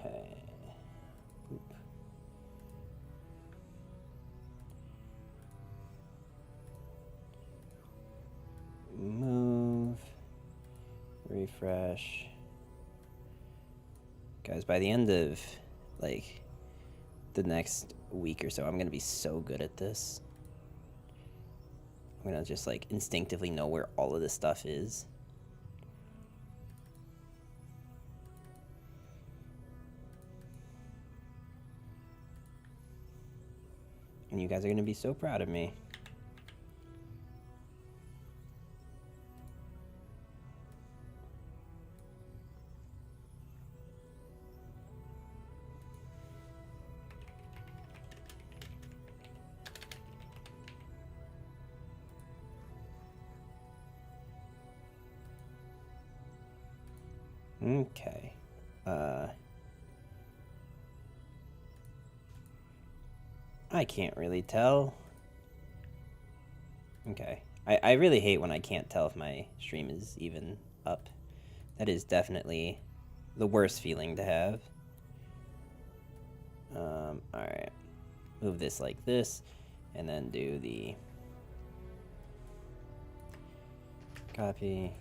Okay. Oop. Move. Refresh. Guys, by the end of, like, the next week or so, I'm going to be so good at this. I'm going to just, like, instinctively know where all of this stuff is. And you guys are going to be so proud of me. Okay. I can't really tell. Okay. I really hate when I can't tell if my stream is even up. That is definitely the worst feeling to have. Alright. Move this like this, and then do the copy.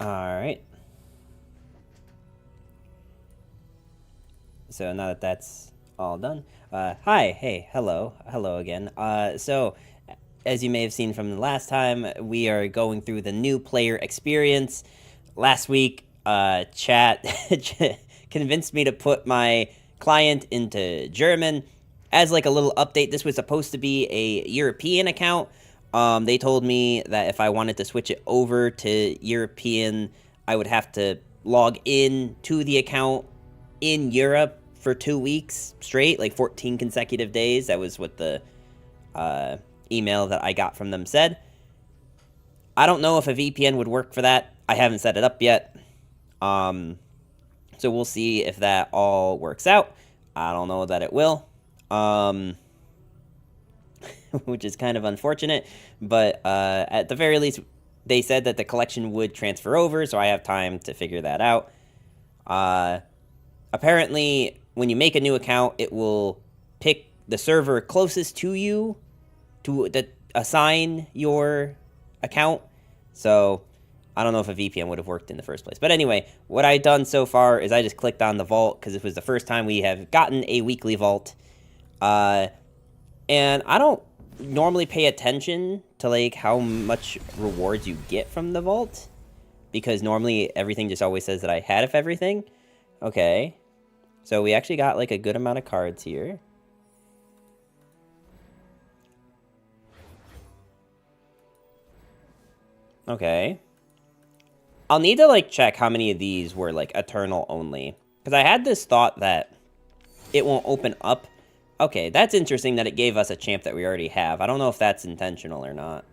Alright. So now that that's all done, hi, hey, hello again. So as you may have seen from the last time, we are going through the new player experience. Last week, chat convinced me to put my client into German. As like a little update, this was supposed to be a European account. They told me that if I wanted to switch it over to European, I would have to log in to the account in Europe for 2 weeks straight, like 14 consecutive days. That was what the email that I got from them said. I don't know if a VPN would work for that. I haven't set it up yet. So we'll see if that all works out. I don't know that it will. Which is kind of unfortunate, but at the very least, they said that the collection would transfer over, so I have time to figure that out. Apparently, when you make a new account, it will pick the server closest to you to assign your account. So I don't know if a VPN would have worked in the first place. But anyway, what I've done so far is I just clicked on the vault because it was the first time we have gotten a weekly vault. And I don't normally pay attention to like how much rewards you get from the vault, because normally everything just always says that I had everything. Okay, so we actually got like a good amount of cards here. Okay, I'll need to like check how many of these were like eternal only, because I had this thought that it won't open up. Okay, that's interesting that it gave us a champ that we already have. I don't know if that's intentional or not.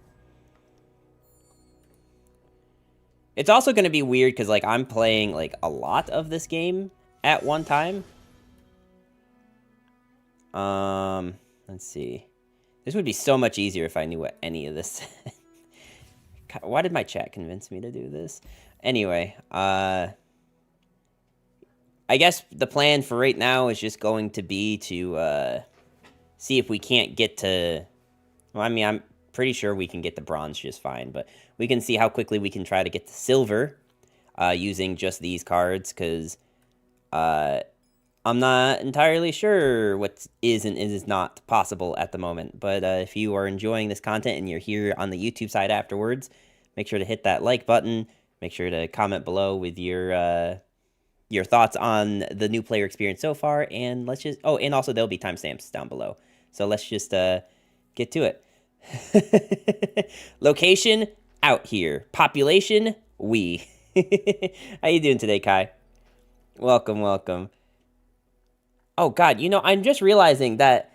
It's also going to be weird because, like, I'm playing, like, a lot of this game at one time. Let's see. This would be so much easier if I knew what any of this said. Why did my chat convince me to do this? Anyway, I guess the plan for right now is just going to be to see if we can't get to... Well, I mean, I'm pretty sure we can get to bronze just fine, but we can see how quickly we can try to get to silver using just these cards, because I'm not entirely sure what is and is not possible at the moment. But if you are enjoying this content and you're here on the YouTube side afterwards, make sure to hit that like button. Make sure to comment below with your thoughts on the new player experience so far, and let's just... Oh, and also there'll be timestamps down below. So let's just get to it. Location, out here. Population, we. How you doing today, Kai? Welcome, welcome. Oh, God, you know, I'm just realizing that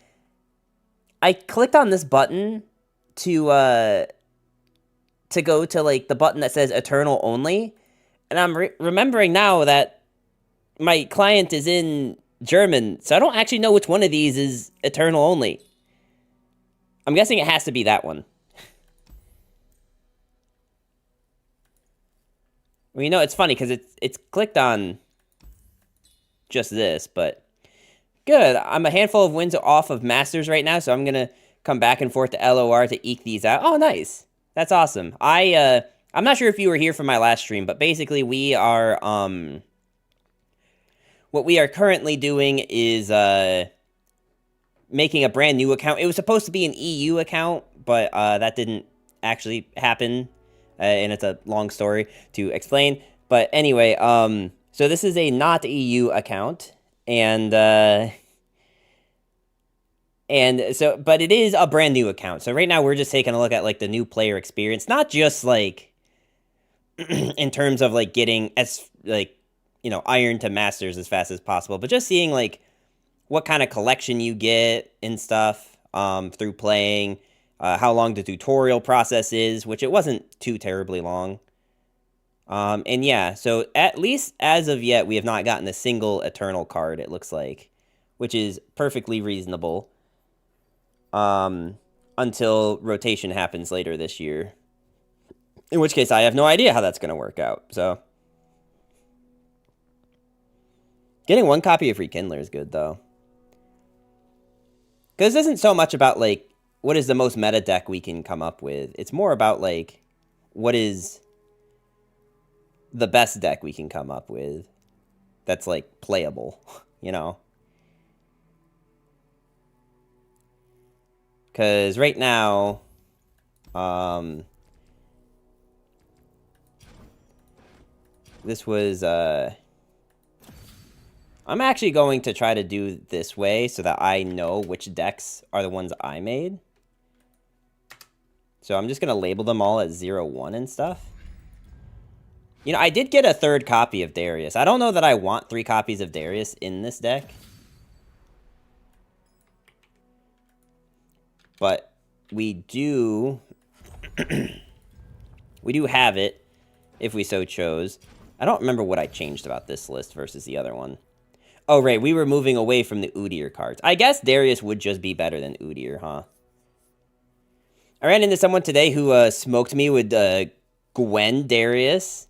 I clicked on this button to to go to, like, the button that says Eternal Only. And I'm remembering now that my client is in German, so I don't actually know which one of these is Eternal Only. I'm guessing it has to be that one. Well, you know, it's funny because it's clicked on just this, but good. I'm a handful of wins off of Masters right now, so I'm gonna come back and forth to LOR to eke these out. Oh, nice. That's awesome. I'm not sure if you were here for my last stream, but basically we are what we are currently doing is making a brand new account. It was supposed to be an EU account, but that didn't actually happen. And it's a long story to explain. But anyway, so this is a not EU account, and so, but it is a brand new account. So right now we're just taking a look at, like, the new player experience, not just, like, in terms of, like, getting as, like, you know, iron to masters as fast as possible, but just seeing, like, what kind of collection you get and stuff through playing. How long the tutorial process is, which it wasn't too terribly long. And yeah, so at least as of yet, we have not gotten a single Eternal card, it looks like, which is perfectly reasonable until rotation happens later this year. In which case, I have no idea how that's going to work out, so. Getting one copy of Rekindler is good, though. Because this isn't so much about, like, what is the most meta deck we can come up with. It's more about, like, what is the best deck we can come up with that's, like, playable, you know? Because right now, this was, I'm actually going to try to do this way so that I know which decks are the ones I made. So I'm just going to label them all as 0-1 and stuff. You know, I did get a third copy of Darius. I don't know that I want 3 copies of Darius in this deck. But we do... we do have it, if we so chose. I don't remember what I changed about this list versus the other one. Oh, right, we were moving away from the Udyr cards. I guess Darius would just be better than Udyr, huh? I ran into someone today who smoked me with Gwen Darius.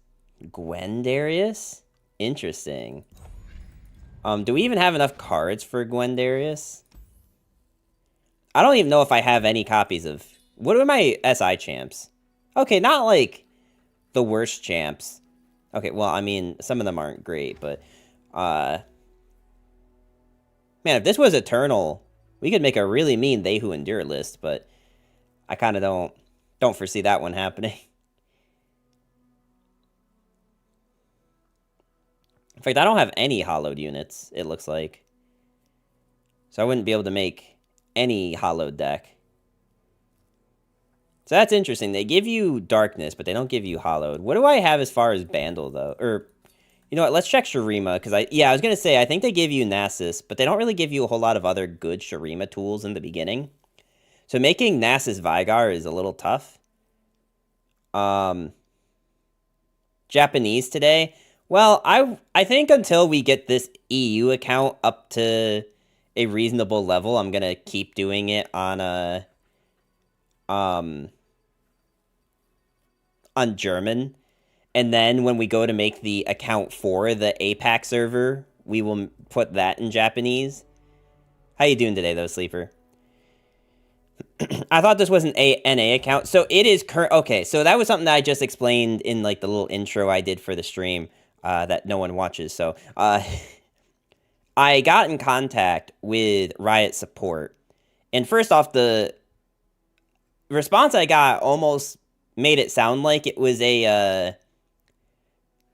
Gwen Darius? Interesting. Do we even have enough cards for Gwen Darius? I don't even know if I have any copies of... What are my SI champs? Okay, not like the worst champs. Okay, well, I mean, some of them aren't great, but... Man, if this was Eternal, we could make a really mean They Who Endure list, but I kind of don't foresee that one happening. In fact, I don't have any hollowed units, it looks like. So I wouldn't be able to make any hollowed deck. So that's interesting. They give you Darkness, but they don't give you hollowed. What do I have as far as Bandle, though? Or... You know what, let's check Shurima, because I was going to say, I think they give you Nasus, but they don't really give you a whole lot of other good Shurima tools in the beginning. So making Nasus Veigar is a little tough. Japanese today. Well, I think until we get this EU account up to a reasonable level, I'm going to keep doing it on German. And then when we go to make the account for the APAC server, we will put that in Japanese. How you doing today, though, Sleeper? I thought this was an NA account. So it is current. Okay, so that was something that I just explained in, like, the little intro I did for the stream that no one watches. So I got in contact with Riot support. And first off, the response I got almost made it sound like it was a...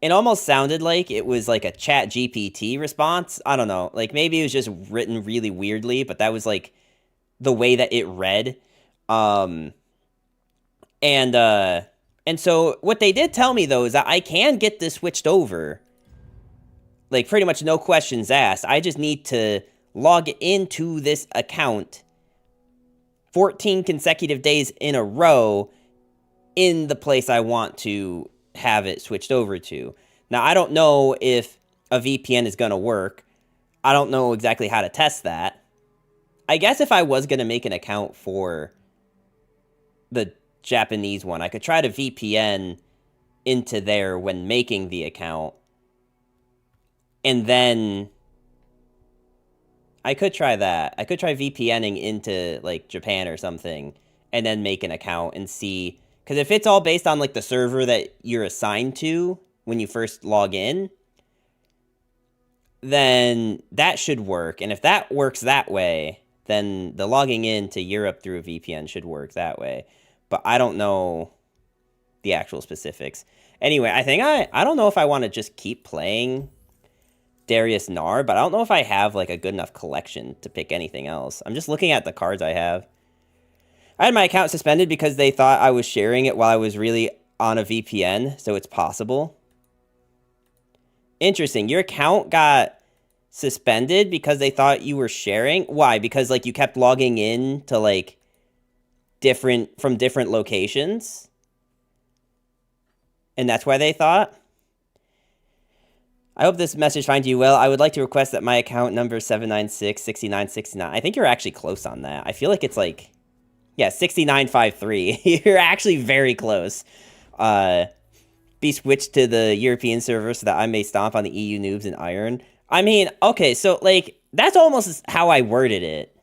It almost sounded like it was like a chat GPT response. I don't know. Like, maybe it was just written really weirdly, but that was, like, the way that it read. And so what they did tell me, though, is that I can get this switched over. Like, pretty much no questions asked. I just need to log into this account 14 consecutive days in a row in the place I want to have it switched over to. Now, I don't know if a VPN is going to work. I don't know exactly how to test that. I guess if I was going to make an account for the Japanese one, I could try to VPN into there when making the account. And then I could try that. I could try VPNing into, like, Japan or something, and then make an account and see. Because if it's all based on, like, the server that you're assigned to when you first log in, then that should work. And if that works that way, then the logging in to Europe through a VPN should work that way. But I don't know the actual specifics. Anyway, I think I don't know if I want to just keep playing Darius Gnar, but I don't know if I have, like, a good enough collection to pick anything else. I'm just looking at the cards I have. I had my account suspended because they thought I was sharing it while I was really on a VPN, so it's possible. Interesting. Your account got suspended because they thought you were sharing? Why? Because, like, you kept logging in to, like, from different locations? And that's why they thought? I hope this message finds you well. I would like to request that my account number is 796-6969. I think you're actually close on that. I feel like it's like, yeah, 6953. You're actually very close. Be switched to the European server so that I may stomp on the EU noobs in Iron. I mean, okay, so, like, that's almost how I worded it.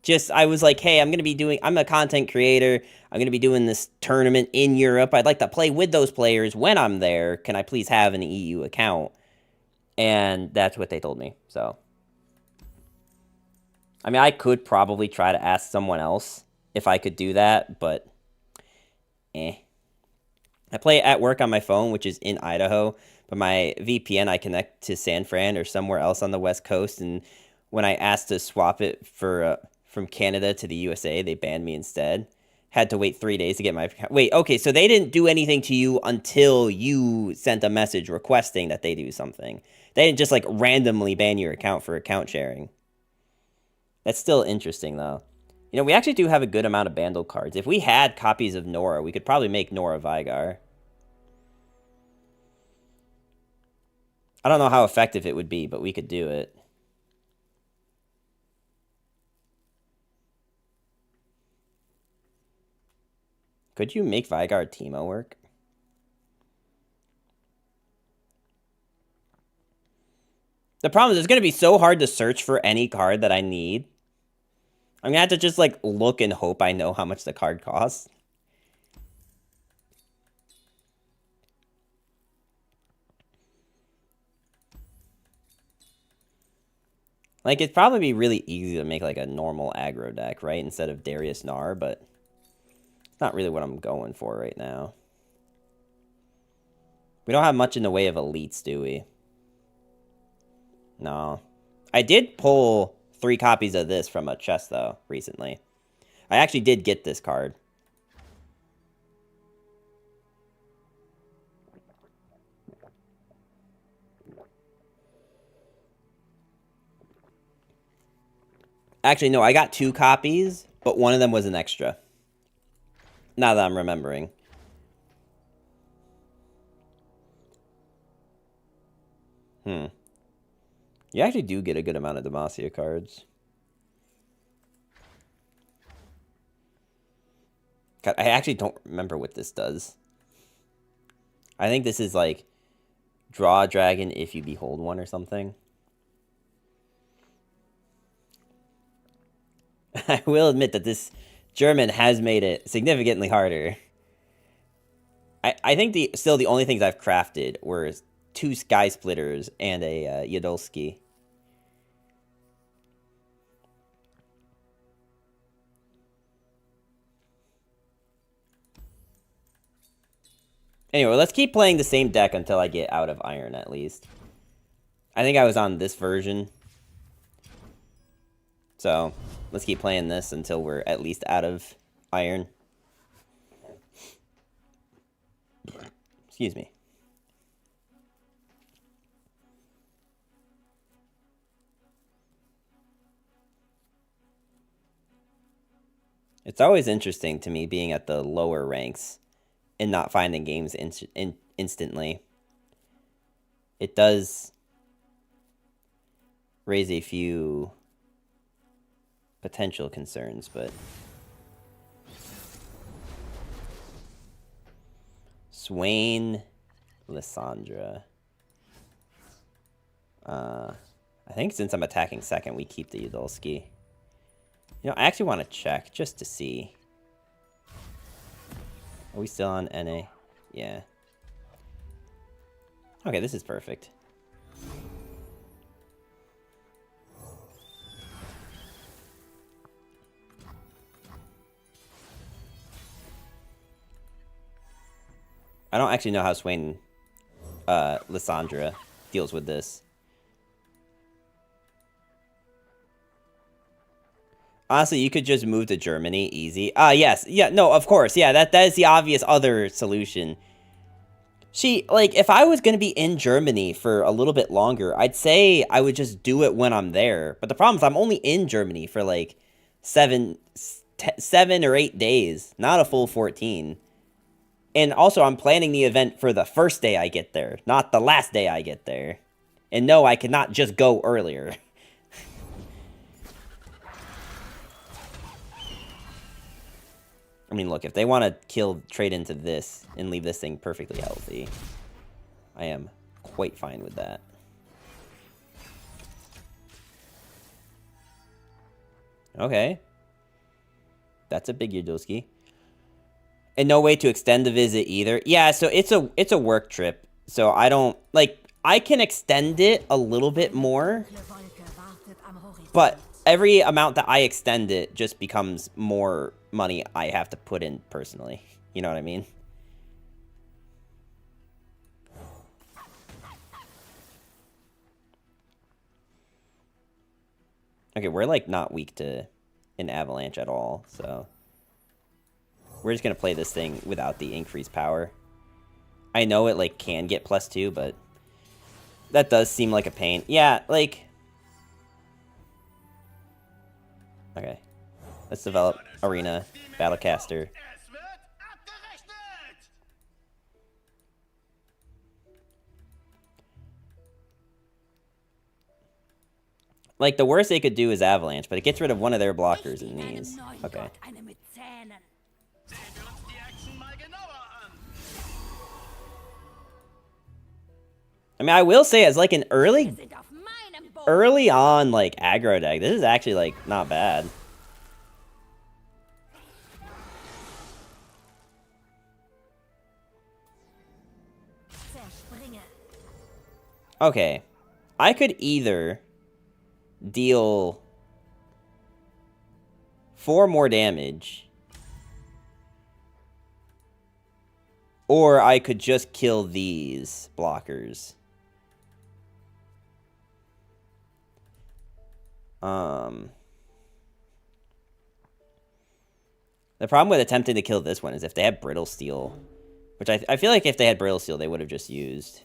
Just, I was like, hey, I'm a content creator. I'm going to be doing this tournament in Europe. I'd like to play with those players when I'm there. Can I please have an EU account? And that's what they told me, so. I mean, I could probably try to ask someone else if I could do that, but I play at work on my phone, which is in Idaho, but my VPN, I connect to San Fran or somewhere else on the West Coast, and when I asked to swap it from Canada to the USA, they banned me instead. Had to wait 3 days to get my... Wait, okay, so they didn't do anything to you until you sent a message requesting that they do something. They didn't just, like, randomly ban your account for account sharing. That's still interesting, though. You know, we actually do have a good amount of bundle cards. If we had copies of Nora, we could probably make Nora Veigar. I don't know how effective it would be, but we could do it. Could you make Veigar Teemo work? The problem is it's going to be so hard to search for any card that I need. I'm going to have to just, like, look and hope I know how much the card costs. Like, it'd probably be really easy to make, like, a normal aggro deck, right? Instead of Darius Gnar, but it's not really what I'm going for right now. We don't have much in the way of elites, do we? No. I did pull 3 copies of this from a chest, though, recently. I actually did get this card. Actually, no, I got 2 copies, but one of them was an extra. Now that I'm remembering. You actually do get a good amount of Demacia cards. God, I actually don't remember what this does. I think this is like draw a dragon if you behold one or something. I will admit that this German has made it significantly harder. I think still the only things I've crafted were 2 Sky Splitters and a Yadolski. Anyway, let's keep playing the same deck until I get out of Iron, at least. I think I was on this version. So, let's keep playing this until we're at least out of Iron. Excuse me. It's always interesting to me being at the lower ranks and not finding games instantly. It does raise a few potential concerns, but Swain, Lissandra. I think since I'm attacking second, we keep the Udolski. You know, I actually want to check just to see. Are we still on NA? Yeah. Okay, this is perfect. I don't actually know how Swain Lissandra deals with this. Honestly, you could just move to Germany, easy. Yes. Yeah, no, of course. Yeah, that is the obvious other solution. Like, if I was going to be in Germany for a little bit longer, I'd say I would just do it when I'm there. But the problem is I'm only in Germany for, like, 7 or 8 days, not a full 14. And also, I'm planning the event for the first day I get there, not the last day I get there. And no, I cannot just go earlier. I mean, look, if they want to trade into this and leave this thing perfectly healthy, I am quite fine with that. Okay. That's a big Udolski. And no way to extend the visit either. Yeah, so it's a work trip. So I don't, like, I can extend it a little bit more. But every amount that I extend it just becomes more money I have to put in personally. You know what I mean? Okay, we're, like, not weak to an avalanche at all, so we're just gonna play this thing without the increased power. I know it, like, can get +2, but that does seem like a pain. Yeah, like, okay, let's develop Arena, Battlecaster. Like, the worst they could do is Avalanche, but it gets rid of one of their blockers in these. Okay. I mean, I will say, as, like, an early on, like, aggro deck, this is actually, like, not bad. Okay. I could either deal 4 more damage, or I could just kill these blockers. The problem with attempting to kill this one is if they had Brittle Steel, which I feel like if they had Brittle Steel, they would have just used.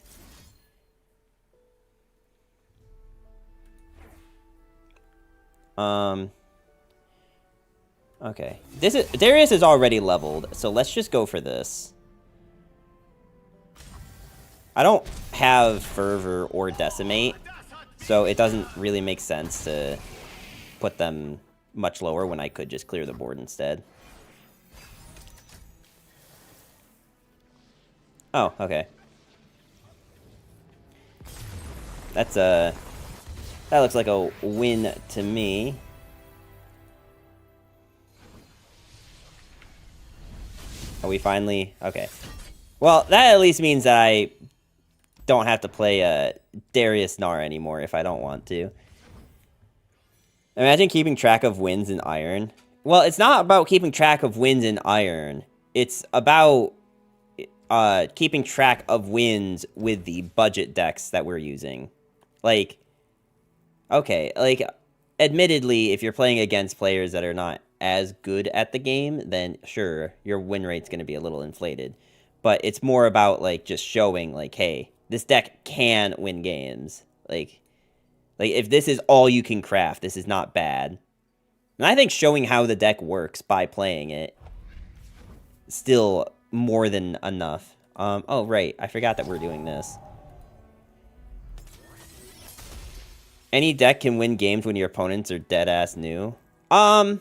Okay. Darius is already leveled, so let's just go for this. I don't have Fervor or Decimate, so it doesn't really make sense to put them much lower when I could just clear the board instead. Oh, okay. That's that looks like a win to me. Are we finally... Okay. Well, that at least means that I don't have to play Darius Gnar anymore if I don't want to. Imagine keeping track of wins in Iron. Well, it's not about keeping track of wins in Iron. It's about keeping track of wins with the budget decks that we're using. Like, okay, like, admittedly, if you're playing against players that are not as good at the game, then sure, your win rate's going to be a little inflated. But it's more about, like, just showing, like, hey, this deck can win games. Like, if this is all you can craft, this is not bad. And I think showing how the deck works by playing it still more than enough. Oh, right. I forgot that we're doing this. Any deck can win games when your opponents are dead-ass new. But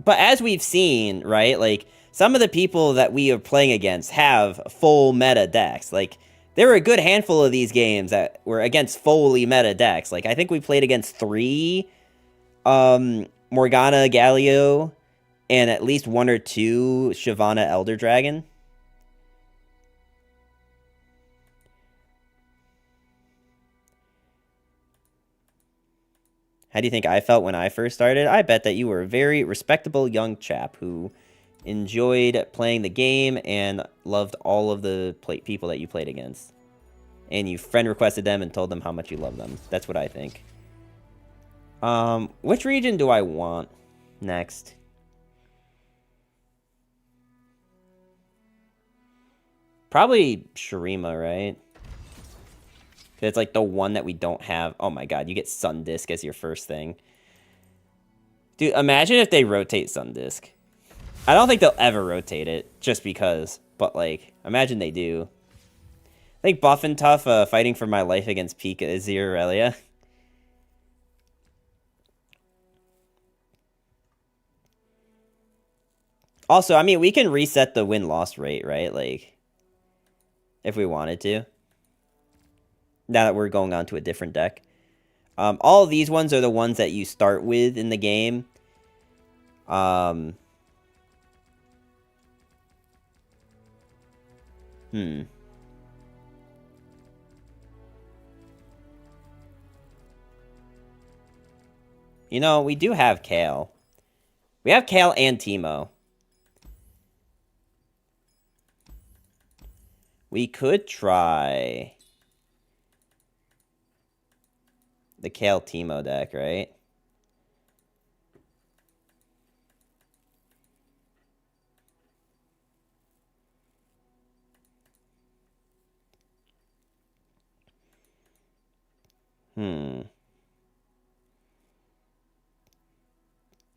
as we've seen, right, like, some of the people that we are playing against have full meta decks. Like, there were a good handful of these games that were against fully meta decks. Like, I think we played against 3 Morgana Galio and at least 1 or 2 Shyvana Elder Dragon. How do you think I felt when I first started? I bet that you were a very respectable young chap who enjoyed playing the game and loved all of the people that you played against. And you friend requested them and told them how much you love them. That's what I think. Which region do I want next? Probably Shurima, right? It's like the one that we don't have. Oh my god, you get Sun Disk as your first thing. Dude, imagine if they rotate Sun Disk. I don't think they'll ever rotate it, just because. But, like, imagine they do. I think Buff and Tough fighting for my life against Pika Azir Aurelia. Also, I mean, we can reset the win-loss rate, right? Like, if we wanted to. Now that we're going on to a different deck. All of these ones are the ones that you start with in the game. You know, we do have Kayle. We have Kayle and Teemo. We could try the Kayle Teemo deck, right? I'm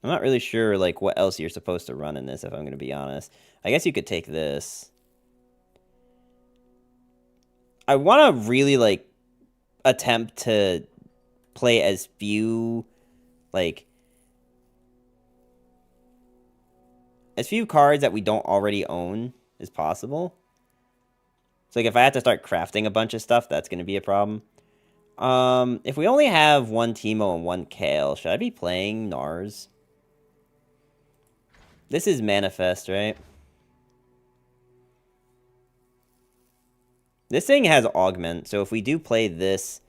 not really sure, like, what else you're supposed to run in this, if I'm going to be honest. I guess you could take this. I want to really, like, attempt to play as few, like, as few cards that we don't already own as possible. So, like, if I have to start crafting a bunch of stuff, that's going to be a problem. If we only have 1 Teemo and 1 Kayle, should I be playing Nars? This is Manifest, right? This thing has Augment, so if we do play this,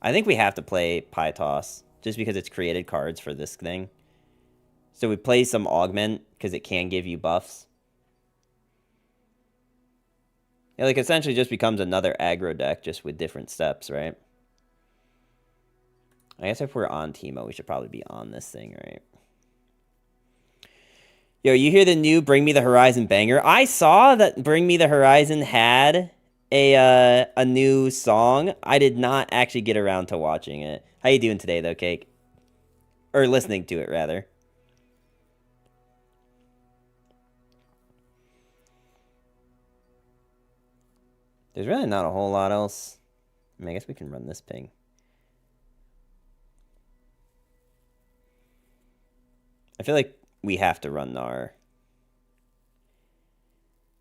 I think we have to play Pytos, just because it's created cards for this thing. So we play some Augment, because it can give you buffs. Yeah, like, essentially just becomes another aggro deck, just with different steps, right? I guess if we're on Teemo, we should probably be on this thing, right? Yo, you hear the new Bring Me the Horizon banger? I saw that Bring Me the Horizon had a new song. I did not actually get around to watching it. How you doing today, though, Cake? Or listening to it, rather. There's really not a whole lot else. I mean, I guess we can run this ping. I feel like we have to run Gnar.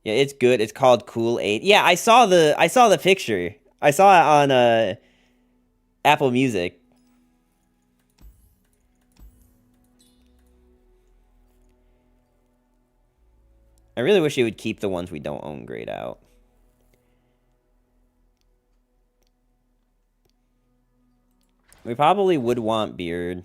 Yeah, it's good. It's called Cool 8. Yeah, I saw the picture. I saw it on Apple Music. I really wish it would keep the ones we don't own grayed out. We probably would want Beard.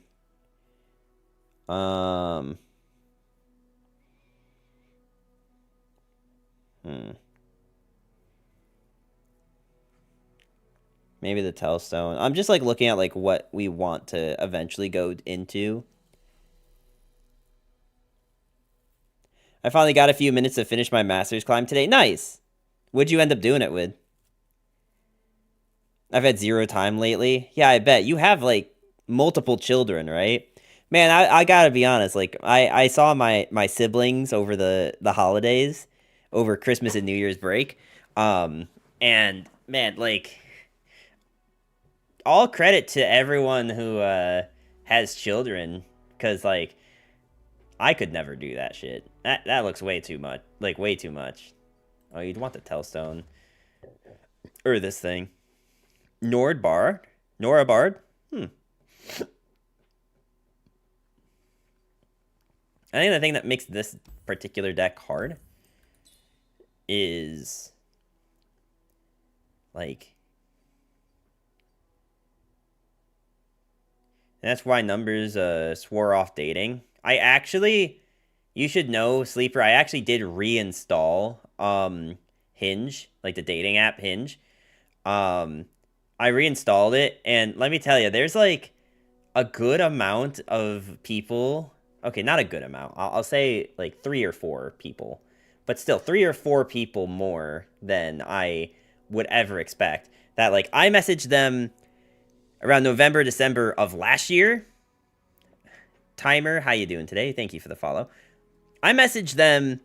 Maybe the Telstone. I'm just, like, looking at, like, what we want to eventually go into. I finally got a few minutes to finish my master's climb today. Nice! What'd you end up doing it with? I've had 0 time lately. Yeah, I bet. You have, like, multiple children, right? Man, I gotta be honest. Like, I saw my siblings over the holidays, over Christmas and New Year's break, and man, like, all credit to everyone who has children, because like I could never do that shit. That looks way too much. Like way too much. Oh, you'd want the Telstone or this thing, Nordbard, Norabard. I think the thing that makes this particular deck hard is like, that's why numbers swore off dating. I actually, you should know, Sleeper, I actually did reinstall Hinge, like the dating app Hinge. I reinstalled it, and let me tell you, there's like a good amount of people. Okay, not a good amount. I'll say like 3 or 4 people, but still 3 or 4 people more than I would ever expect. That like I messaged them around November, December of last year. Timer, how you doing today? Thank you for the follow. I messaged them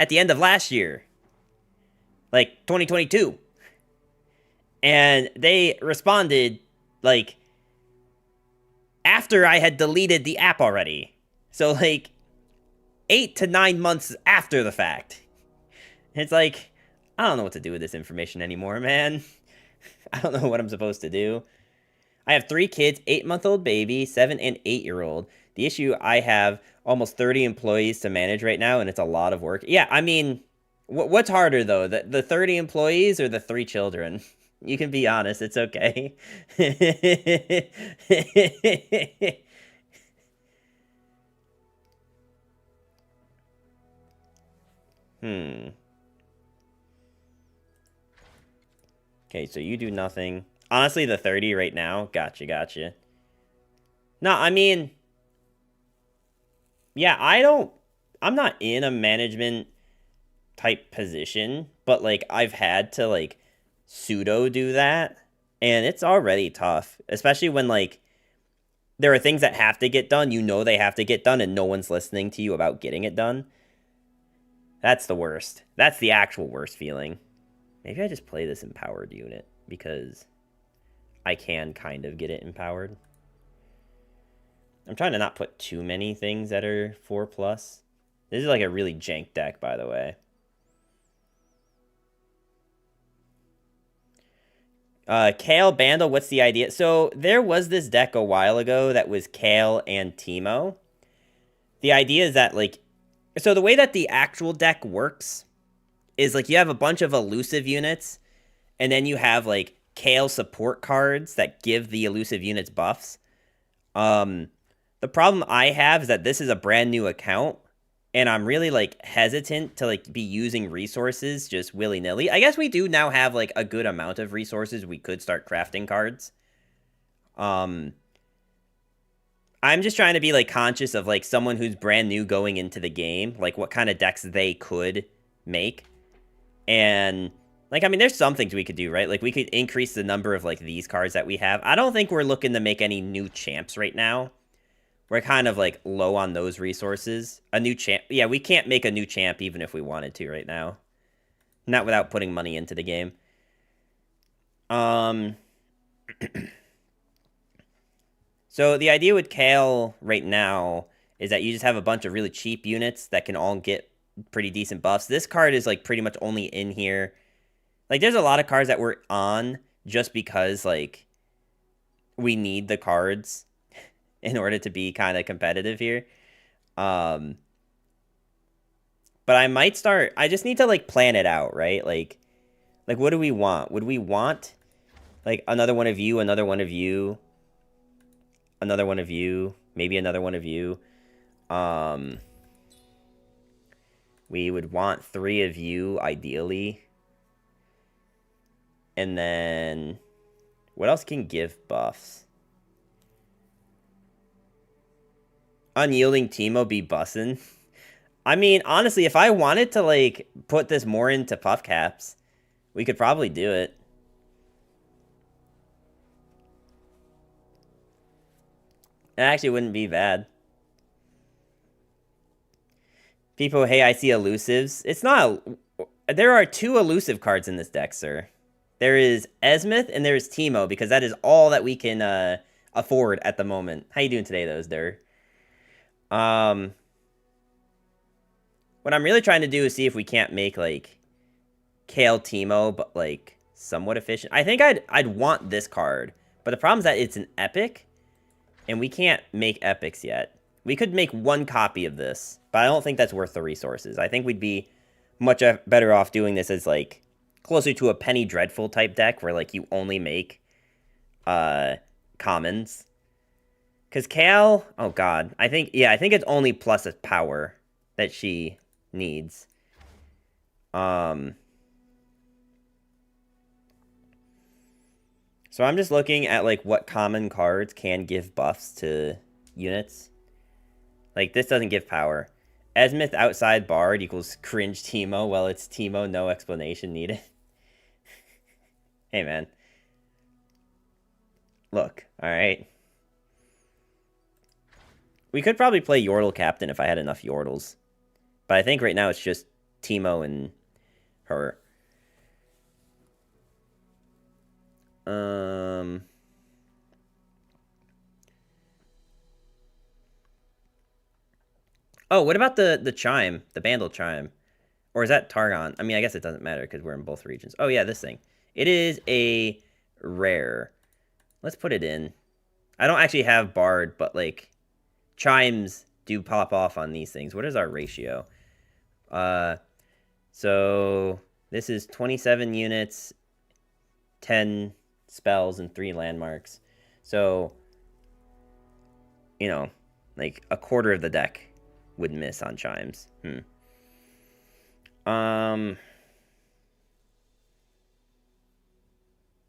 at the end of last year, like 2022. And they responded like after I had deleted the app already. So like 8 to 9 months after the fact. It's like, I don't know what to do with this information anymore, man. I don't know what I'm supposed to do. I have 3 kids, 8-month-old baby, 7 and 8-year-old. The issue, I have almost 30 employees to manage right now, and it's a lot of work. Yeah, I mean, what's harder, though? The 30 employees or the 3 children? You can be honest. It's okay. Okay, so you do nothing. Honestly, the 30 right now. Gotcha. No, I mean, yeah, I'm not in a management type position, but like I've had to like pseudo do that, and it's already tough, especially when like there are things that have to get done, you know they have to get done, and no one's listening to you about getting it done. That's the worst. That's the actual worst feeling. Maybe I just play this empowered unit because I can kind of get it empowered. I'm trying to not put too many things that are 4+. This is like a really jank deck, by the way. Kayle Bandle, what's the idea? So there was this deck a while ago that was Kayle and Teemo. The idea is that like, so the way that the actual deck works is like you have a bunch of elusive units, and then you have like Kayle support cards that give the elusive units buffs. The problem I have is that this is a brand new account, and I'm really like hesitant to like be using resources just willy-nilly. I guess we do now have like a good amount of resources. We could start crafting cards. I'm just trying to be like conscious of like someone who's brand new going into the game, like what kind of decks they could make. And like, I mean, there's some things we could do, right? Like we could increase the number of like these cards that we have. I don't think we're looking to make any new champs right now. We're kind of like low on those resources. A new champ. Yeah, we can't make a new champ even if we wanted to right now. Not without putting money into the game. So the idea with Kayle right now is that you just have a bunch of really cheap units that can all get pretty decent buffs. This card is like pretty much only in here. Like there's a lot of cards that we're on just because like we need the cards in order to be kind of competitive here. But I might start, I just need to like plan it out, right? Like what do we want? Would we want like another one of you, another one of you, another one of you, maybe another one of you? We would want 3 of you ideally. And then what else can give buffs? Unyielding Teemo be bussin'. I mean, honestly, if I wanted to, like, put this more into puff caps, we could probably do it. It actually wouldn't be bad. People, hey, I see elusives. It's not. There are 2 elusive cards in this deck, sir. There is Esmith and there is Teemo, because that is all that we can afford at the moment. How you doing today, though, Dur? What I'm really trying to do is see if we can't make, like, Kayle Teemo, but, like, somewhat efficient. I think I'd want this card, but the problem is that it's an epic, and we can't make epics yet. We could make 1 copy of this, but I don't think that's worth the resources. I think we'd be much better off doing this as, like, closer to a Penny Dreadful type deck, where, like, you only make commons. Because Kayle, oh god, I think it's only plus a power that she needs. So I'm just looking at, like, what common cards can give buffs to units. Like, this doesn't give power. Esmith outside Bard equals cringe Teemo. Well, it's Teemo, no explanation needed. Hey, man. Look, alright. We could probably play Yordle Captain if I had enough Yordles. But I think right now it's just Teemo and her. Oh, what about the Chime? The Bandle Chime? Or is that Targon? I mean, I guess it doesn't matter because we're in both regions. Oh, yeah, this thing. It is a rare. Let's put it in. I don't actually have Bard, but, like, Chimes do pop off on these things. What is our ratio? So this is 27 units, 10 spells, and 3 landmarks. So, you know, like, a quarter of the deck would miss on Chimes.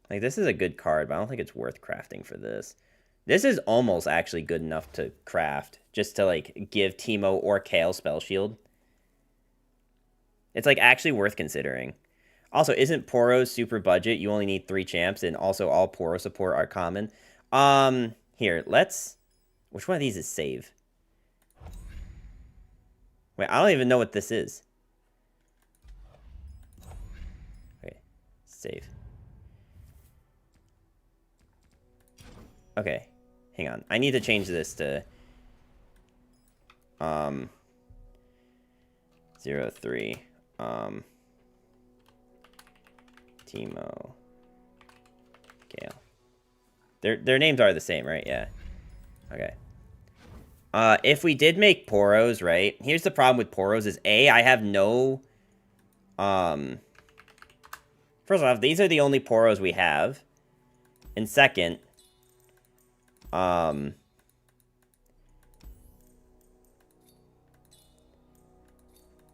Like, this is a good card, but I don't think it's worth crafting for this. This is almost actually good enough to craft, just to, like, give Teemo or Kayle Spell Shield. It's, like, actually worth considering. Also, isn't Poro's super budget? You only need 3 champs, and also all Poro support are common. Here, let's... Which one of these is save? Wait, I don't even know what this is. Okay, save. Okay, hang on. I need to change this to 03. Teemo, Kayle. Their names are the same, right? Yeah. Okay. If we did make Poros, right? Here's the problem with Poros is A, I have no first off, these are the only Poros we have. And second,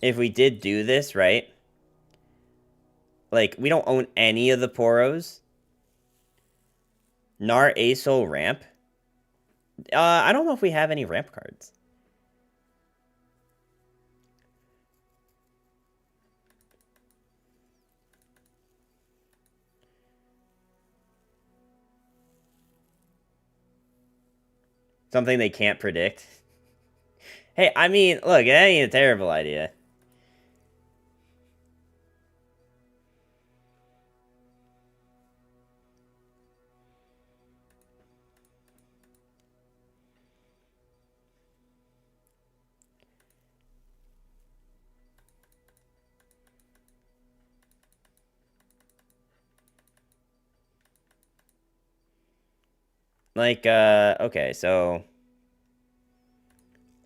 if we did do this, right? Like, we don't own any of the Poros. Gnar Asol ramp. I don't know if we have any ramp cards. Something they can't predict. Hey, I mean, look, that ain't a terrible idea. Like, okay, so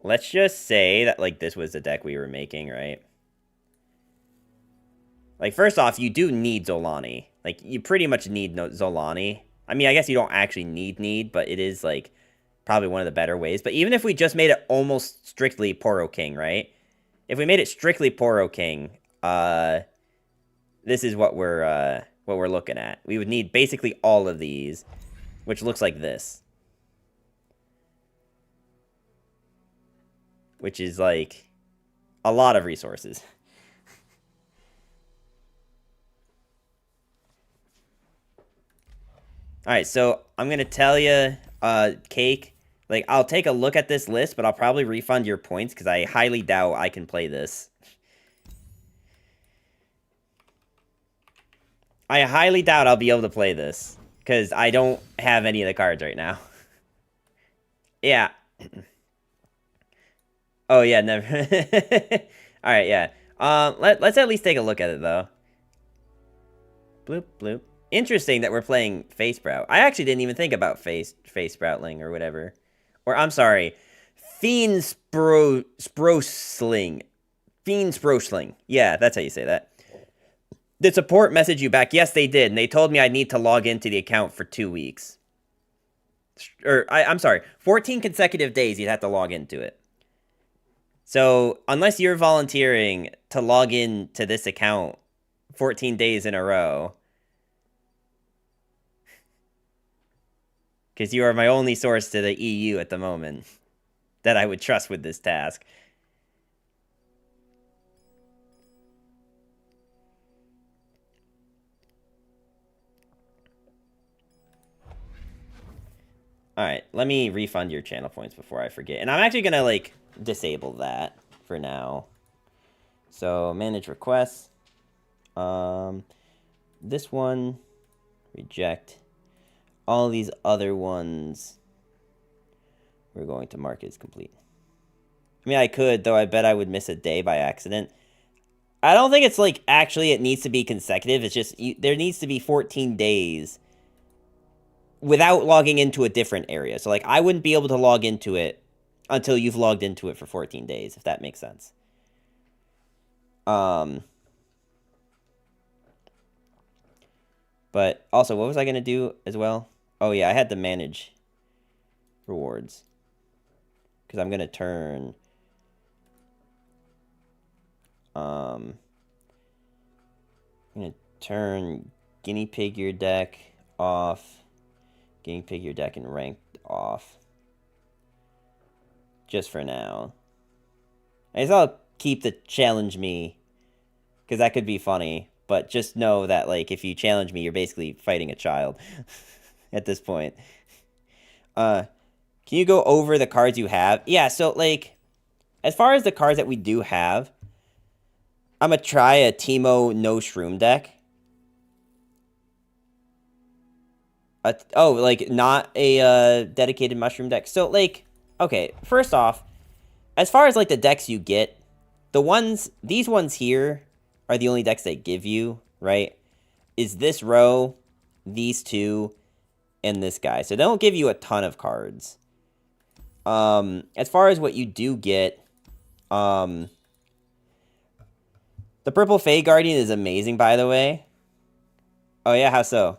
let's just say that, like, this was the deck we were making, right? Like, first off, you do need Zolani. Like, you pretty much need Zolani. I mean, I guess you don't actually need, but it is, like, probably one of the better ways. But even if we just made it almost strictly Poro King, right? If we made it strictly Poro King, this is what we're looking at. We would need basically all of these, which looks like this. Which is, like, a lot of resources. Alright, so I'm going to tell you, Cake, Like, I'll take a look at this list, but I'll probably refund your points because I highly doubt I can play this. I highly doubt I'll be able to play this because I don't have any of the cards right now. Yeah. Oh, yeah, never. Alright, yeah. Let's at least take a look at it, though. Bloop, bloop. Interesting that we're playing Face Sprout. I actually didn't even think about Face Sproutling or whatever. Or, I'm sorry. Fiend Sprosling. Fiend Sprosling. Yeah, that's how you say that. Did support message you back? Yes, they did. And they told me I need to log into the account for 2 weeks. I'm sorry. 14 consecutive days you'd have to log into it. So, unless you're volunteering to log in to this account 14 days in a row, because you are my only source to the EU at the moment that I would trust with this task. Alright, let me refund your channel points before I forget. And I'm actually going to, like, disable that for now. So, manage requests. This one, reject. All these other ones, we're going to mark as complete. I mean, I could, though I bet I would miss a day by accident. I don't think it's, like, actually it needs to be consecutive. It's just, there needs to be 14 days without logging into a different area. So, like, I wouldn't be able to log into it until you've logged into it for 14 days, if that makes sense. But also, what was I going to do as well? Oh, yeah, I had to manage rewards. Because I'm going to turn... I'm going to turn Guinea Pig your deck off. Guinea Pig your deck and ranked off. Just for now. I guess I'll keep the challenge me. Because that could be funny. But just know that, like, if you challenge me, you're basically fighting a child. At this point. Can you go over the cards you have? Yeah, so, like, as far as the cards that we do have, I'm going to try a Teemo no shroom deck. Like, not a dedicated mushroom deck. So, like, okay, first off, as far as, like, the decks you get, these ones here are the only decks they give you, right? Is this row, these two, and this guy. So they don't give you a ton of cards. As far as what you do get, the purple Fey Guardian is amazing, by the way. Oh yeah, how so?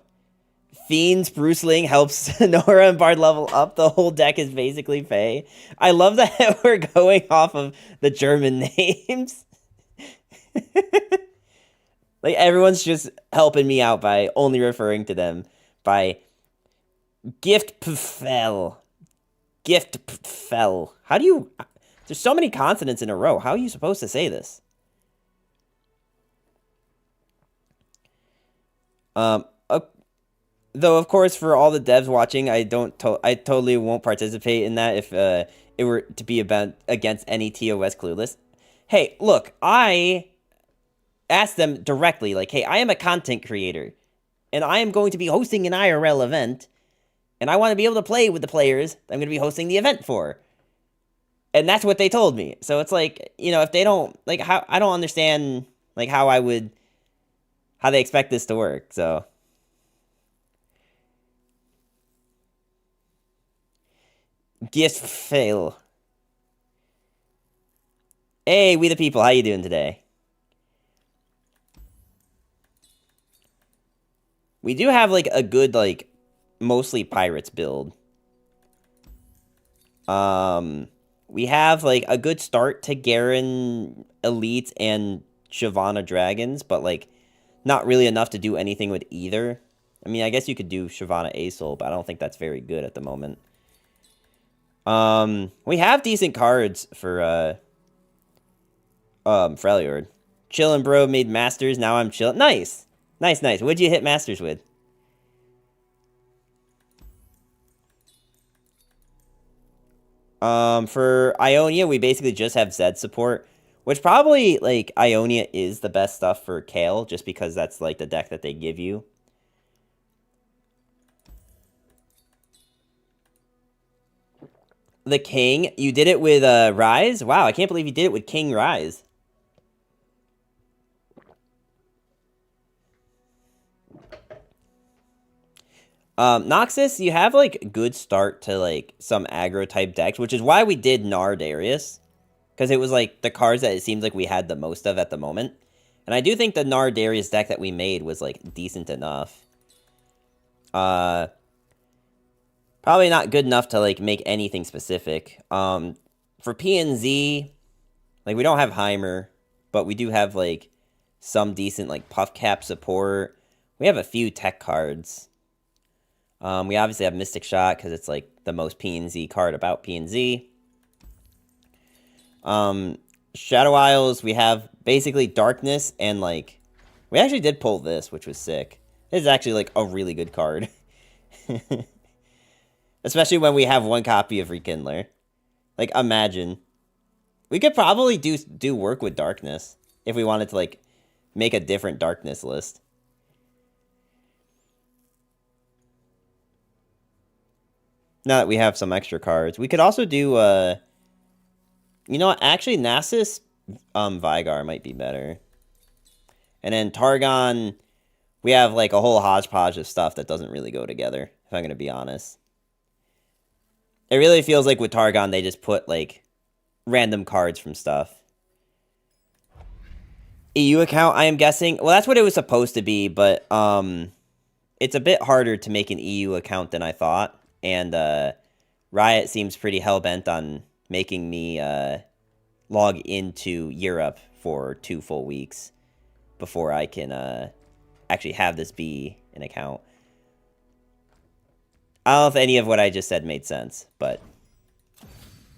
Fiend's Bruceling helps Nora and Bard level up. The whole deck is basically Fey. I love that we're going off of the German names. Like, everyone's just helping me out by only referring to them by Giftpfel. Giftpfel. How do you... There's so many consonants in a row. How are you supposed to say this? Though, of course, for all the devs watching, I totally won't participate in that if it were to be against any TOS Clueless. Hey, look, I asked them directly, like, hey, I am a content creator, and I am going to be hosting an IRL event, and I want to be able to play with the players I'm going to be hosting the event for. And that's what they told me. So it's like, you know, if they don't, like, how I don't understand, like, how they expect this to work, so... Gift fail. Hey, we the people, how you doing today? We do have, like, a good, like, mostly pirates build. We have, like, a good start to Garen Elites and Shyvana Dragons, but, like, not really enough to do anything with either. I mean, I guess you could do Shyvana Aesol, but I don't think that's very good at the moment. We have decent cards for, Freljord. Chillin', bro, made Masters, now I'm chillin'. Nice! Nice, nice. What'd you hit Masters with? For Ionia, we basically just have Zed support, which probably, like, Ionia is the best stuff for Kayle, just because that's, like, the deck that they give you. The King, you did it with Rise? Wow, I can't believe you did it with King Rise. Noxus, you have, like, good start to, like, some aggro-type decks, which is why we did Gnar Darius. Because it was, like, the cards that it seems like we had the most of at the moment. And I do think the Gnar Darius deck that we made was, like, decent enough. Probably not good enough to, like, make anything specific. For PNZ, like, we don't have Heimer, but we do have, like, some decent, like, Puff Cap support. We have a few tech cards. We obviously have Mystic Shot because it's, like, the most PNZ card about PNZ. Shadow Isles, we have basically Darkness and, like, we actually did pull this, which was sick. This is actually, like, a really good card. Especially when we have one copy of Rekindler. Like, imagine. We could probably do work with Darkness if we wanted to, like, make a different Darkness list. Now that we have some extra cards. We could also do, you know what? Actually, Nasus, Veigar might be better. And then Targon, we have, like, a whole hodgepodge of stuff that doesn't really go together, if I'm going to be honest. It really feels like with Targon, they just put, like, random cards from stuff. EU account, I am guessing. Well, that's what it was supposed to be, but, it's a bit harder to make an EU account than I thought. And, Riot seems pretty hell-bent on making me, log into Europe for 2 full weeks before I can, actually have this be an account. I don't know if any of what I just said made sense, but...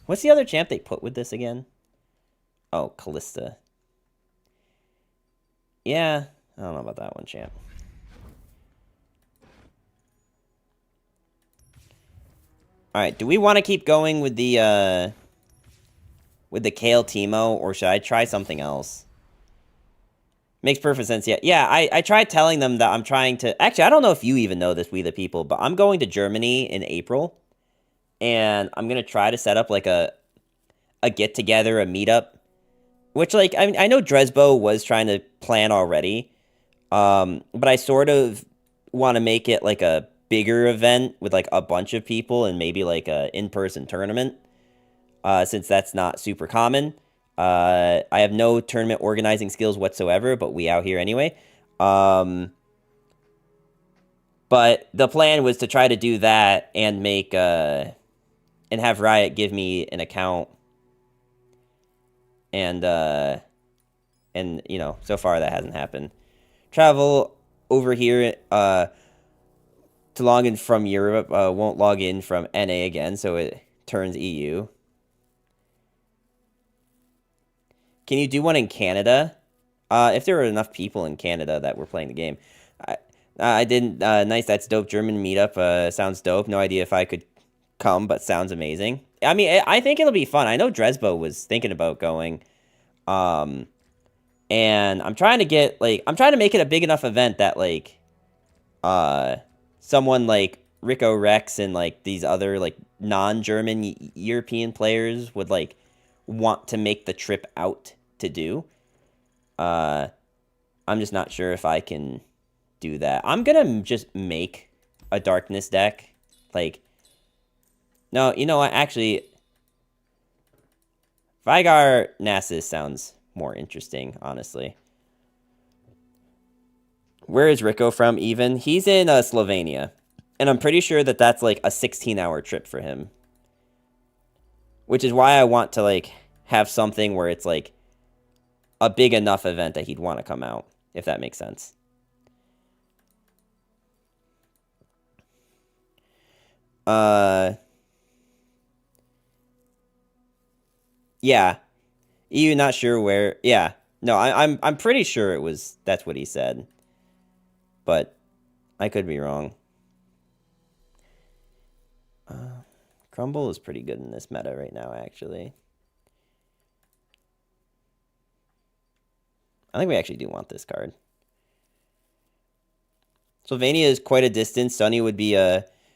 What's the other champ they put with this again? Oh, Callista. Yeah, I don't know about that one, champ. Alright, do we want to keep going with the Kayle Teemo, or should I try something else? Makes perfect sense, yeah. Yeah, I tried telling them that I'm trying to... Actually, I don't know if you even know this, We the People, but I'm going to Germany in April. And I'm going to try to set up, like, a get-together, a meetup. Which, like, I know Dresbo was trying to plan already. But I sort of want to make it, like, a bigger event with, like, a bunch of people and maybe, like, a in-person tournament. Since that's not super common. I have no tournament organizing skills whatsoever, but we out here anyway. But the plan was to try to do that and make, and have Riot give me an account. And, you know, so far that hasn't happened. Travel over here, to log in from Europe, won't log in from NA again, so it turns EU. Can you do one in Canada? If there were enough people in Canada that were playing the game. I didn't. Nice, that's dope. German meetup. Sounds dope. No idea if I could come, but sounds amazing. I mean, I think it'll be fun. I know Dresbo was thinking about going. And I'm trying to get, like, I'm trying to make it a big enough event that, like, someone like Rico Rex and, like, these other, like, non-German European players would, like, want to make the trip out to do. I'm just not sure if I can do that. I'm gonna just make a Darkness deck. Like, no, you know what? Actually, Veigar Nasus sounds more interesting, honestly. Where is Rico from, even? He's in Slovenia. And I'm pretty sure that that's, like, a 16-hour trip for him. Which is why I want to, like, have something where it's, like, a big enough event that he'd want to come out, if that makes sense. Yeah. EU not sure where. Yeah. No, I'm pretty sure it was, that's what he said. But I could be wrong. Crumble is pretty good in this meta right now, actually. I think we actually do want this card. Slovenia is quite a distance. Sunny would be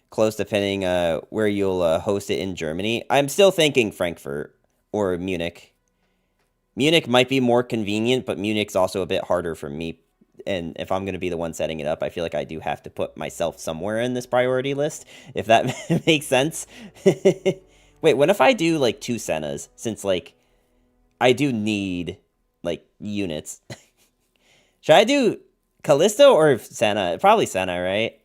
close depending where you'll host it in Germany. I'm still thinking Frankfurt or Munich. Munich might be more convenient, but Munich's also a bit harder for me. And if I'm going to be the one setting it up, I feel like I do have to put myself somewhere in this priority list, if that makes sense. Wait, what if I do, like, 2 Sennas? Since, like, I do need, like, units. Should I do Callisto or Senna? Probably Senna, right?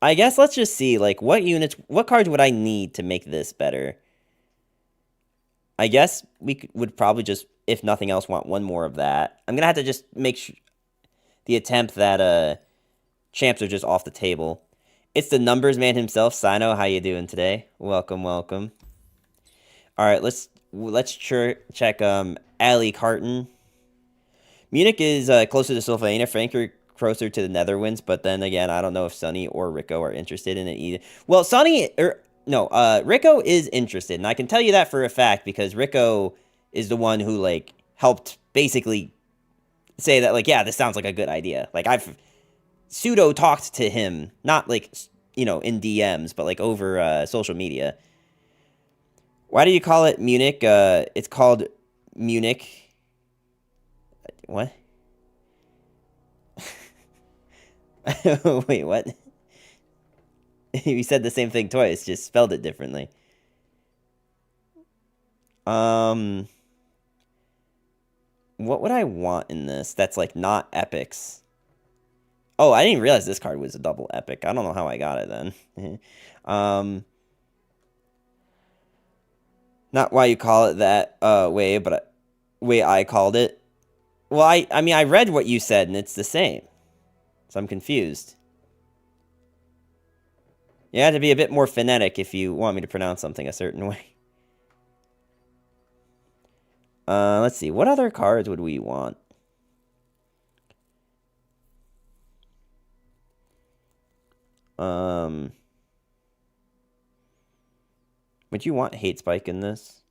I guess let's just see, like, what cards would I need to make this better? I guess we would probably just, if nothing else, want one more of that. I'm gonna have to just make the attempt that champs are just off the table. It's the numbers man himself, Sino. How you doing today? Welcome, welcome. All right, let's check Ali Carton. Munich is closer to Slovenia. Frankfurt closer to the Netherlands, but then again, I don't know if Sunny or Rico are interested in it either. Well, Rico is interested, and I can tell you that for a fact because Rico is the one who, like, helped basically say that, like, yeah, this sounds like a good idea. Like, I've pseudo talked to him, not, like, you know, in DMs, but, like, over social media. Why do you call it Munich? It's called Munich. What? Wait, what? You said the same thing twice, just spelled it differently. What would I want in this that's, like, not epics? Oh, I didn't realize this card was a double epic. I don't know how I got it then. Not why you call it that way, but way I called it. Well, I mean, I read what you said, and it's the same. So I'm confused. You have to be a bit more phonetic if you want me to pronounce something a certain way. Let's see. What other cards would we want? Would you want Hate Spike in this?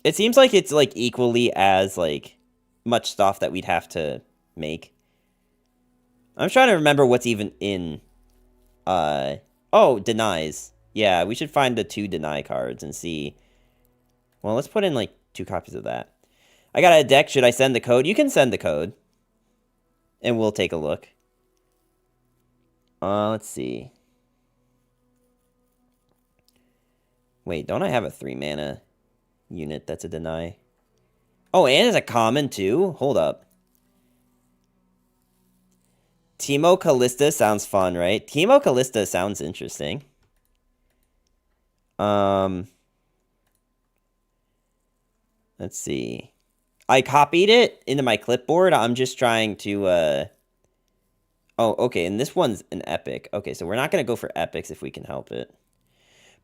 It seems like it's, like, equally as, like, much stuff that we'd have to make. I'm trying to remember what's even in, oh, denies. Yeah, we should find the 2 deny cards and see. Well, let's put in, like, 2 copies of that. I got a deck. Should I send the code? You can send the code. And we'll take a look. Let's see. Wait, don't I have a 3-mana unit that's a deny? Oh, and it's a common, too? Hold up. Teemo Callista sounds fun, right? Teemo Callista sounds interesting. Let's see. I copied it into my clipboard. I'm just trying to, Oh, okay, and this one's an epic. Okay, so we're not going to go for epics if we can help it.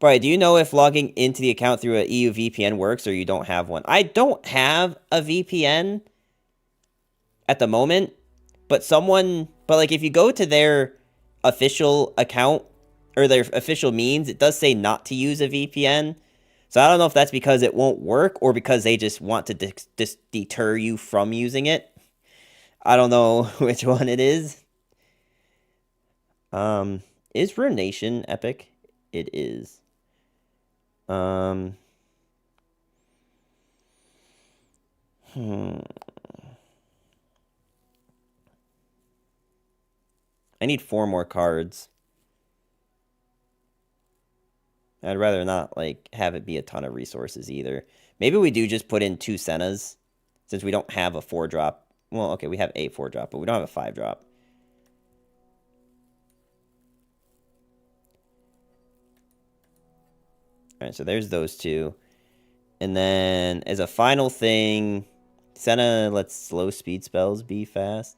Brian, do you know if logging into the account through a EU VPN works or you don't have one? I don't have a VPN at the moment, but like, if you go to their official account or their official means, it does say not to use a VPN. So I don't know if that's because it won't work or because they just want to deter you from using it. I don't know which one it is. Is Ruination epic? It is. I need 4 more cards. I'd rather not, like, have it be a ton of resources either. Maybe we do just put in 2 Sennas, since we don't have a 4-drop. Well, okay, we have a 4-drop, but we don't have a 5-drop. Alright, so there's those 2. And then, as a final thing, Senna lets slow speed spells be fast.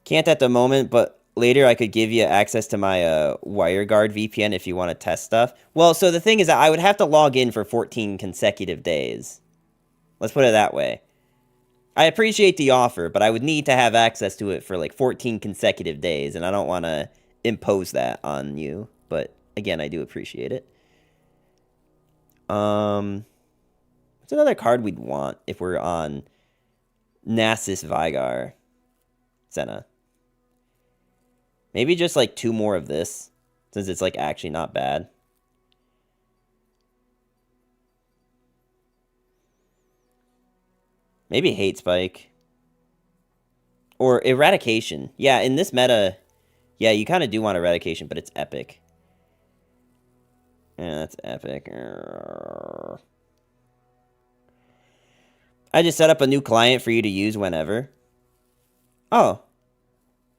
Can't at the moment, but later I could give you access to my WireGuard VPN if you want to test stuff. Well, so the thing is that I would have to log in for 14 consecutive days. Let's put it that way. I appreciate the offer, but I would need to have access to it for like 14 consecutive days, and I don't want to impose that on you. But again, I do appreciate it. What's another card we'd want if we're on Nasus, Veigar, Senna? Maybe just like 2 more of this, since it's like actually not bad. Maybe Hate Spike. Or Eradication. Yeah, in this meta, yeah, you kind of do want Eradication, but it's epic. Yeah, that's epic. I just set up a new client for you to use whenever. Oh.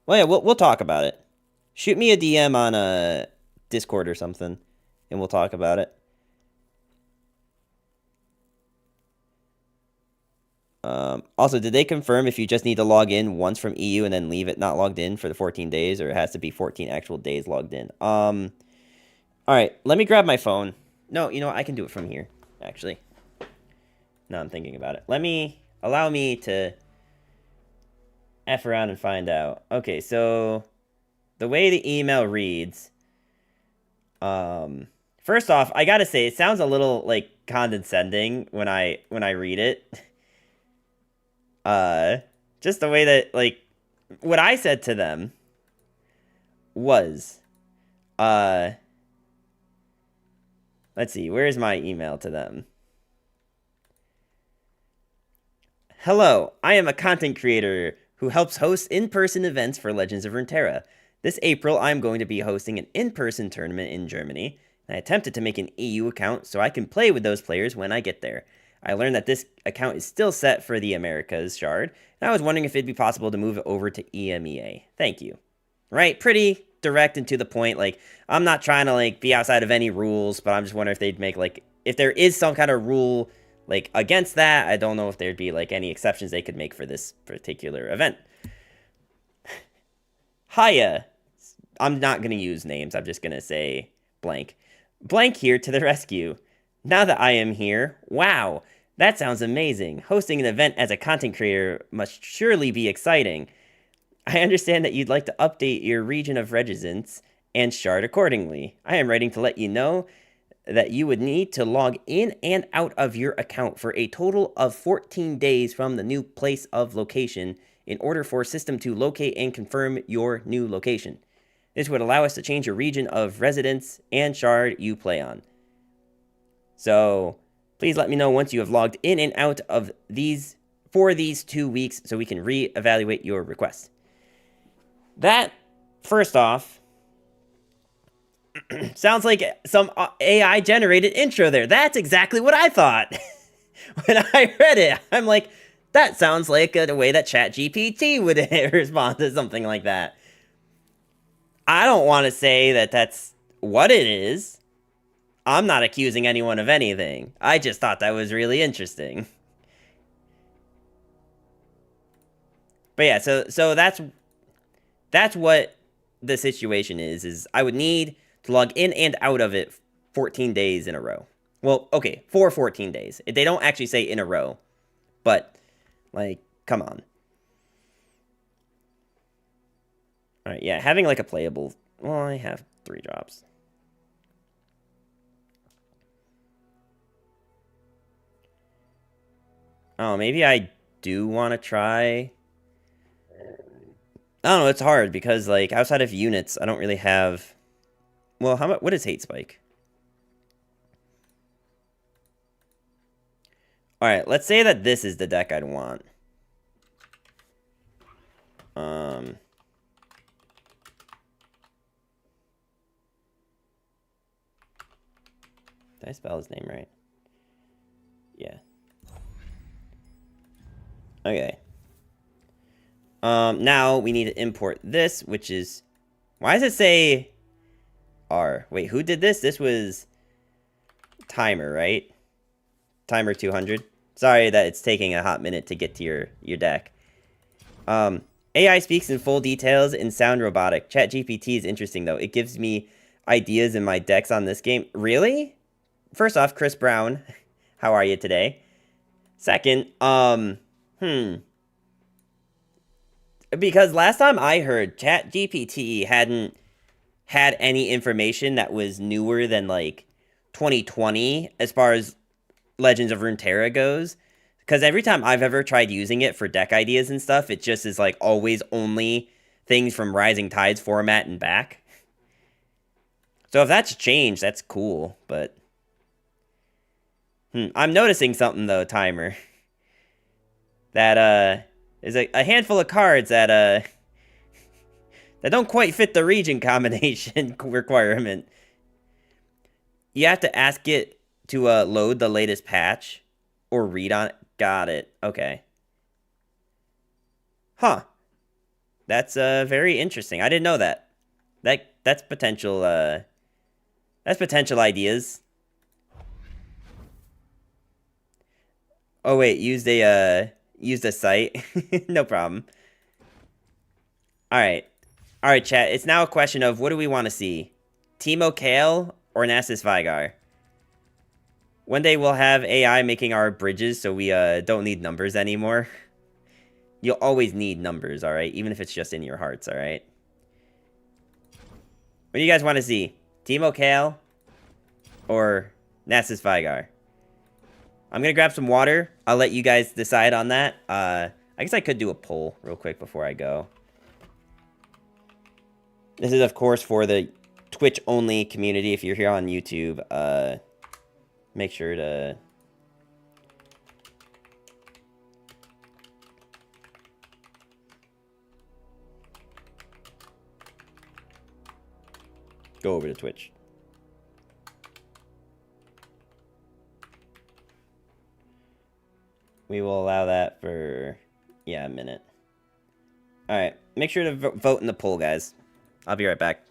Well, yeah, we'll talk about it. Shoot me a DM on a Discord or something, and we'll talk about it. Also, did they confirm if you just need to log in once from EU and then leave it not logged in for the 14 days, or it has to be 14 actual days logged in? All right, let me grab my phone. No, you know what? I can do it from here, actually. Now I'm thinking about it. Allow me to F around and find out. Okay, so the way the email reads, first off, I gotta say, it sounds a little, like, condescending when I read it. Just the way that, like, what I said to them was, let's see, where's my email to them? Hello, I am a content creator who helps host in-person events for Legends of Runeterra. This April, I'm going to be hosting an in-person tournament in Germany, and I attempted to make an EU account so I can play with those players when I get there. I learned that this account is still set for the Americas shard, and I was wondering if it'd be possible to move it over to EMEA. Thank you. Right? Pretty direct and to the point. Like, I'm not trying to, like, be outside of any rules, but I'm just wondering if they'd make, like, if there is some kind of rule, like, against that. I don't know if there'd be, like, any exceptions they could make for this particular event. Hiya. I'm not going to use names. I'm just going to say blank. Blank here to the rescue. Now that I am here, wow, that sounds amazing. Hosting an event as a content creator must surely be exciting. I understand that you'd like to update your region of residence and shard accordingly. I am writing to let you know that you would need to log in and out of your account for a total of 14 days from the new place of location in order for system to locate and confirm your new location. This would allow us to change your region of residence and shard you play on. So, please let me know once you have logged in and out of these for these 2 weeks so we can re-evaluate your request. That, first off, sounds like some AI-generated intro there. That's exactly what I thought. When I read it, I'm like, that sounds like the way that ChatGPT would respond to something like that. I don't want to say that that's what it is. I'm not accusing anyone of anything. I just thought that was really interesting. But yeah, so that's what the situation is I would need to log in and out of it 14 days in a row. Well, okay, for 14 days. They don't actually say in a row. But, like, come on. Alright, yeah, having like a playable... Well, I have 3 drops. Oh, maybe I do want to try... I don't know, it's hard because, like, outside of units, I don't really have... Well, how much? What is Hate Spike? Alright, let's say that this is the deck I'd want. Did I spell his name right? Yeah. Okay. Now we need to import this, which is... Why does it say R? Wait, who did this? This was Timer, right? Timer 200. Sorry that it's taking a hot minute to get to your deck. AI speaks in full details and sound robotic. ChatGPT is interesting, though. It gives me ideas in my decks on this game. Really? First off, Chris Brown, how are you today? Second, because last time I heard, ChatGPT hadn't had any information that was newer than like 2020 as far as Legends of Runeterra goes. Because every time I've ever tried using it for deck ideas and stuff, it just is like always only things from Rising Tides format and back. So if that's changed, that's cool, but... I'm noticing something though, Timer. That, is a handful of cards that, that don't quite fit the region combination requirement. You have to ask it to, load the latest patch or read on it. Got it. Okay. Huh. That's, very interesting. I didn't know that. That's potential, that's potential ideas. Oh, wait, used a site. No problem. Alright. Alright, chat. It's now a question of what do we want to see? Teemo Kayle or Nasus Veigar? One day we'll have AI making our bridges so we don't need numbers anymore. You'll always need numbers, alright? Even if it's just in your hearts, alright? What do you guys want to see? Teemo Kayle or Nasus Veigar? I'm gonna grab some water. I'll let you guys decide on that. I guess I could do a poll real quick before I go. This is, of course, for the Twitch-only community. If you're here on YouTube, make sure to... go over to Twitch. We will allow that for, yeah, a minute. Alright, make sure to vote in the poll, guys. I'll be right back.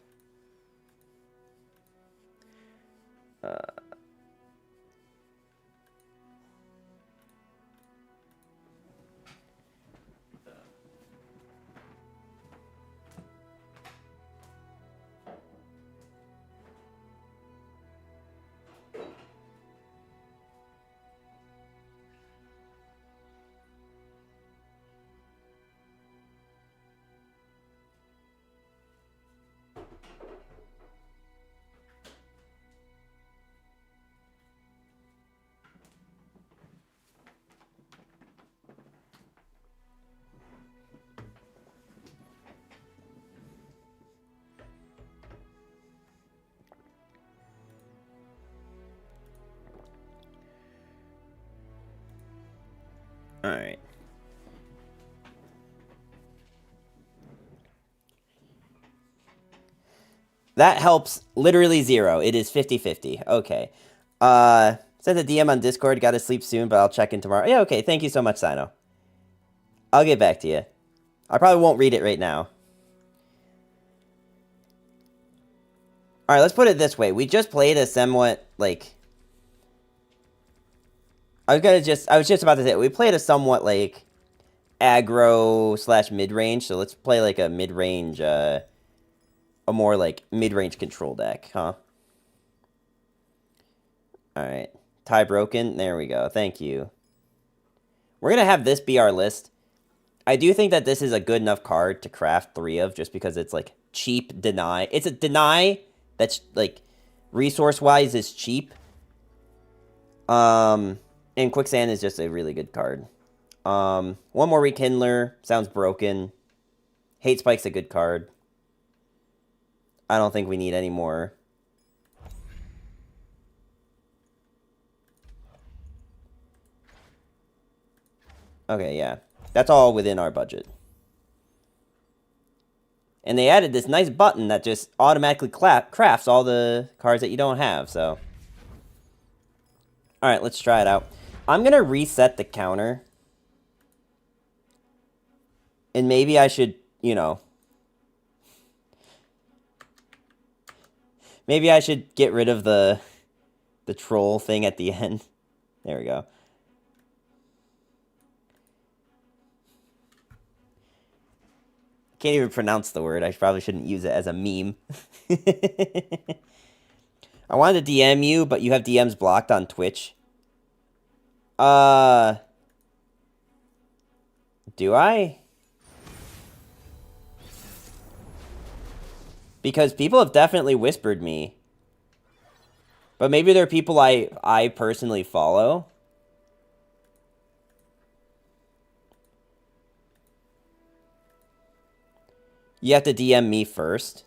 Alright. That helps literally 0. It is 50-50. Okay. Sent a DM on Discord. Gotta sleep soon, but I'll check in tomorrow. Yeah, okay. Thank you so much, Sino. I'll get back to you. I probably won't read it right now. Alright, let's put it this way. We just played a somewhat, like... I was just about to say, we played a somewhat, like, aggro / mid-range, so let's play, like, a mid-range, a more, like, mid-range control deck, huh? Alright. Tie broken. There we go. Thank you. We're gonna have this be our list. I do think that this is a good enough card to craft 3 of, just because it's, like, cheap deny. It's a deny that's, like, resource-wise is cheap. And Quicksand is just a really good card. One more Rekindler. Sounds broken. Hate Spike's a good card. I don't think we need any more. Okay, yeah. That's all within our budget. And they added this nice button that just automatically crafts all the cards that you don't have, so... Alright, let's try it out. I'm gonna reset the counter. And maybe I should, you know... maybe I should get rid of the troll thing at the end. There we go. Can't even pronounce the word. I probably shouldn't use it as a meme. I wanted to DM you, but you have DMs blocked on Twitch. Do I? Because people have definitely whispered me. But maybe they're people I personally follow. You have to DM me first.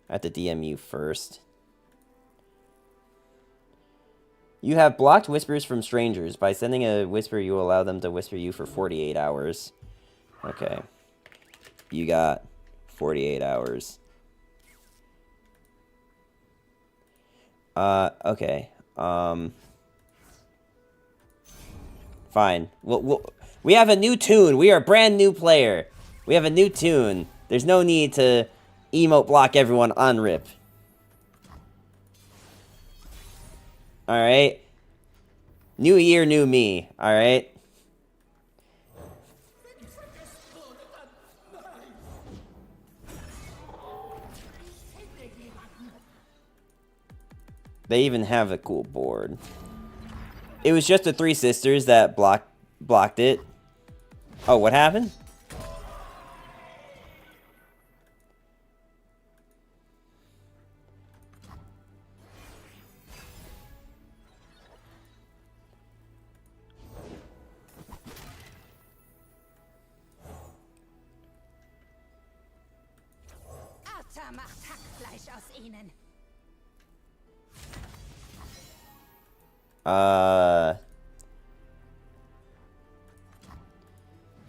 I have to DM you first. You have blocked whispers from strangers. By sending a whisper, you allow them to whisper you for 48 hours. Okay. You got 48 hours. Okay. Fine. We have a new tune. We are a brand new player. We have a new tune. There's no need to emote block everyone on rip. Alright? New year, new me. Alright? They even have a cool board. It was just the three sisters that blocked it. Oh, what happened?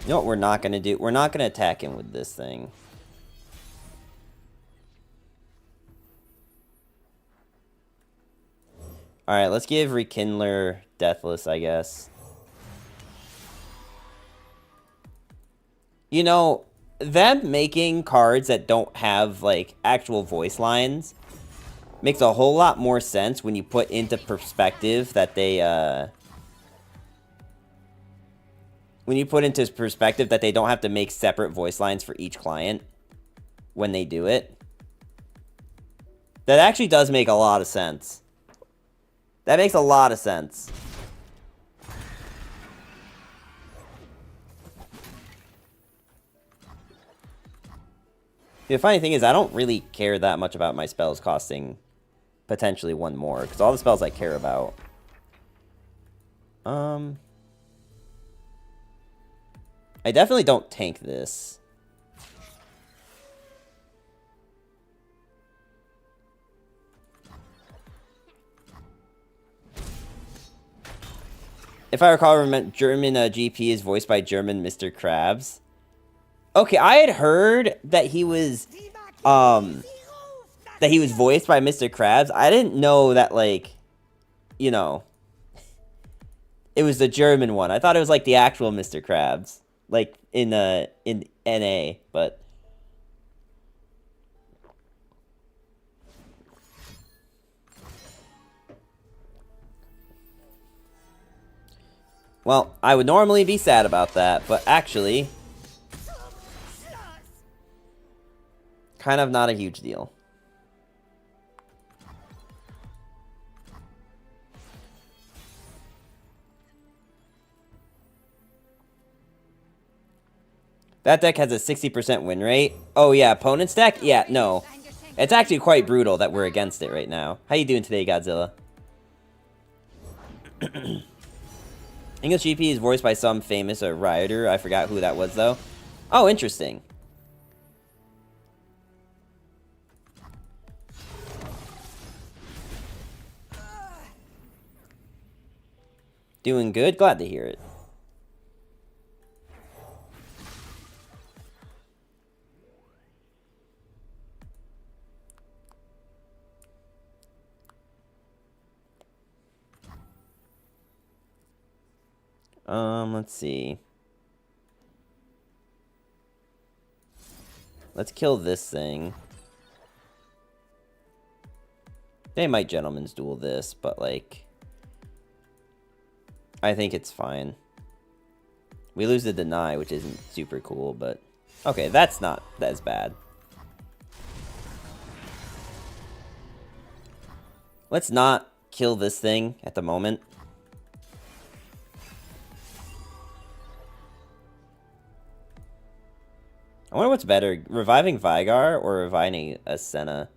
You know what we're not gonna do? We're not gonna attack him with this thing. Alright, let's give Rekindler Deathless, I guess. You know, them making cards that don't have, like, actual voice lines makes a whole lot more sense when you put into perspective that they, when you put into perspective that they don't have to make separate voice lines for each client when they do it. That actually does make a lot of sense. That makes a lot of sense. The funny thing is, I don't really care that much about my spells costing potentially one more, because all the spells I care about. I definitely don't tank this. If I recall, German GP is voiced by German Mr. Krabs. Okay, I had heard that he was voiced by Mr. Krabs. I didn't know that, like, you know, it was the German one. I thought it was like the actual Mr. Krabs, like in NA, but well, I would normally be sad about that, but actually, kind of not a huge deal. That deck has a 60% win rate. Oh yeah, opponent's deck? Yeah, no. It's actually quite brutal that we're against it right now. How you doing today, Godzilla? English GP is voiced by some famous rioter. I forgot who that was, though. Oh, interesting. Doing good? Glad to hear it. Let's see. Let's kill this thing. They might gentleman's duel this, but, like, I think it's fine. We lose the deny, which isn't super cool, but okay, that's not as bad. Let's not kill this thing at the moment. wonder what's better, reviving Veigar or reviving a Senna?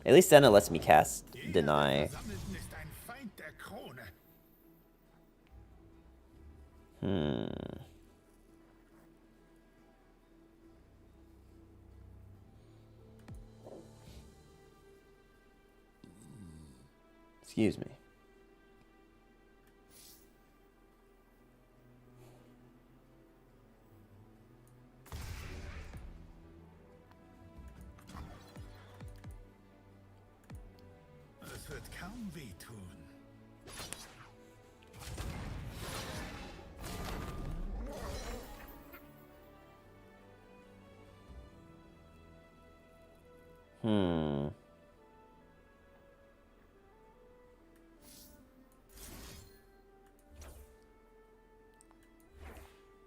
At least Senna lets me cast Deny. Excuse me. Es wird kaum wehtun.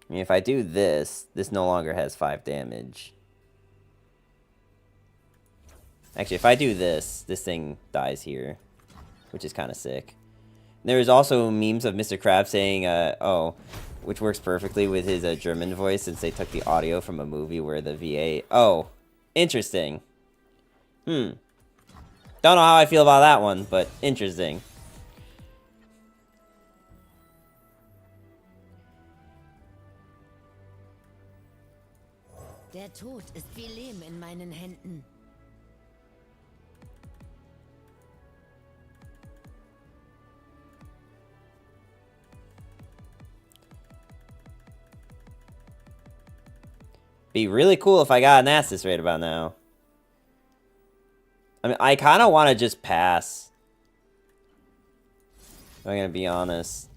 I mean, if I do this, this no longer has 5 damage. Actually, if I do this, this thing dies here, which is kind of sick. There's also memes of Mr. Krabs saying, oh, which works perfectly with his German voice since they took the audio from a movie where the VA... Oh, interesting. Don't know how I feel about that one, but interesting. Der Tod ist wie Lehm in meinen Händen. Be really cool if I got an Nasus right about now. I mean, I kind of want to just pass. If I'm going to be honest.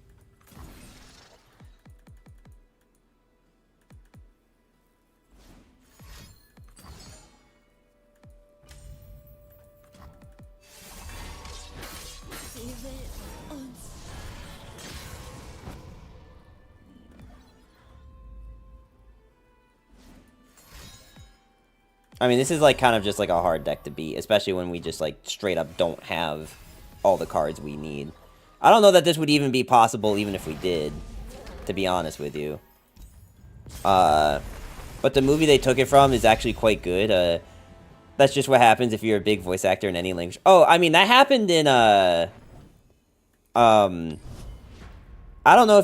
I mean, this is like kind of just like a hard deck to beat, especially when we just like straight up don't have all the cards we need. I don't know that this would even be possible even if we did, to be honest with you. But the movie they took it from is actually quite good. That's just what happens if you're a big voice actor in any language. Oh, I mean, that happened in I don't know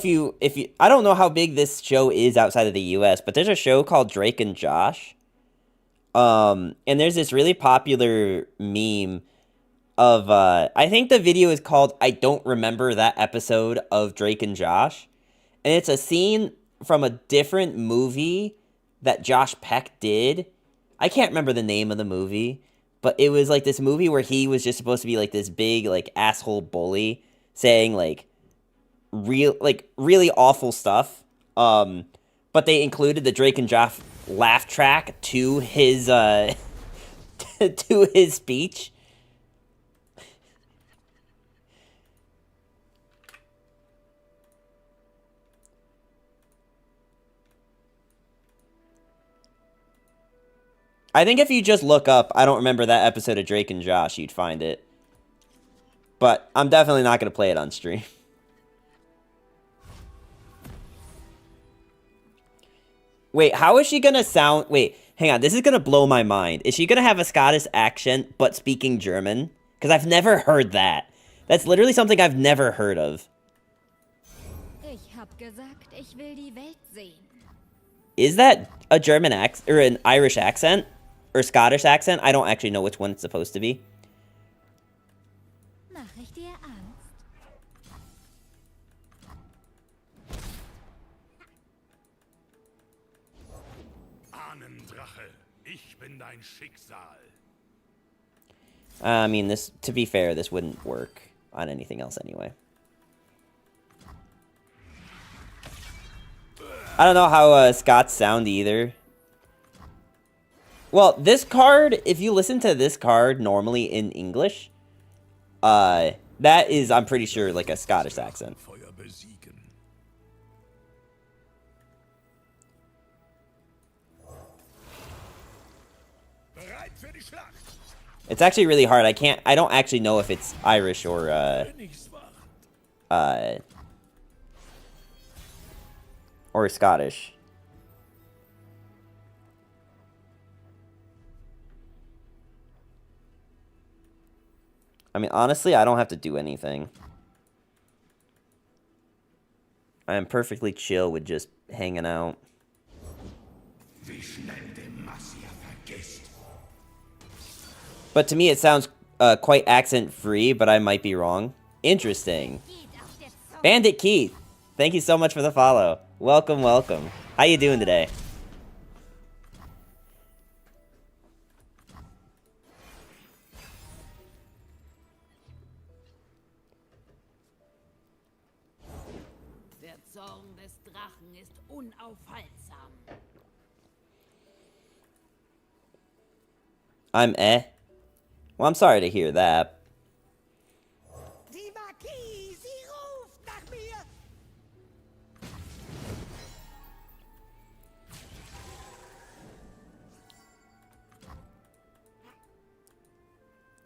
I don't know how big this show is outside of the US, but there's a show called Drake and Josh. And there's this really popular meme of, I think the video is called I Don't Remember That Episode of Drake and Josh. And it's a scene from a different movie that Josh Peck did. I can't remember the name of the movie, but it was like this movie where he was just supposed to be like this big, like, asshole bully saying, like, really awful stuff. But they included the Drake and Josh laugh track to his to his speech. I think if you just look up, I don't remember that episode of Drake and Josh, you'd find it. But I'm definitely not going to play it on stream. Wait, how is she gonna sound? Wait, hang on. This is gonna blow my mind. Is she gonna have a Scottish accent but speaking German? Because I've never heard that. That's literally something I've never heard of. Ich hab gesagt, ich will die Welt sehen. Is that a German accent or an Irish accent or Scottish accent? I don't actually know which one it's supposed to be. Mach ich dir Angst? Ich bin dein Schicksal. I mean, this. To be fair, this wouldn't work on anything else anyway. I don't know how Scots sound either. Well, this card, if you listen to this card normally in English, that is, I'm pretty sure, like a Scottish accent. It's actually really hard. I don't actually know if it's Irish or Scottish. I mean, honestly, I don't have to do anything. I am perfectly chill with just hanging out. But to me, it sounds quite accent-free, but I might be wrong. Interesting. Bandit Keith, thank you so much for the follow. Welcome, welcome. How you doing today? Der Zorn des Drachen ist unaufhaltsam. I'm eh. Well, I'm sorry to hear that. Die Marquis, sie ruft nach mir!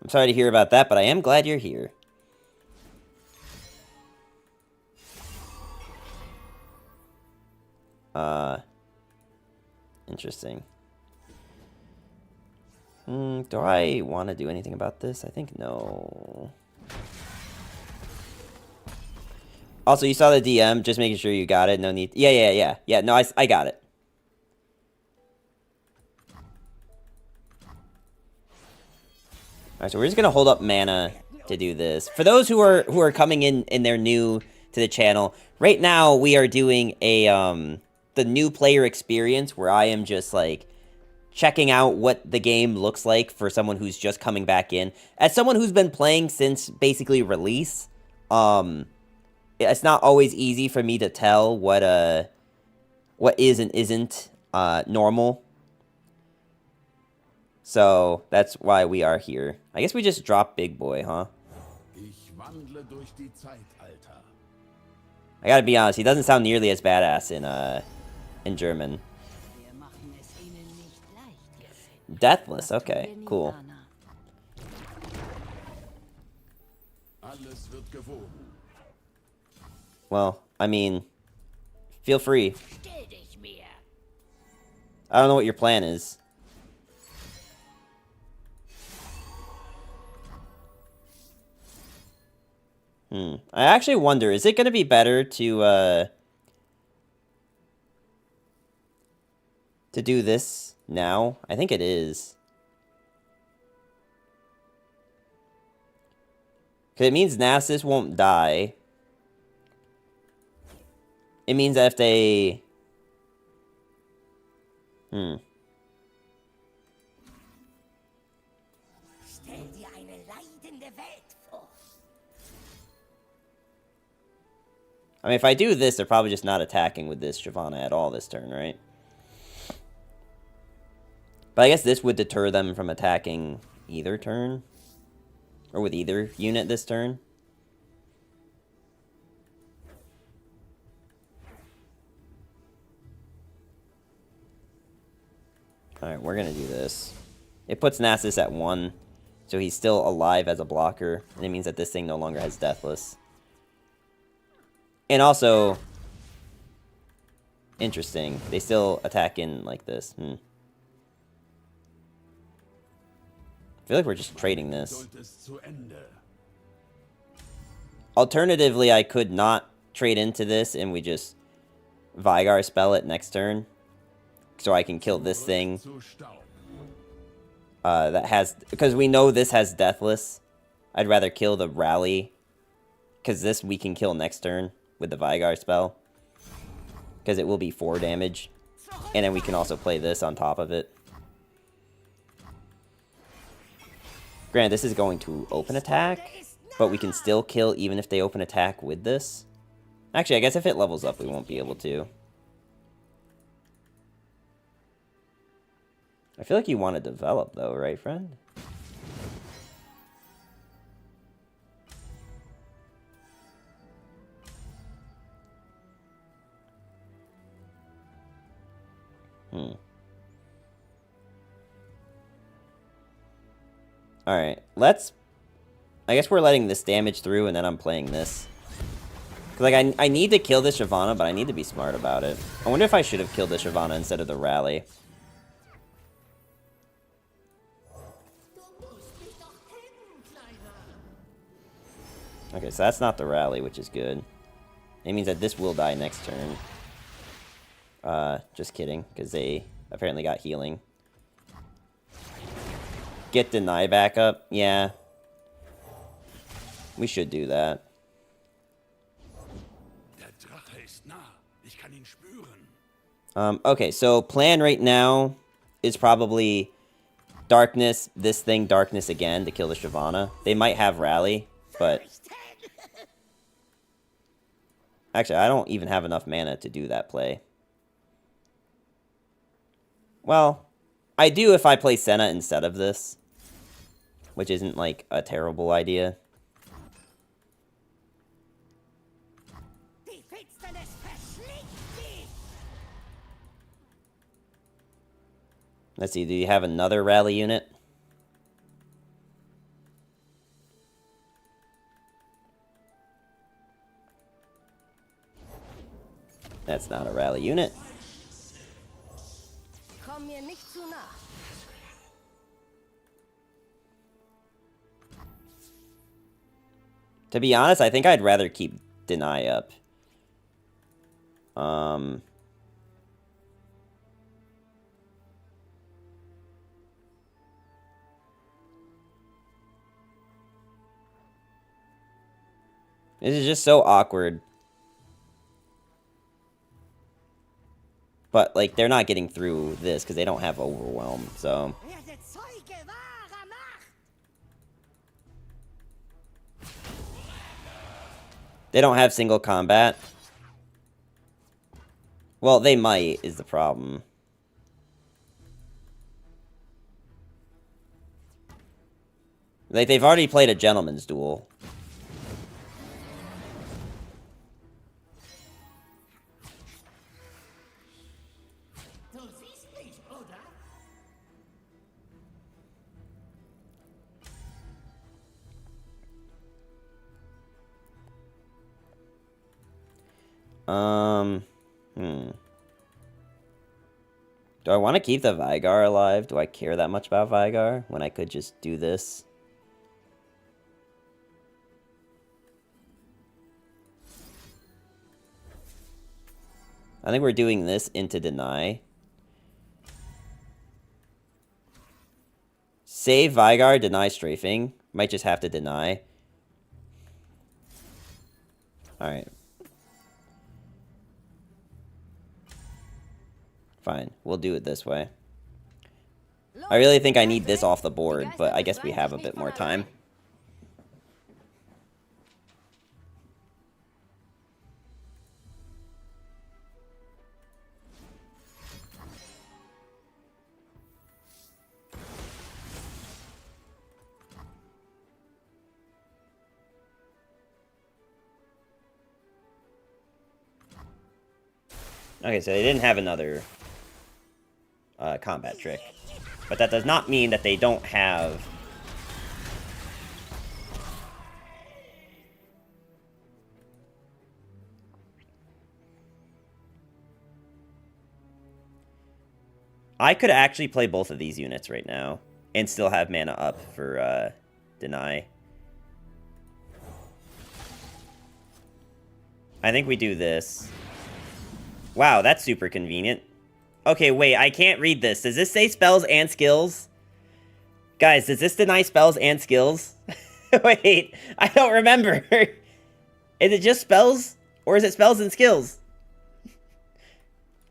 I'm sorry to hear about that, but I am glad you're here. Interesting. Do I want to do anything about this? I think no. Also, you saw the DM, just making sure you got it. No need. Yeah, no, I got it. Alright, so we're just gonna hold up mana to do this. For those who are coming in and they're new to the channel, right now we are doing a the new player experience where I am just like checking out what the game looks like for someone who's just coming back in. As someone who's been playing since basically release, it's not always easy for me to tell what is and isn't normal. So that's why we are here. I guess we just drop Big Boy, huh? I gotta be honest, he doesn't sound nearly as badass in German. Deathless, okay, cool. Well, I mean, feel free. I don't know what your plan is. I actually wonder, is it going to be better to do this now? I think it is. Because it means Nasus won't die. It means that if they... I mean, if I do this, they're probably just not attacking with this Shyvana at all this turn, right? But I guess this would deter them from attacking either turn. Or with either unit this turn. Alright, we're gonna do this. It puts Nasus at 1. So he's still alive as a blocker. And it means that this thing no longer has Deathless. And also, interesting, they still attack in like this. I feel like we're just trading this. Alternatively, I could not trade into this and we just Veigar spell it next turn. So I can kill this thing. That has, because we know this has Deathless. I'd rather kill the Rally. Because this we can kill next turn with the Veigar spell. Because it will be 4 damage. And then we can also play this on top of it. Granted, this is going to open attack. But we can still kill even if they open attack with this. Actually, I guess if it levels up, we won't be able to. I feel like you want to develop though, right, friend? Alright, let's... I guess we're letting this damage through and then I'm playing this. Cause like, I need to kill this Shyvana, but I need to be smart about it. I wonder if I should have killed the Shyvana instead of the Rally. Okay, so that's not the rally, which is good. It means that this will die next turn. Just kidding, because they apparently got healing. Get deny back up? Yeah. We should do that. Der Drache ist nah. Ich kann ihn spüren. Okay, so plan right now is probably darkness, this thing, darkness again to kill the Shyvana. They might have rally, but... Actually, I don't even have enough mana to do that play. Well, I do if I play Senna instead of this. Which isn't, like, a terrible idea. Die Finsternis verschlingt dich! Let's see, do you have another rally unit? That's not a rally unit. Komm mir nicht zu nah. To be honest, I think I'd rather keep deny up. This is just so awkward. But, like, they're not getting through this because they don't have Overwhelm, so... Werde Zeuge wahrer Macht! They don't have single combat. Well, they might, is the problem. Like, they've already played a gentleman's duel. Du siehst mich, oder? Do I want to keep the Veigar alive? Do I care that much about Veigar when I could just do this? I think we're doing this into deny. Save Veigar, deny strafing. Might just have to deny. Alright. Fine, we'll do it this way. I really think I need this off the board, but I guess we have a bit more time. Okay, so they didn't have another combat trick. But that does not mean that they don't have... I could actually play both of these units right now and still have mana up for deny. I think we do this. Wow, that's super convenient. Okay, wait, I can't read this. Does this say spells and skills? Guys, does this deny spells and skills? Wait, I don't remember. Is it just spells? Or is it spells and skills?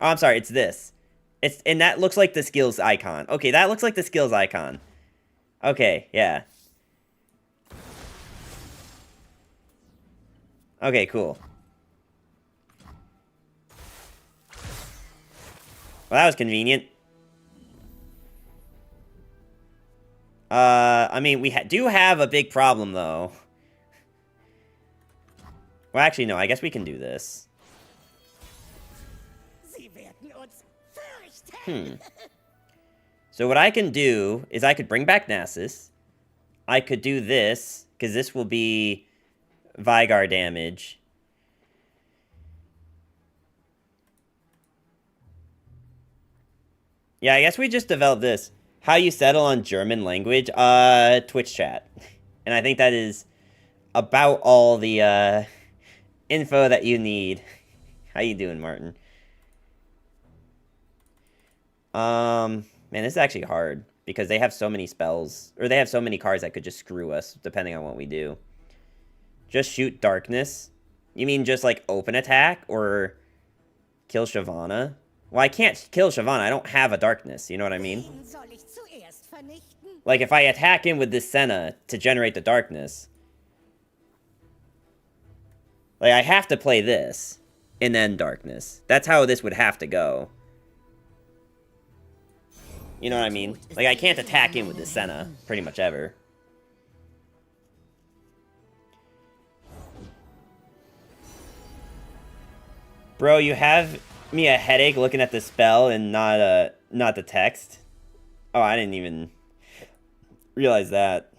Oh, I'm sorry, it's this. And that looks like the skills icon. Okay, that looks like the skills icon. Okay, yeah. Okay, cool. Well, that was convenient. I mean, we do have a big problem, though. Well, actually, no, I guess we can do this. Sie werden uns fürchten! So what I can do is I could bring back Nasus. I could do this, because this will be Veigar damage. Yeah, I guess we just developed this. How you settle on German language? Twitch chat. And I think that is about all the info that you need. How you doing, Martin? Man, this is actually hard because they have so many spells, or they have so many cards that could just screw us depending on what we do. Just shoot darkness. You mean just like open attack or kill Shyvana? Well, I can't kill Shyvana. I don't have a darkness. You know what I mean? Wen soll ich zuerst vernichten? Like if I attack in with this Senna to generate the darkness, like I have to play this and then darkness. That's how this would have to go. You know what I mean? Like I can't attack in with this Senna pretty much ever. Bro, you have me a headache looking at the spell and not the text. Oh, I didn't even realize that.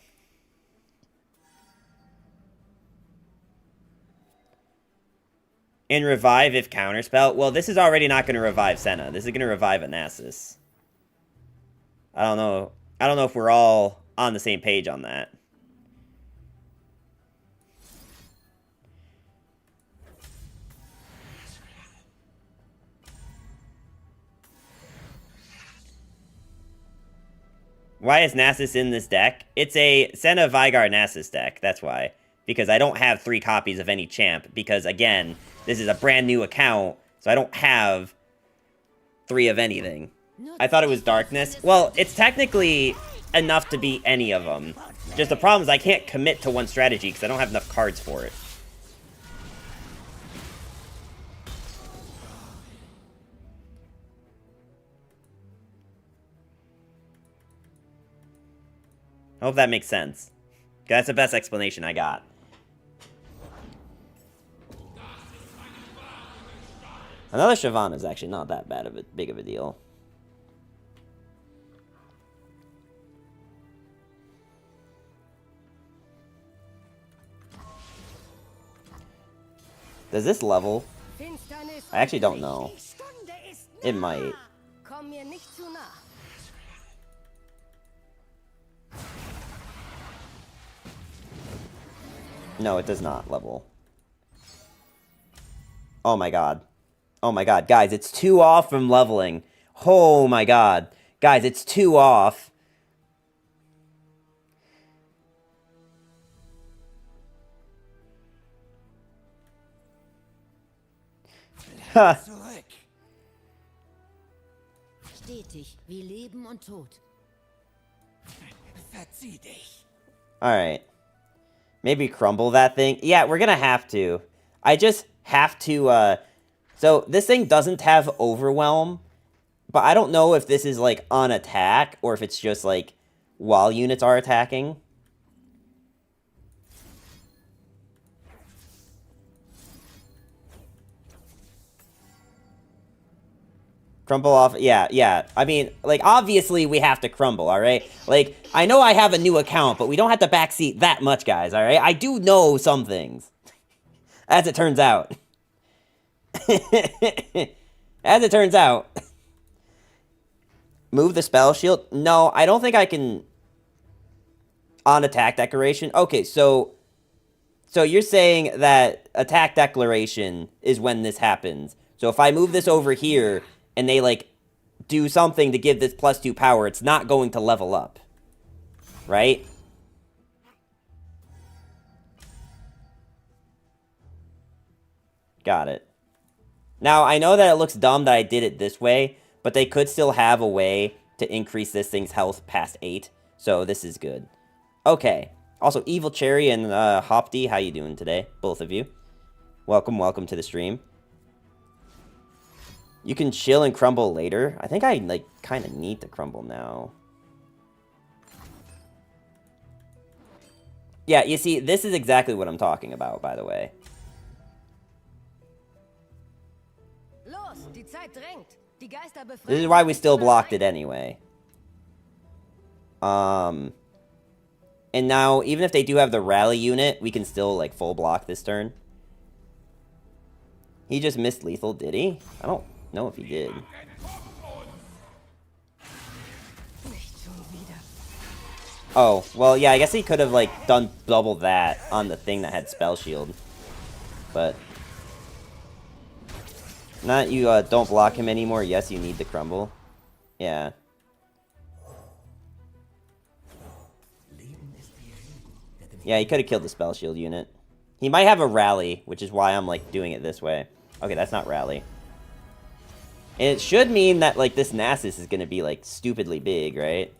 And revive if counterspell. Well, this is already not going to revive Senna. This is going to revive a Nasus. I don't know. I don't know if we're all on the same page on that. Why is Nasus in this deck? It's a Senna Veigar Nasus deck. That's why. Because I don't have 3 copies of any champ. Because, again, this is a brand new account. So I don't have 3 of anything. I thought it was darkness. Well, it's technically enough to be any of them. Just the problem is I can't commit to one strategy because I don't have enough cards for it. I hope that makes sense. That's the best explanation I got. Another Shyvana is actually not that big of a deal. Does this level? I actually don't know. It might. Komm mir nicht zu nah. No, it does not level. Oh my god. Oh my god. Guys, it's 2 off from leveling. Oh my god. Guys, it's 2 off. Ha. Zurück. Stetig wie Leben und Tod. Verzieh dich. Alright. Maybe crumble that thing. Yeah, we're gonna have to. I just have to, So, this thing doesn't have Overwhelm. But I don't know if this is, like, on attack. Or if it's just, like, while units are attacking. Crumble off, yeah. I mean, like, obviously we have to crumble, alright? Like, I know I have a new account, but we don't have to backseat that much, guys, alright? I do know some things. As it turns out. As it turns out. Move the spell shield? No, I don't think I can... On attack declaration? Okay, so you're saying that attack declaration is when this happens. So if I move this over here... and they, like, do something to give this +2 power, it's not going to level up. Right? Got it. Now, I know that it looks dumb that I did it this way, but they could still have a way to increase this thing's health past 8, so this is good. Okay. Also, Evil Cherry and Hopty, how you doing today? Both of you. Welcome to the stream. You can chill and crumble later. I think I, like, kind of need to crumble now. Yeah, you see, this is exactly what I'm talking about, by the way. This is why we still blocked it anyway. And now, even if they do have the rally unit, we can still, like, full block this turn. He just missed lethal, did he? I don't know if he did. Oh, well, yeah, I guess he could have, like, done double that on the thing that had Spell Shield. But... Not you, don't block him anymore. Yes, you need the crumble. Yeah. Yeah, he could have killed the Spell Shield unit. He might have a rally, which is why I'm, like, doing it this way. Okay, that's not rally. And it should mean that, like, this Nasus is gonna be, like, stupidly big, right?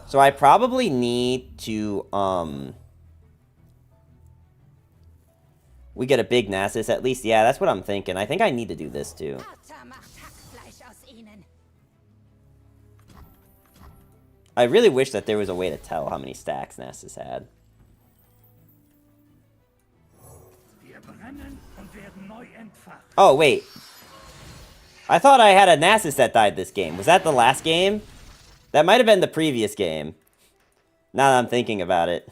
So I probably need to, we get a big Nasus at least. Yeah, that's what I'm thinking. I think I need to do this, too. I really wish that there was a way to tell how many stacks Nasus had. Oh, wait. I thought I had a Nasus that died this game. Was that the last game? That might have been the previous game. Now that I'm thinking about it.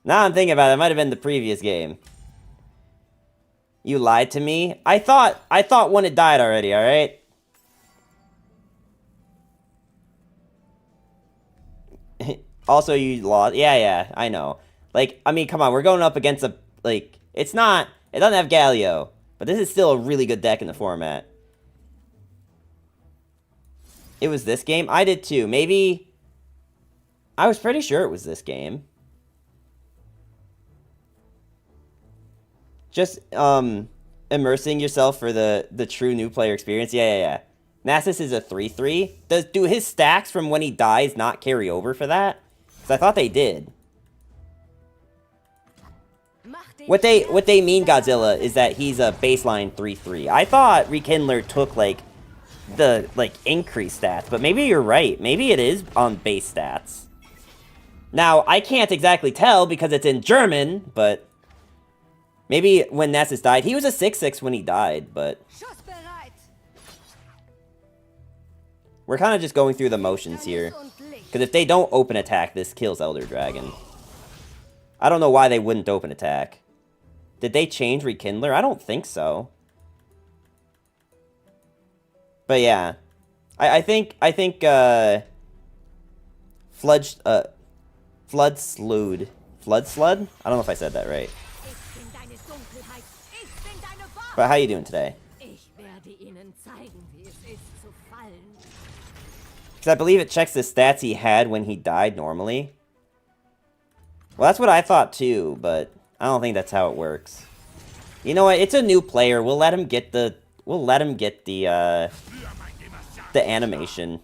Now I'm thinking about it. It might have been the previous game. You lied to me? I thought one had died already, alright? Also, you lost. Yeah, I know. Like, I mean, come on, we're going up against a, like, it doesn't have Galio, but this is still a really good deck in the format. It was this game? I did too. Maybe, I was pretty sure it was this game. Just, immersing yourself for the true new player experience. Yeah. Nasus is a 3/3. Do his stacks from when he dies not carry over for that? Because I thought they did. What they mean, Godzilla, is that he's a baseline 3/3. I thought Rekindler took, like, the, like, increased stats, but maybe you're right. Maybe it is on base stats. Now, I can't exactly tell because it's in German, but... Maybe when Nasus died, he was a 6/6 when he died, but... We're kind of just going through the motions here. Because if they don't open attack, this kills Elder Dragon. I don't know why they wouldn't open attack. Did they change Rekindler? I don't think so. But yeah. I think, Flood Slud? I don't know if I said that right. But how you doing today? Because I believe it checks the stats he had when he died normally. Well, that's what I thought too, but I don't think that's how it works. You know what? It's a new player. We'll let him get the animation.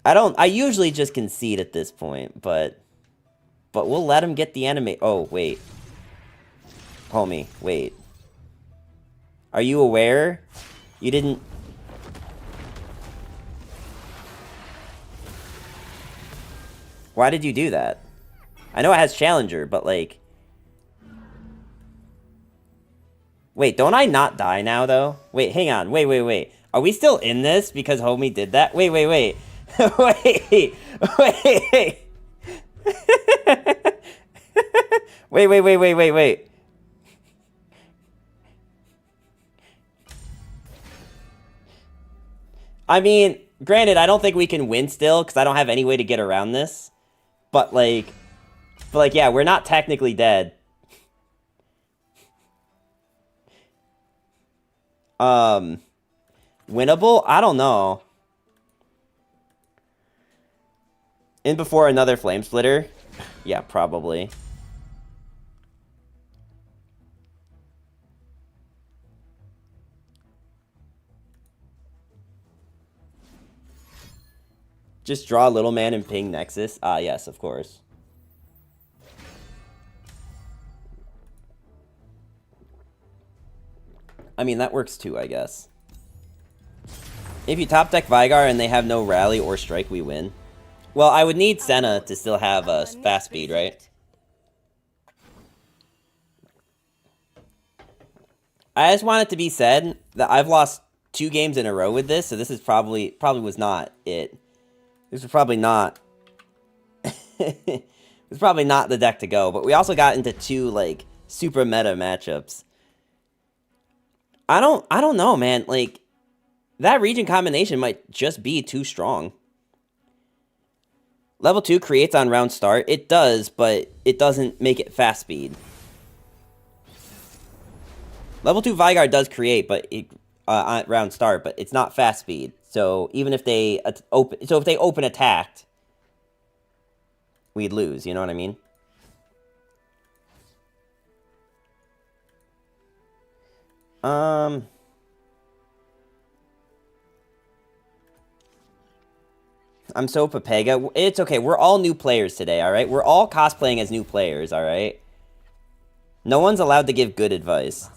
I usually just concede at this point, but we'll let him get the anime. Oh, wait. Homie, wait. Are you aware? You didn't... Why did you do that? I know it has Challenger, but like... Wait, don't I not die now, though? Wait, hang on. Wait. Are we still in this because homie did that? Wait. Wait. Wait. I mean, granted, I don't think we can win still, because I don't have any way to get around this. But, like, yeah, we're not technically dead. Winnable? I don't know. In before another Flame Splitter? Yeah, probably. Just draw Little Man and ping Nexus? Ah, yes, of course. I mean, that works too, I guess. If you top deck Veigar and they have no rally or strike, we win. Well, I would need Senna to still have a fast speed, right? I just want it to be said that I've lost 2 games in a row with this, so this is probably was not it. This was probably not... It was probably not the deck to go, but we also got into 2, like, super meta matchups. I don't know, man. Like, that region combination might just be too strong. Level 2 creates on round start. It does, but it doesn't make it fast speed. Level 2 Veigar does create, but it, on round start, but it's not fast speed. So even if they open attacked, we'd lose. You know what I mean? I'm so Pepega. It's okay. We're all new players today, all right? We're all cosplaying as new players, all right? No one's allowed to give good advice.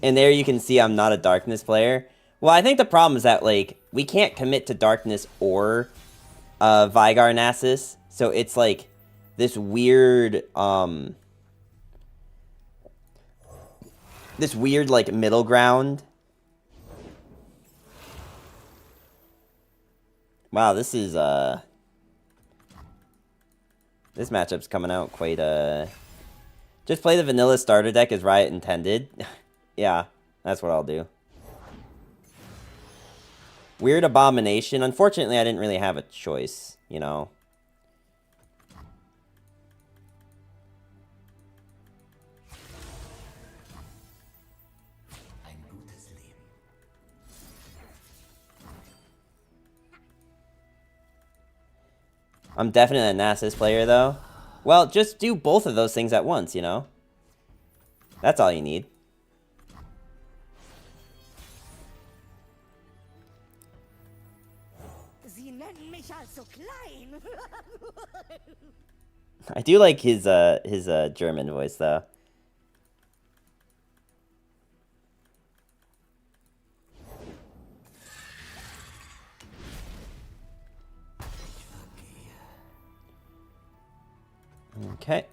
And there you can see I'm not a Darkness player. Well, I think the problem is that, like, we can't commit to Darkness or Veigar Nasus. So it's, like, this weird, like, middle ground. Wow, this is, this matchup's coming out quite, just play the vanilla starter deck as Riot intended. Yeah, that's what I'll do. Weird Abomination. Unfortunately, I didn't really have a choice, you know. I'm definitely a Nasus player, though. Well, just do both of those things at once, you know? That's all you need. Sie nennen mich also klein. I do like his German voice, though. Okay.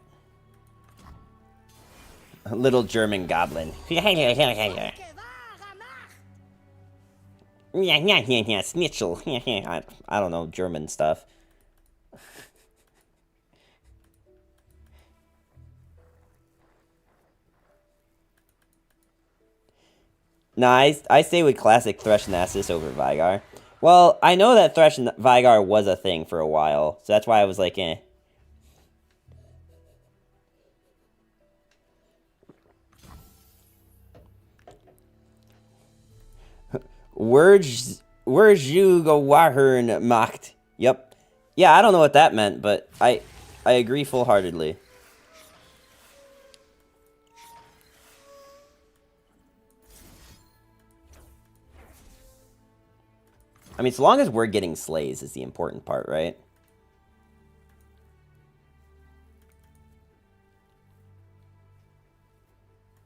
A little German goblin. Snitchel. I don't know German stuff. No, I stay with classic Thresh Nasus over Veigar. Well, I know that Thresh and Veigar was a thing for a while, so that's why I was like, eh. Where's you go Wahern mocked? Yep. Yeah, I don't know what that meant, but I agree full-heartedly. I mean, so long as we're getting slays is the important part, right?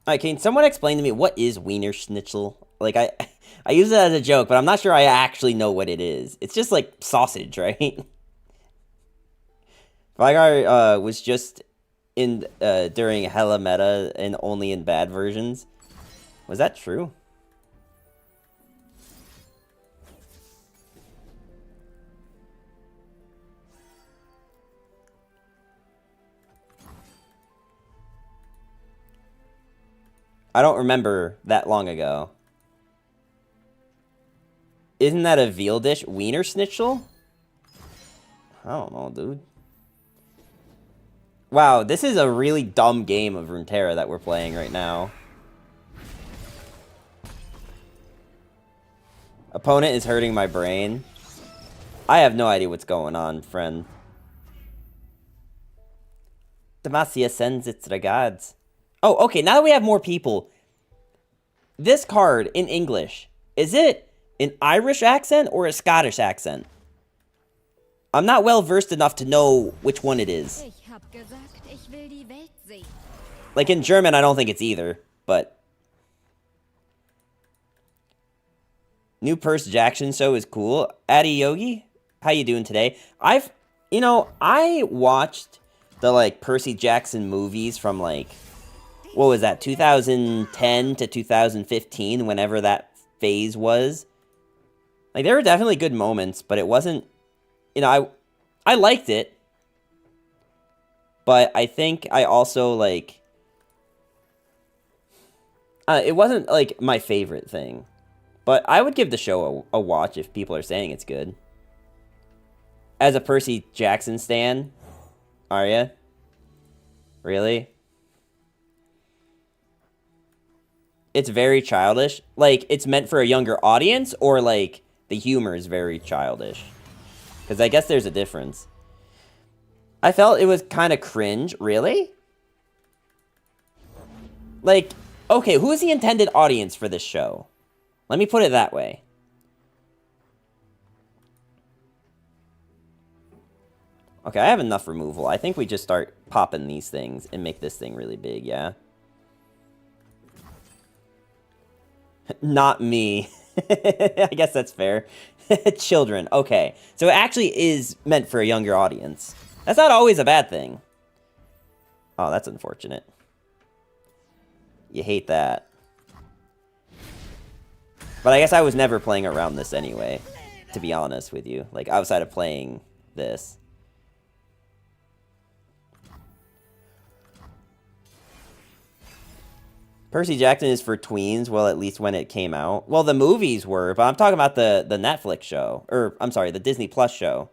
Alright, can someone explain to me what is Wiener Schnitzel? Like, I use it as a joke, but I'm not sure I actually know what it is. It's just like sausage, right? Veigar was just in during hella meta and only in bad versions. Was that true? I don't remember that long ago. Isn't that a veal dish? Wiener Schnitzel? I don't know, dude. Wow, this is a really dumb game of Runeterra that we're playing right now. Opponent is hurting my brain. I have no idea what's going on, friend. Demacia sends its regards. Oh, okay, now that we have more people, this card in English, is it an Irish accent or a Scottish accent? I'm not well versed enough to know which one it is. Like in German, I don't think it's either, but new Percy Jackson show is cool. Addy Yogi, how you doing today? I watched the like Percy Jackson movies from like, what was that, 2010 to 2015, whenever that phase was. Like, there were definitely good moments, but it wasn't, I liked it. But I think I also, like... it wasn't, like, my favorite thing. But I would give the show a watch if people are saying it's good. As a Percy Jackson stan, are ya? Really? It's very childish. Like, it's meant for a younger audience, or, like, the humor is very childish? Because I guess there's a difference. I felt it was kind of cringe. Really? Like, okay, who is the intended audience for this show? Let me put it that way. Okay, I have enough removal. I think we just start popping these things and make this thing really big, yeah? Not me. I guess that's fair. Children, okay. So it actually is meant for a younger audience. That's not always a bad thing. Oh, that's unfortunate. You hate that. But I guess I was never playing around this anyway, to be honest with you. Like, outside of playing this. Percy Jackson is for tweens, well, at least when it came out. Well, the movies were, but I'm talking about the Netflix show. Or, I'm sorry, the Disney Plus show.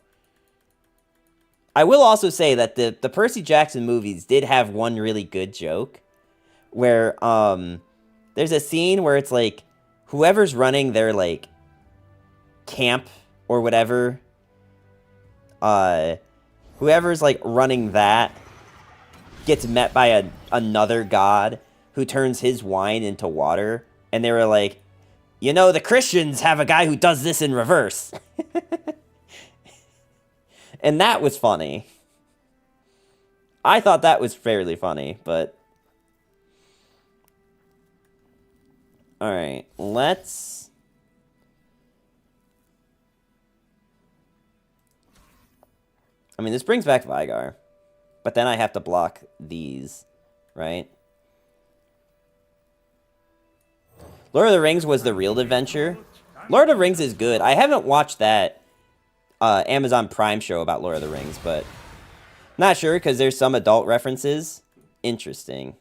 I will also say that the Percy Jackson movies did have one really good joke. Where, there's a scene where it's like, whoever's running their, like, camp or whatever, whoever's, like, running that gets met by another god who turns his wine into water. And they were like, you know, the Christians have a guy who does this in reverse. And that was funny. I thought that was fairly funny, but... Alright, let's... I mean, this brings back Veigar. But then I have to block these, right? Lord of the Rings was the real adventure. Lord of the Rings is good. I haven't watched that Amazon Prime show about Lord of the Rings, but... Not sure, because there's some adult references. Interesting.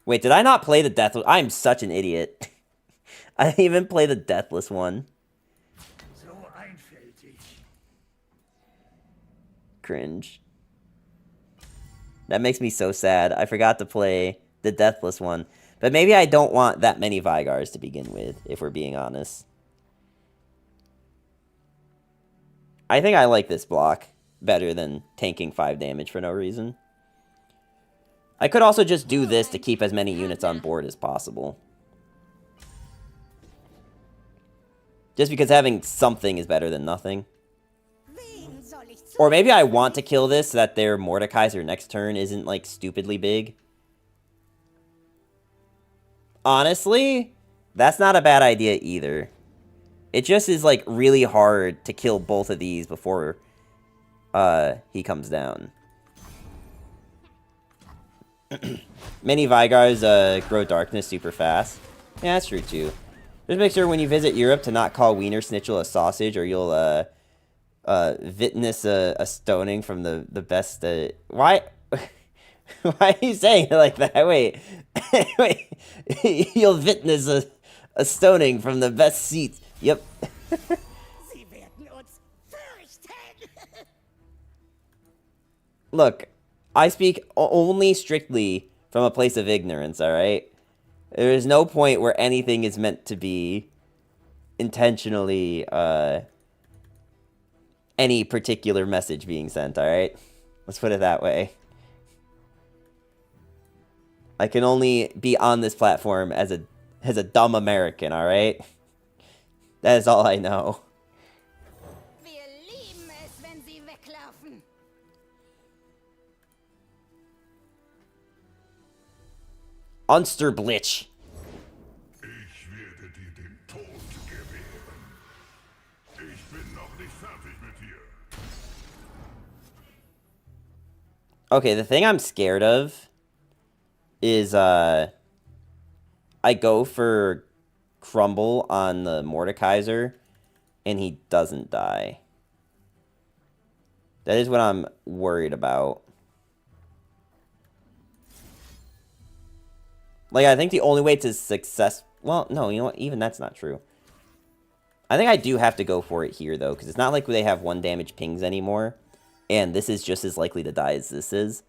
Wait, did I not play the Deathless? I'm such an idiot. I didn't even play the Deathless one. Cringe. That makes me so sad. I forgot to play the Deathless one. But maybe I don't want that many Veigars to begin with, if we're being honest. I think I like this block better than tanking 5 damage for no reason. I could also just do this to keep as many units on board as possible. Just because having something is better than nothing. Or maybe I want to kill this so that their Mordekaiser next turn isn't, like, stupidly big. Honestly, that's not a bad idea either. It just is, like, really hard to kill both of these before he comes down. Many Veigars grow darkness super fast. Yeah, that's true too. Just make sure when you visit Europe to not call Wiener Schnitzel a sausage, or you'll witness a stoning from the best. Why? Why are you saying it like that? Wait, wait. You'll witness a stoning from the best seats. Yep. Look, I speak only strictly from a place of ignorance, alright? There is no point where anything is meant to be intentionally, any particular message being sent, alright? Let's put it that way. I can only be on this platform as a dumb American, alright? That is all I know. Unsterblitch. Ich werde dir den Tod gewähren. Ich bin noch nicht fertig mit dir. Okay, the thing I'm scared of is, I go for Crumble on the Mordekaiser, and he doesn't die. That is what I'm worried about. Like, I think the only way to success... Well, no, you know what? Even that's not true. I think I do have to go for it here, though, because it's not like they have 1 damage pings anymore. And this is just as likely to die as this is.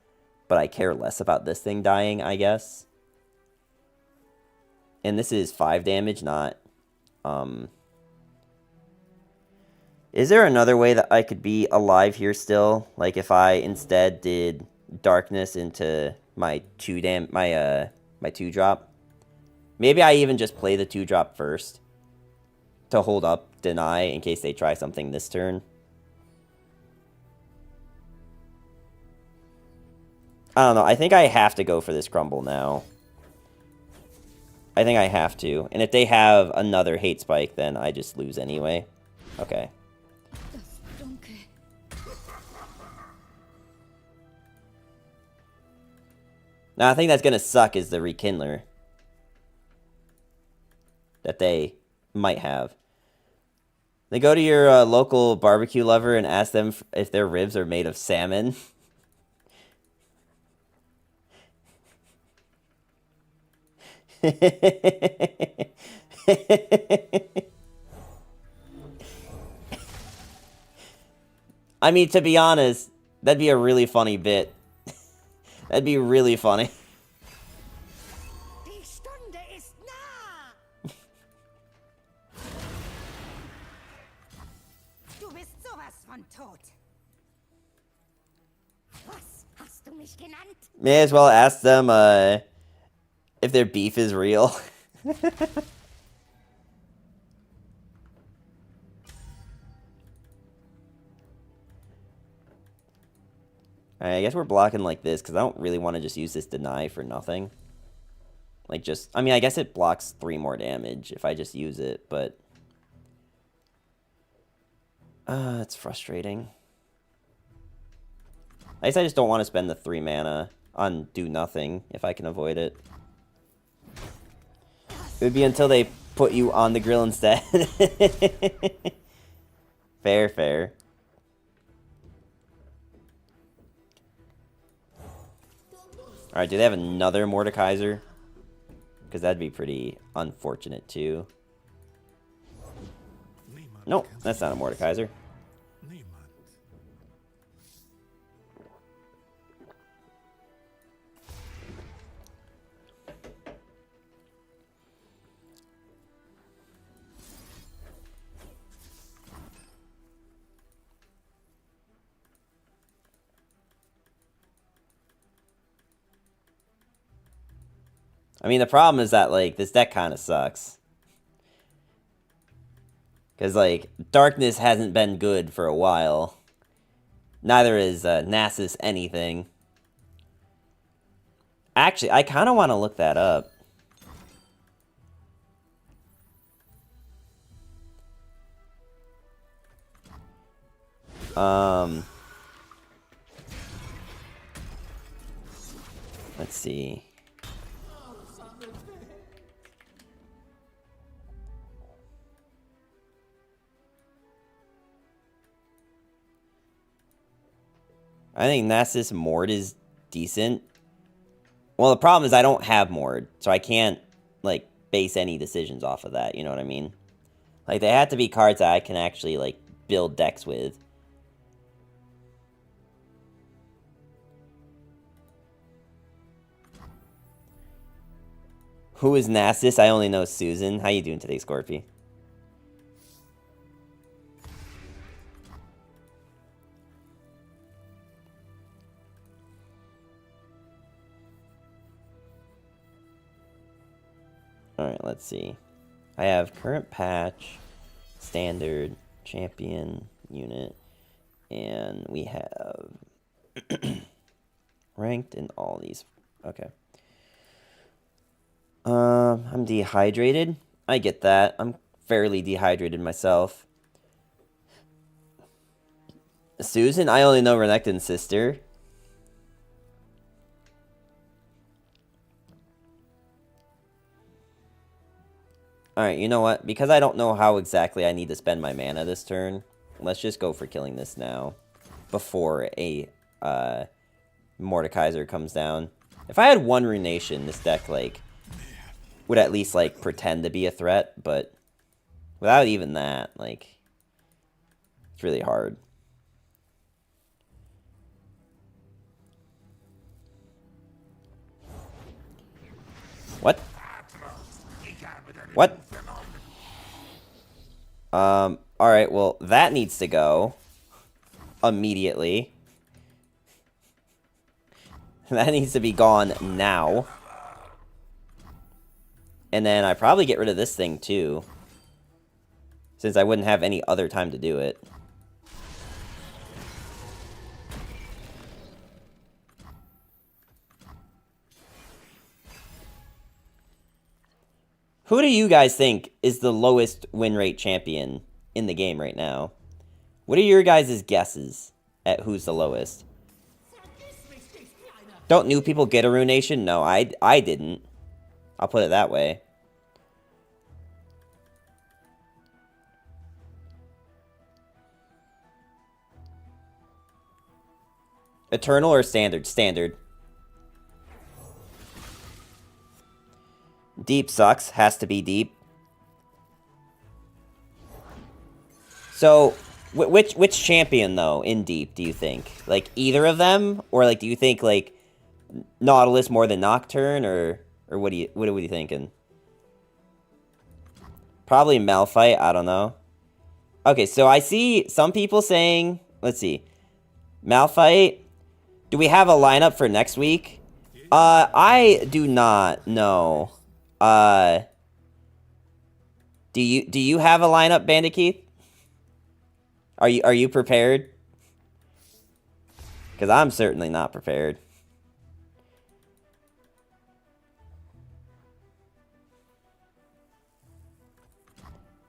But I care less about this thing dying, I guess. And this is 5 damage, not... Is there another way that I could be alive here still? Like, if I instead did darkness into my 2-drop? Maybe I even just play the 2-drop first to hold up deny in case they try something this turn. I don't know. I think I have to go for this crumble now. I think I have to. And if they have another hate spike, then I just lose anyway. Okay. Now, I think that's going to suck is the Rekindler that they might have. They go to your local barbecue lover and ask them if their ribs are made of salmon. I mean, to be honest, that'd be a really funny bit. That'd be really funny. Die Stunde ist nah. Du bist sowas von tot. Was hast du mich genannt? May as well ask them if their beef is real. Alright, I guess we're blocking like this, because I don't really want to just use this deny for nothing. Like, just... I mean, I guess it blocks 3 more damage if I just use it, but... it's frustrating. I guess I just don't want to spend the 3 mana on do nothing, if I can avoid it. It would be until they put you on the grill instead. Fair, fair. Alright, do they have another Mordekaiser? Because that'd be pretty unfortunate, too. Nope, that's not a Mordekaiser. I mean, the problem is that, like, this deck kind of sucks. Because, like, Darkness hasn't been good for a while. Neither is Nasus anything. Actually, I kind of want to look that up. Let's see. I think Nasus Mord is decent. Well, the problem is I don't have Mord, so I can't, like, base any decisions off of that, you know what I mean? Like, they have to be cards that I can actually, like, build decks with. Who is Nasus? I only know Susan. How you doing today, Scorpy? Alright, let's see. I have current patch, standard, champion, unit, and we have ranked in all these. Okay. I'm dehydrated. I get that. I'm fairly dehydrated myself. Susan? I only know Renekton's sister. Alright, you know what? Because I don't know how exactly I need to spend my mana this turn, let's just go for killing this now. before a Mordekaiser comes down. If I had one Runation, this deck, like, would at least, like, pretend to be a threat, but without even that, like, it's really hard. What? What? Alright, well, that needs to go immediately. That needs to be gone now. And then I probably get rid of this thing too, since I wouldn't have any other time to do it. Who do you guys think is the lowest win rate champion in the game right now? What are your guys' guesses at who's the lowest? Don't new people get a Runation? No, I didn't. I'll put it that way. Eternal or standard? Standard. Deep sucks. Has to be deep. So, which champion, though, in deep, do you think? Like, either of them? Or, like, do you think, like, Nautilus more than Nocturne? Or what are you thinking? Probably Malphite. I don't know. Okay, so I see some people saying... Let's see. Malphite. Do we have a lineup for next week? I do not know. Do you have a lineup, Bandikeith? Are you prepared? Because I'm certainly not prepared.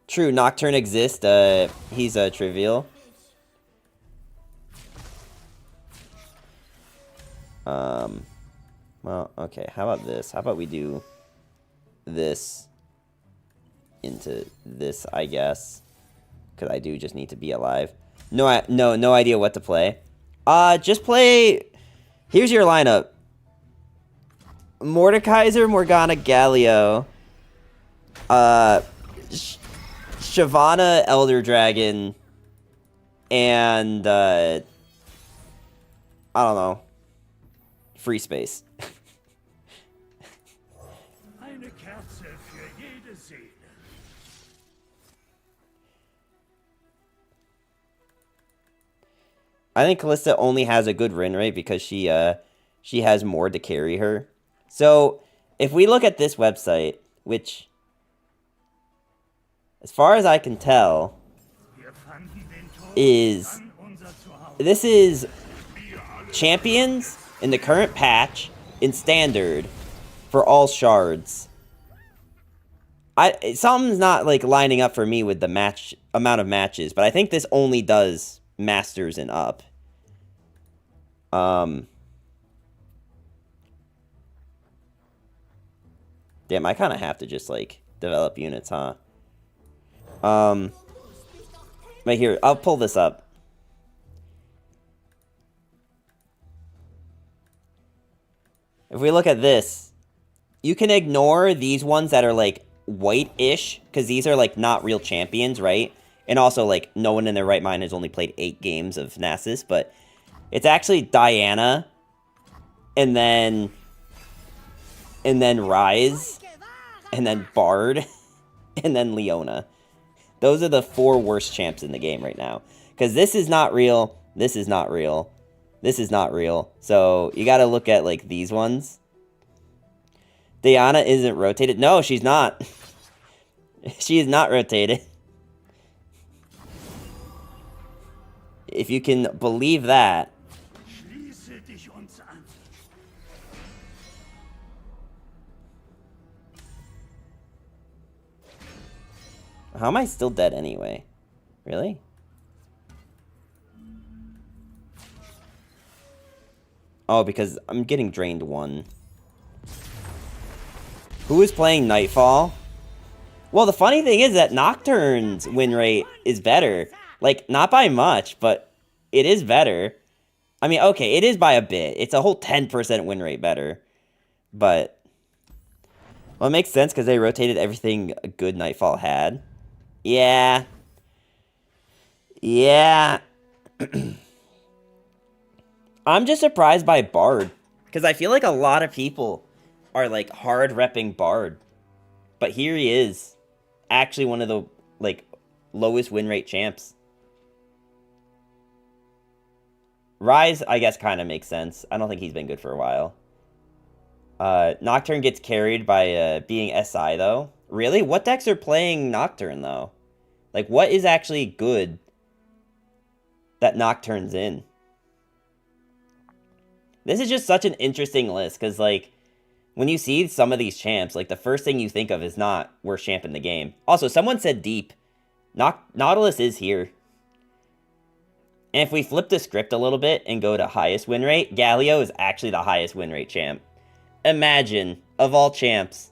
True, Nocturne exists. He's trivial. Well, okay. How about this? How about we do this into this, I guess. Because I do just need to be alive. No idea what to play. Just play... Here's your lineup. Mordekaiser, Morgana, Galio. Shyvana, Elder Dragon. And, I don't know. Free space. Eine Kerze für jede Seele. I think Kalista only has a good win rate because she has more to carry her. So, if we look at this website, which, as far as I can tell, this is champions in the current patch in standard for all shards. Something's not like lining up for me with the amount of matches, but I think this only does masters and up. Damn, I kind of have to just like develop units, huh? Right here, I'll pull this up. If we look at this, you can ignore these ones that are like white-ish, because these are like not real champions, right? And also like no one in their right mind has only played 8 games of Nasus, but it's actually Diana, and then Ryze, and then Bard, and then Leona. Those are the 4 worst champs in the game right now. Because this is not real, this is not real, this is not real. So you gotta look at like these ones. Diana isn't rotated. No, she's not. She is not rotated. If you can believe that. How am I still dead anyway? Really? Oh, because I'm getting drained 1. Who is playing Nightfall? Well, the funny thing is that Nocturne's win rate is better. Like, not by much, but It is better. I mean, okay, it is by a bit. It's a whole 10% win rate better. But, well, it makes sense because they rotated everything a good Nightfall had. Yeah. Yeah. I'm just surprised by Bard. Because I feel like a lot of people are, like, hard repping Bard. But here he is. Actually one of the, like, lowest win rate champs. Rise, I guess, kind of makes sense. I don't think he's been good for a while. Nocturne gets carried by being SI, though. Really? What decks are playing Nocturne, though? Like, what is actually good that Nocturne's in? This is just such an interesting list, because, like, when you see some of these champs, like, the first thing you think of is not worst champ in the game. Also, someone said deep. Nautilus is here. And if we flip the script a little bit and go to highest win rate, Galio is actually the highest win rate champ. Imagine, of all champs.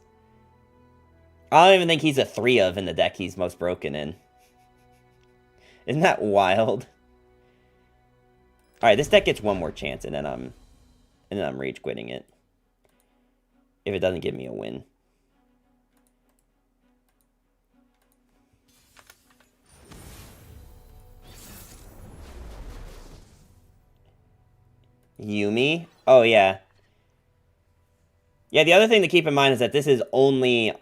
I don't even think he's a 3 of in the deck he's most broken in. Isn't that wild? Alright, this deck gets one more chance and then I'm rage quitting it. If it doesn't give me a win. Yumi? Oh, yeah. Yeah, the other thing to keep in mind is that this is only,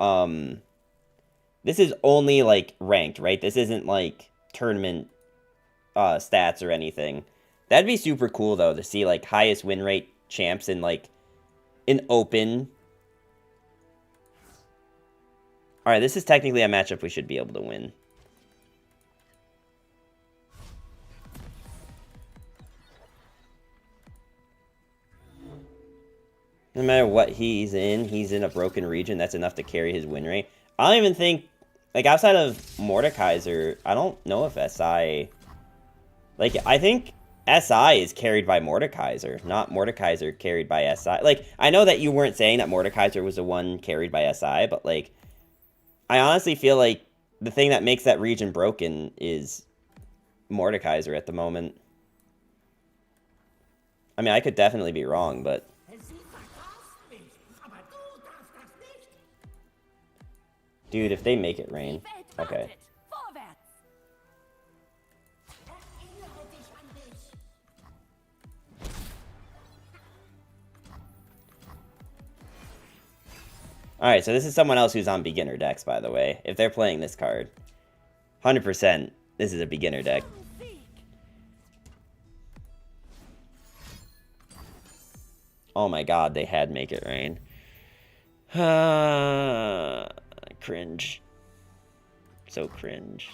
like, ranked, right? This isn't, like, tournament, stats or anything. That'd be super cool, though, to see, like, highest win rate champs in, like, an open. Alright, this is technically a matchup we should be able to win. No matter what he's in a broken region. That's enough to carry his win rate. I don't even think, like, outside of Mordekaiser, I don't know if SI... Like, I think SI is carried by Mordekaiser, not Mordekaiser carried by SI. Like, I know that you weren't saying that Mordekaiser was the one carried by SI, but, like, I honestly feel like the thing that makes that region broken is Mordekaiser at the moment. I mean, I could definitely be wrong, but... Dude, if they make it rain. Okay. Alright, so this is someone else who's on beginner decks, by the way. If they're playing this card. 100%, this is a beginner deck. Oh my god, they had Make It Rain. Cringe. So cringe.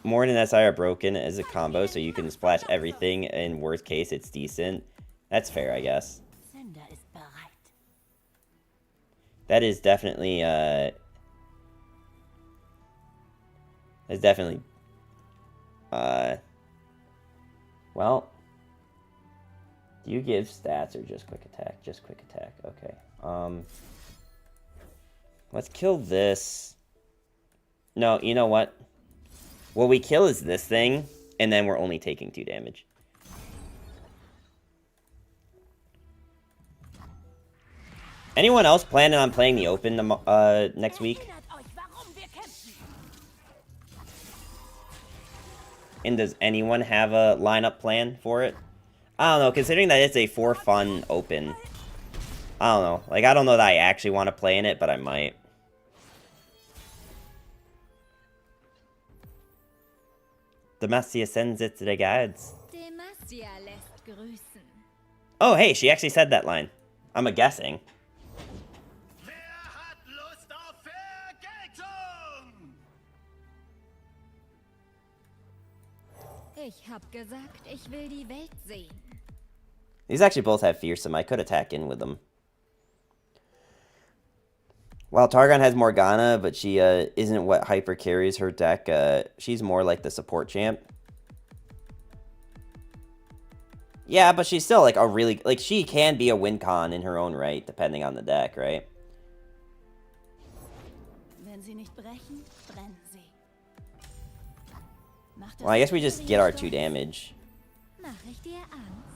Morn and SI are broken as a combo, so you can splash everything. In worst case, it's decent. That's fair, I guess. That is definitely, that's definitely, well, do you give stats or just quick attack? Just quick attack, okay. Let's kill this. No, you know what? What we kill is this thing, and then we're only taking 2 damage. Anyone else planning on playing the Open next week? And does anyone have a lineup plan for it? I don't know, considering that it's a for fun Open. I don't know. Like, I don't know that I actually want to play in it, but I might. Demacia sends its regards. Demacia lässt grüßen. Oh, hey, she actually said that line. I'm a guessing. Wer hat Lust auf Vergeltung? Ich hab gesagt, ich will die Welt sehen. These actually both have Fearsome. I could attack in with them. While Targon has Morgana, but she isn't what hyper carries her deck. She's more like the support champ. Yeah, but she's still like a really... Like, she can be a win con in her own right, depending on the deck, right? nicht brechen, brennen sie. Macht das Well, I guess we just get our 2 stolz? damage. Mach ich dir Angst?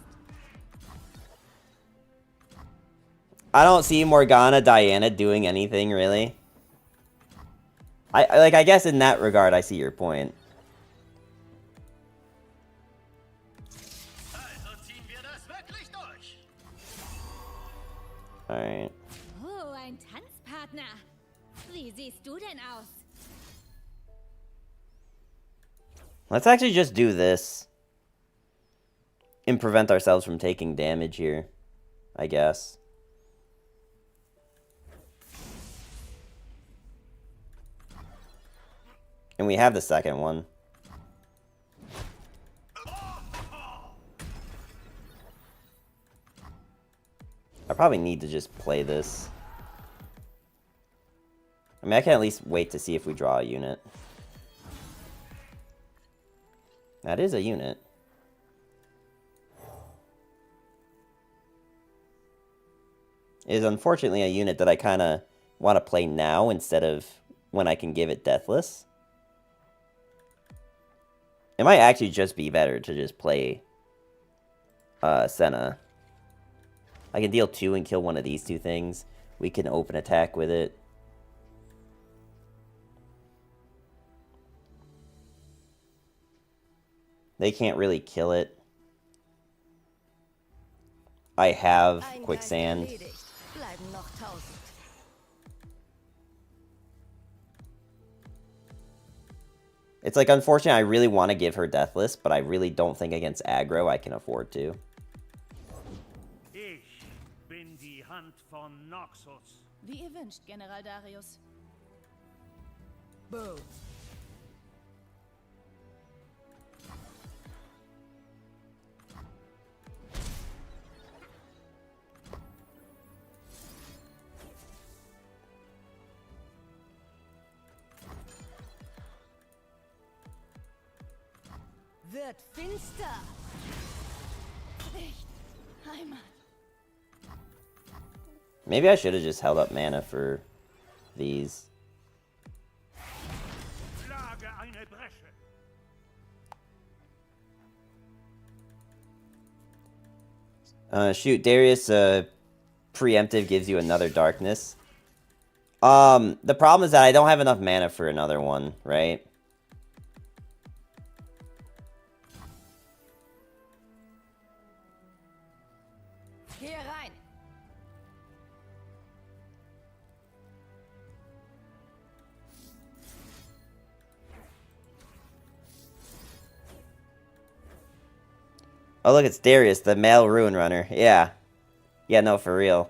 I don't see Morgana Diana doing anything, really. I guess in that regard, I see your point. Alright. Oh, ein Tanzpartner. Wie siehst du denn aus? Let's actually just do this. And prevent ourselves from taking damage here, I guess. And we have the second one. I probably need to just play this. I mean, I can at least wait to see if we draw a unit. That is a unit. It is unfortunately a unit that I kind of want to play now instead of when I can give it Deathless. It might actually just be better to just play Senna. I can deal 2 and kill one of these 2 things. We can open attack with it. They can't really kill it. I have Quicksand. Bleiben noch 1000. It's like, unfortunate, I really want to give her Deathless, but I really don't think against aggro I can afford to. Ich bin die Hand von Noxus. Wie ihr wünscht, General Darius. Boom. Wird finster. Licht. Heimat. Maybe I should have just held up mana for these. Schlage eine Bresche. Shoot, Darius, preemptive gives you another darkness. The problem is that I don't have enough mana for another one, right? Hier rein. Oh, look, it's Darius, the male Ruin Runner. Yeah. Yeah, no, for real.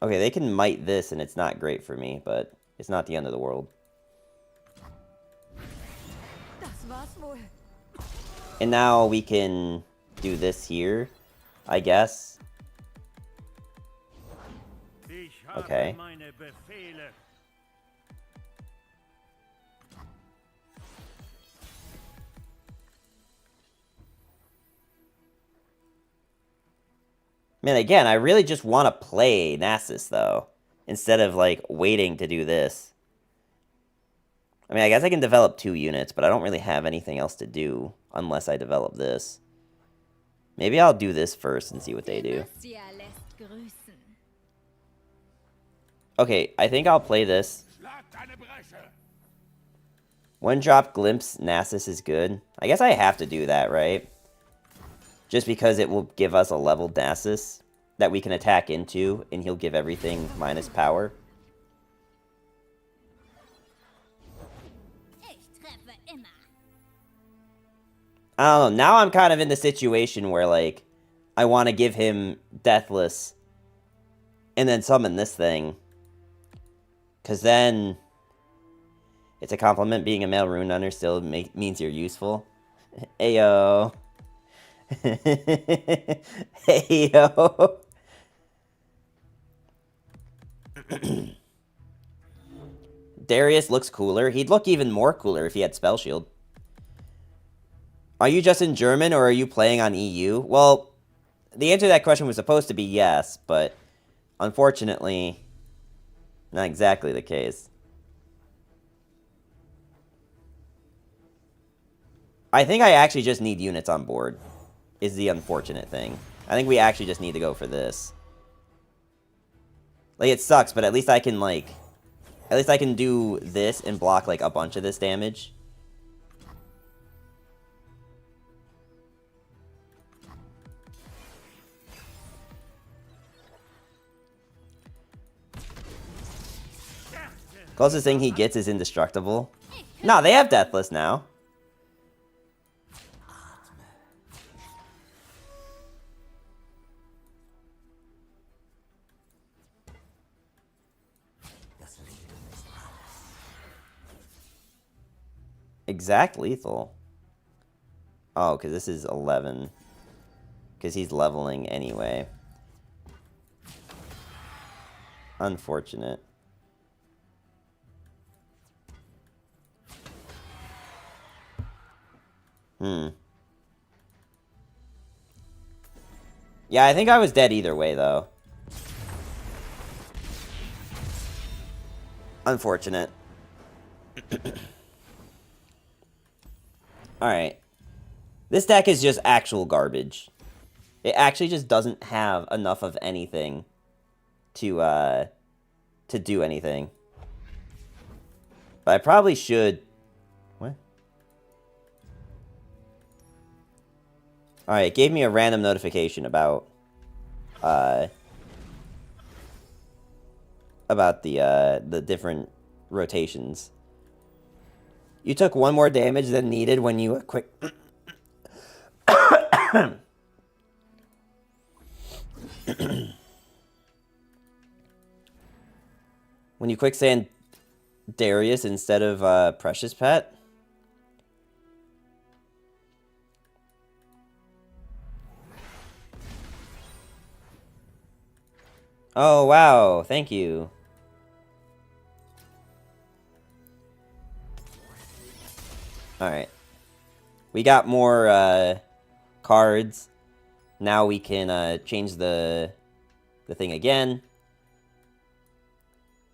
Okay, they can might this, and it's not great for me, but it's not the end of the world. Das war's wohl. And now we can do this here, I guess. Ich habe Okay. meine Befehle. Man, again, I really just want to play Nasus, though, instead of, like, waiting to do this. I mean, I guess I can develop 2 units, but I don't really have anything else to do unless I develop this. Maybe I'll do this first and see what they do. Demacia lässt grüßen. Okay, I think I'll play this. Schlagt eine Bresche. One drop Glimpse Nasus is good. I guess I have to do that, right? Just because it will give us a leveled Nasus that we can attack into, and he'll give everything minus power. Ich treffe immer. I don't know, now I'm kind of in the situation where, like, I want to give him Deathless and then summon this thing. Because then it's a compliment being a male Rune Runner still means you're useful. Ayo. Ayo. Darius looks cooler. He'd look even more cooler if he had Spell Shield. Are you just in German or are you playing on EU? Well, the answer to that question was supposed to be yes, but unfortunately, not exactly the case. I think I actually just need units on board, is the unfortunate thing. I think we actually just need to go for this. Like, it sucks, but at least I can, like... At least I can do this and block, like, a bunch of this damage. Closest thing he gets is indestructible. No, they have Deathless now. Exact lethal. Oh, because this is 11. Because he's leveling anyway. Unfortunate. Yeah, I think I was dead either way, though. Unfortunate. Alright. This deck is just actual garbage. It actually just doesn't have enough of anything to do anything. But I probably should... What? Alright, it gave me a random notification about the different rotations. You took one more damage than needed when you quick... when you quicksand Darius instead of Precious Pet? Oh, wow. Thank you. Alright. We got more cards. Now we can change the thing again.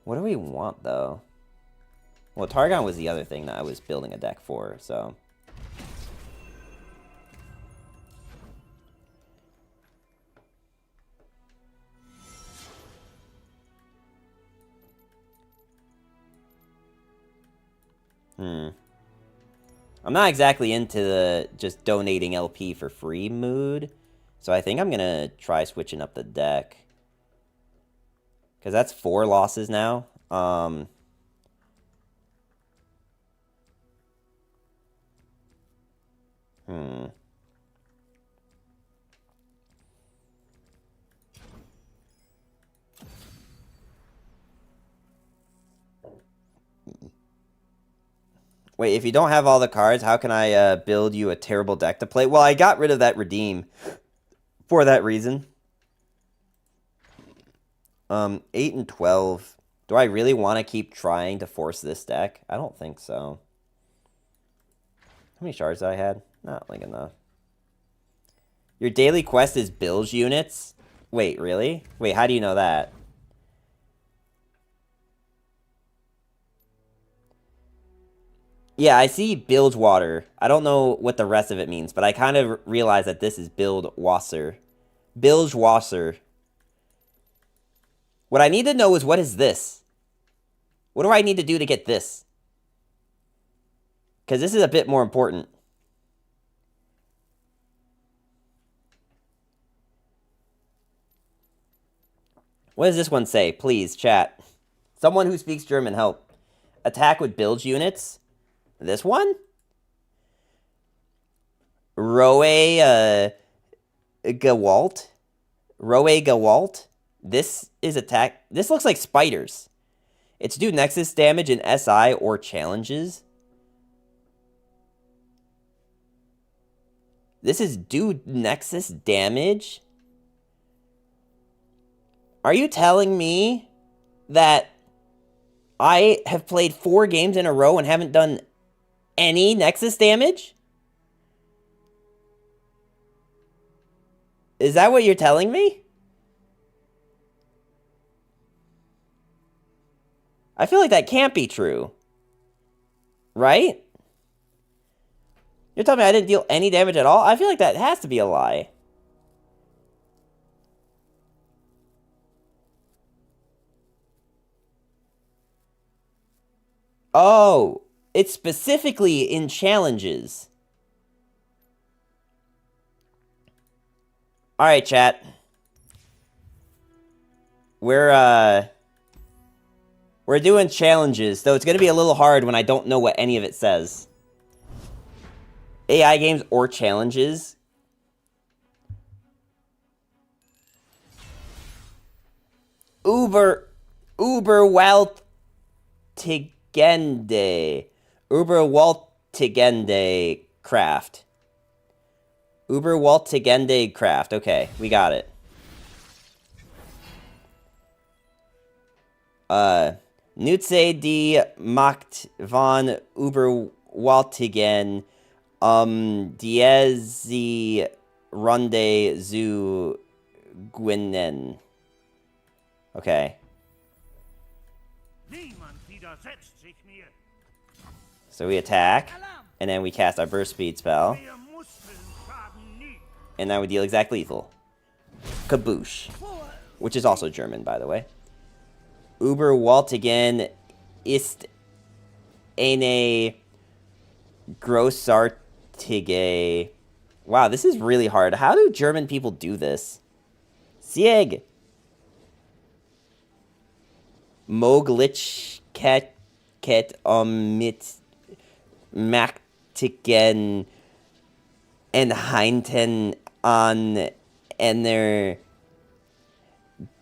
What do we want, though? Well, Targon was the other thing that I was building a deck for, so... I'm not exactly into the just donating LP for free mood, so I think I'm gonna try switching up the deck. Because that's 4 losses now. Wait, if you don't have all the cards, how can I build you a terrible deck to play? Well, I got rid of that redeem for that reason. 8 and 12. Do I really want to keep trying to force this deck? I don't think so. How many shards did I had? Not like enough. Your daily quest is bilge units? Wait, really? Wait, how do you know that? Yeah, I see bilge water. I don't know what the rest of it means, but I kind of realize that this is build wasser. Bilge wasser. What I need to know is, what is this? What do I need to do to get this? Because this is a bit more important. What does this one say? Please, chat. Someone who speaks German, help. Attack with bilge units? This one? Roe Gewalt? Roe Gewalt? This is attack. This looks like spiders. It's do Nexus damage in SI or challenges. This is do Nexus damage? Are you telling me that I have played 4 games in a row and haven't done any Nexus damage? Is that what you're telling me? I feel like that can't be true. Right? You're telling me I didn't deal any damage at all? I feel like that has to be a lie. Oh, it's specifically in challenges. Alright, chat. We're doing challenges, though it's gonna be a little hard when I don't know what any of it says. AI games or challenges. Uber Waltigende craft. Uber Waltigende craft. Okay, we got it. Nutze die Macht von Überwaltigen diese Runde zu gewinnen. Okay. Niemand widersetzt sich mir. So we attack, and then we cast our burst speed spell, Mehr Muskeln schaden nie. and now we deal exact lethal. Kaboosh. Which is also German, by the way. Überwaltigen ist eine großartige... Wow, this is really hard. How do German people do this? Sieg! Möglichkeit mit Maktigen Einheiten an einer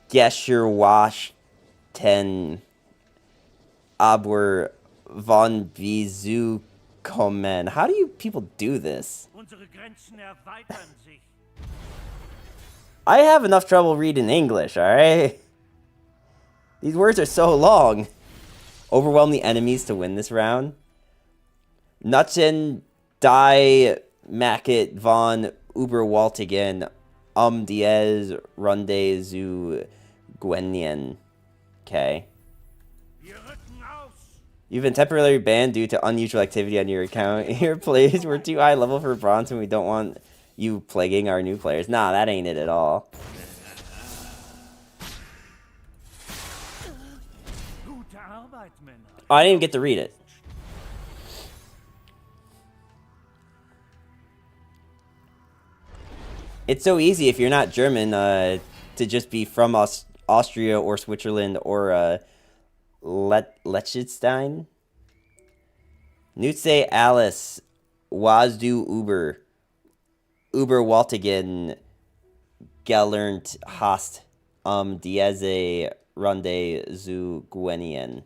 Gescherwachten aber von Visu kommen. How do you people do this? Unsere Grenzen erweitern sich. I have enough trouble reading English, alright? These words are so long. Overwhelm the enemies to win this round. Nutzen die Macket von Überwaltigen Diez Runde zu Gwenien. Okay. Wir rücken aus. You've been temporarily banned due to unusual activity on your account. Your plays were too high level for bronze and we don't want you plaguing our new players. Nah, that ain't it at all. Gute Arbeit, Männer. Oh, I didn't even get to read it. It's so easy if you're not German to just be from Austria or Switzerland or Liechtenstein. Nutze Alice was du Überwaltigen gelernt hast diese Runde zu gewinnen.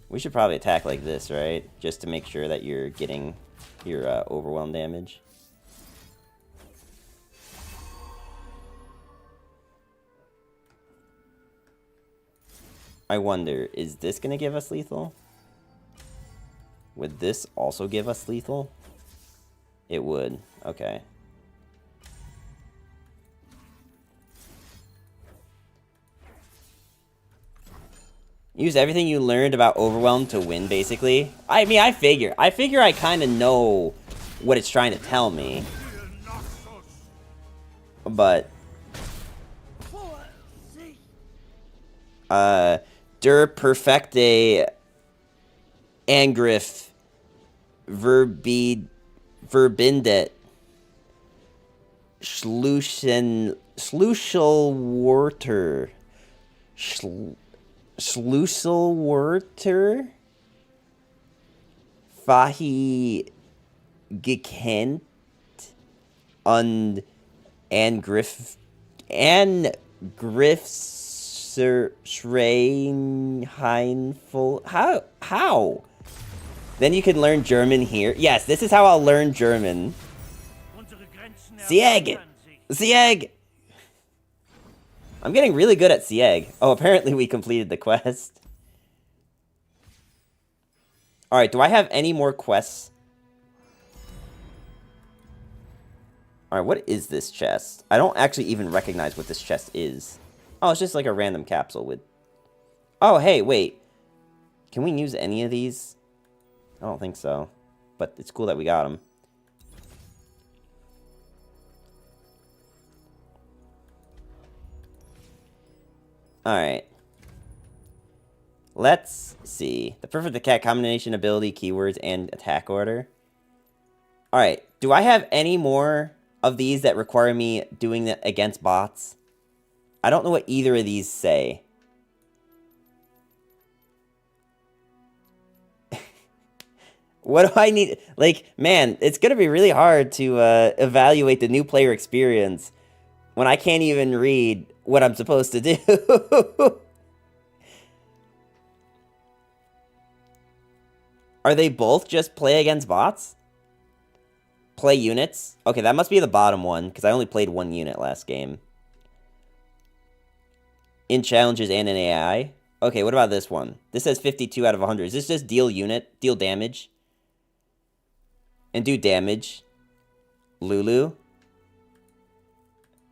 We should probably attack like this, right? Just to make sure that you're getting your overwhelm damage. I wonder, is this gonna give us lethal? Would this also give us lethal? It would. Okay. Use everything you learned about Overwhelm to win, basically. I mean, I figure I kind of know what it's trying to tell me. But... Der perfekte Angriff verbindet Schlüsselwörter. Schlüsselwörter Fahi gekannt und Angriffsschreinheimful. How? Then you can learn German here. Yes, this is how I'll learn German. Unsere Grenzen Sieg! erweitern sich. Sieg! I'm getting really good at Sieg. Oh, apparently we completed the quest. Alright, do I have any more quests? Alright, what is this chest? I don't actually even recognize what this chest is. Oh, it's just like a random capsule with... Oh, hey, wait. Can we use any of these? I don't think so. But it's cool that we got them. Alright. Let's see. The perfect attack combination ability, keywords, and attack order. Alright. Do I have any more of these that require me doing that against bots? I don't know what either of these say. What do I need? Like, man, it's going to be really hard to evaluate the new player experience when I can't even read what I'm supposed to do. Are they both just play against bots? Play units? Okay, that must be the bottom one, because I only played one unit last game. In challenges and in AI? Okay, what about this one? This says 52 out of 100. Is this just deal damage? And do damage? Lulu?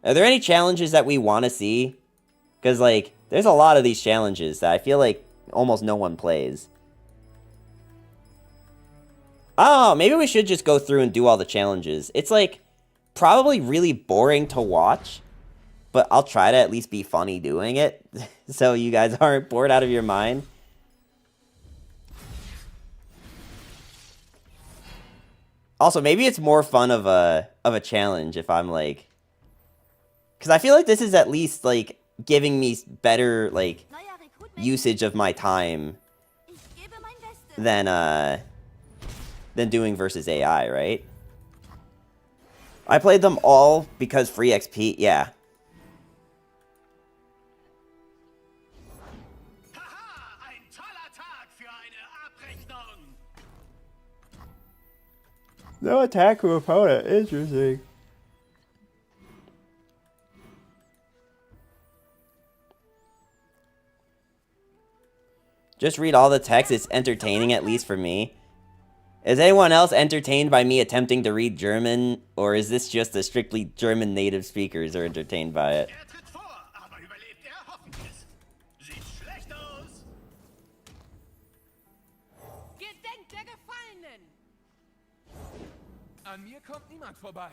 Are there any challenges that we want to see? Because, like, there's a lot of these challenges that I feel like almost no one plays. Oh, maybe we should just go through and do all the challenges. It's, like, probably really boring to watch, but I'll try to at least be funny doing it, so you guys aren't bored out of your mind. Also, maybe it's more fun of a challenge if I'm, like... Because I feel like this is at least, like, giving me better, like, usage of my time than doing versus AI, right? I played them all because free XP, yeah. Haha, ein toller Tag für eine Abrechnung. No attack from opponent, interesting. Just read all the text, it's entertaining, at least for me. Is anyone else entertained by me attempting to read German? Or is this just the strictly German native speakers are entertained by it? Tritt vor, aber überlebt hoffentlich. Sieht schlecht aus. Gedenkt der Gefallenen! An mir kommt niemand vorbei.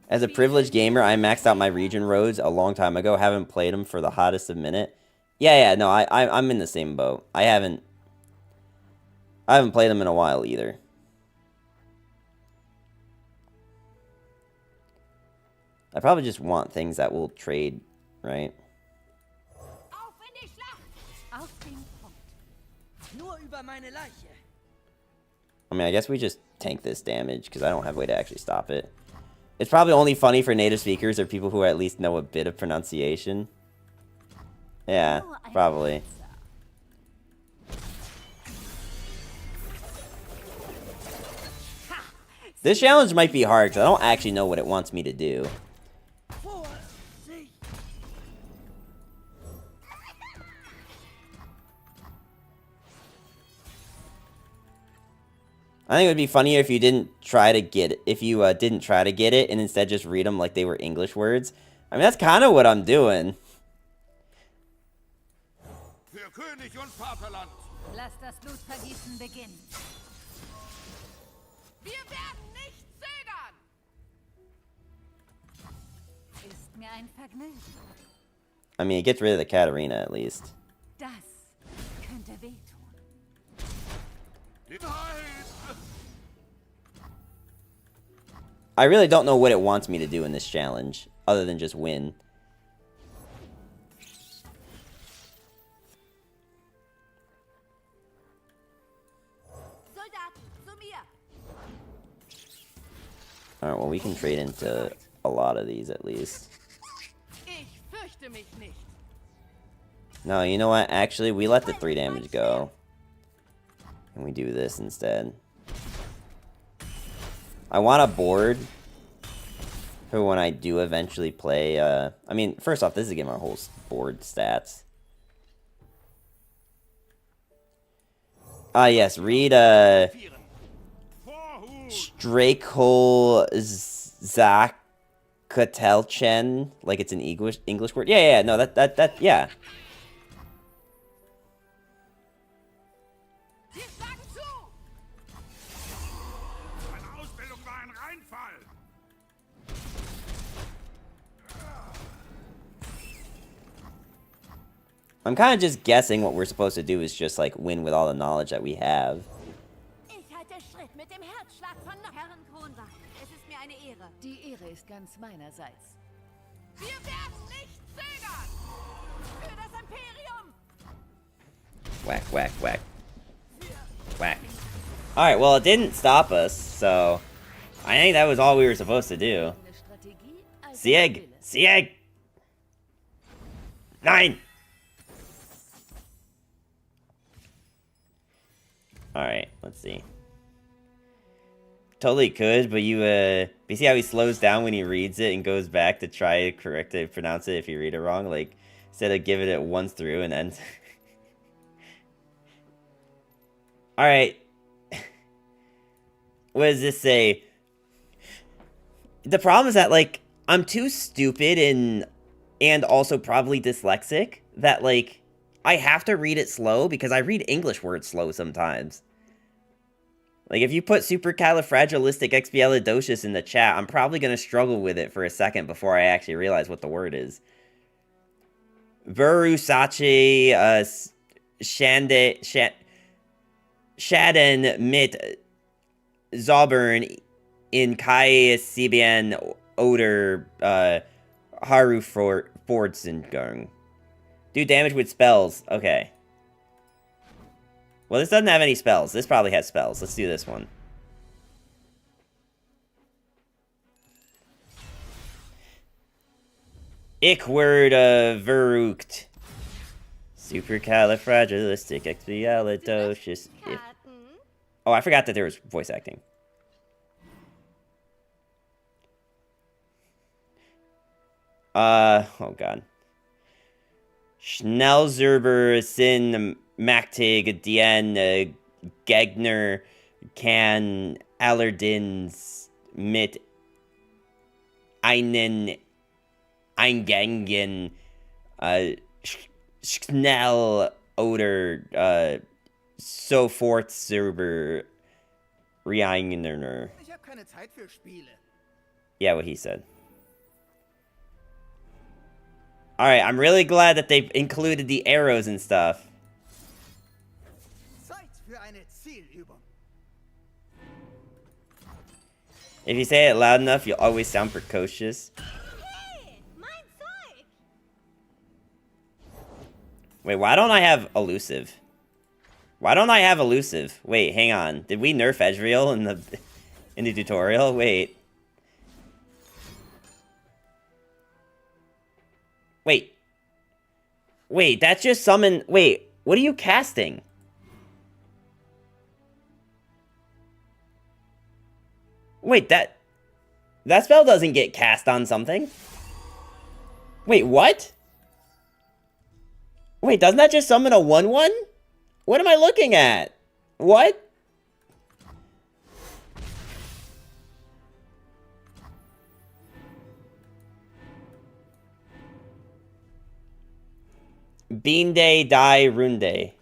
As a privileged gamer, I maxed out my region roads a long time ago. Haven't played them for the hottest of minute. Yeah, no, I'm in the same boat. I haven't played them in a while either. I probably just want things that will trade, right? Auf in die Schlacht! Auf den Punkt. Nur über meine Leiche. I mean, I guess we just tank this damage because I don't have a way to actually stop it. It's probably only funny for native speakers or people who at least know a bit of pronunciation. Yeah, probably. This challenge might be hard because I don't actually know what it wants me to do. I think it would be funnier if you didn't try to get it, didn't try to get it and instead just read them like they were English words. I mean, that's kind of what I'm doing. Für König und Vaterland. Lass das Blutvergießen beginnen. Wir werden nicht zögern! Ist mir ein Vergnügen. I mean, it gets rid of the Katarina at least. Das könnte wehtun. I really don't know what it wants me to do in this challenge, other than just win. Alright, well, we can trade into a lot of these at least. Ich fürchte mich nicht. No, you know what? Actually, we let the 3 damage go. Can we do this instead? I want a board for when I do eventually play. I mean, first off, this is getting our whole board stats. Yes, read Strakol Zakatelchen, like it's an English word. Yeah, no, that, yeah. Meine Ausbildung war ein Reinfall. I'm kind of just guessing what we're supposed to do is just, like, win with all the knowledge that we have. Ich halte Schritt mit dem Herzschlag von Herren Kronwacht. Es ist mir eine Ehre. Die Ehre ist ganz meinerseits. Wir werden nicht zögern. Für das Imperium. Whack, whack, whack. Whack. Alright, well, it didn't stop us, so I think that was all we were supposed to do. Eine Strategie als Sieg! Wille. Sieg! Nein! Alright, let's see. Totally could, but you see how he slows down when he reads it and goes back to try to correct it, pronounce it if you read it wrong? Like, instead of giving it once through and then... Alright. What does this say? The problem is that, like, I'm too stupid and also probably dyslexic that, like, I have to read it slow because I read English words slow sometimes. Like, if you put supercalifragilisticexpialidocious in the chat, I'm probably going to struggle with it for a second before I actually realize what the word is. Verusace, Shaden mit Zaubern in Kai CBN Oder Haru Fordsengung. Do damage with spells. Okay. Well, this doesn't have any spells. This probably has spells. Let's do this one. Ich werde verrückt. Supercalifragilisticexpialidocious. Oh, I forgot that there was voice acting. Oh god. Schnellzerber sin Maktig Dien Gegner can Allerdins mit einen Eingangen Schnell oder sofort Serber Reiner. Ich habe keine Zeit für Spiele. Yeah, what he said. Alright, I'm really glad that they included the arrows and stuff. Zeit für eine Zielübung. If you say it loud enough, you'll always sound precocious. Hey, mein Zeug! Wait, why don't I have elusive? Why don't I have elusive? Wait, hang on. Did we nerf Ezreal in the tutorial? Wait. Wait, that's just summon... Wait, what are you casting? Wait, that spell doesn't get cast on something. Wait, what? Wait, doesn't that just summon a 1/1? What am I looking at? What? Bean Day, Die, Rune Day.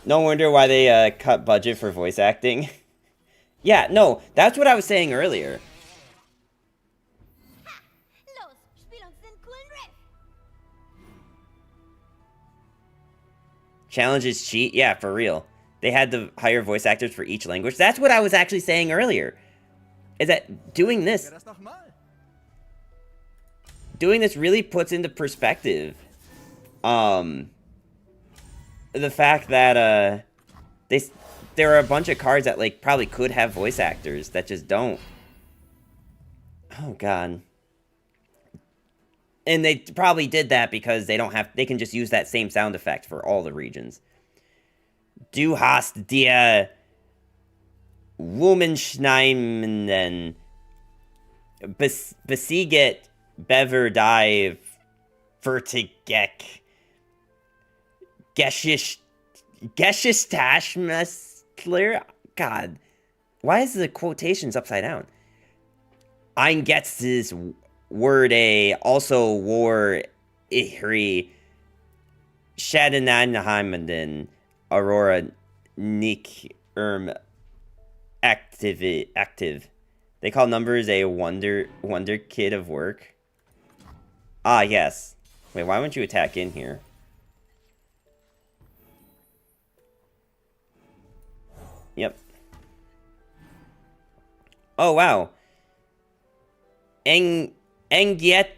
No wonder why they cut budget for voice acting. Yeah, no, that's what I was saying earlier. Los, spiel uns den coolen Riff! Challenges cheat? Yeah, for real. They had to hire voice actors for each language. That's what I was actually saying earlier. Is that doing this really puts into perspective the fact that there are a bunch of cards that like probably could have voice actors that just don't. Oh god. And they probably did that because they can just use that same sound effect for all the regions. Du hast dir Wumenschneimenden besieget bever die Vertigek Geschistashmestler. God, why is the quotations upside down? Ein gets this word a also war ihri Schadenanheimenden Aurora Nick active. They call numbers a wonder kid of work. Ah, yes. Wait, why wouldn't you attack in here? Yep. Oh, wow. Engiet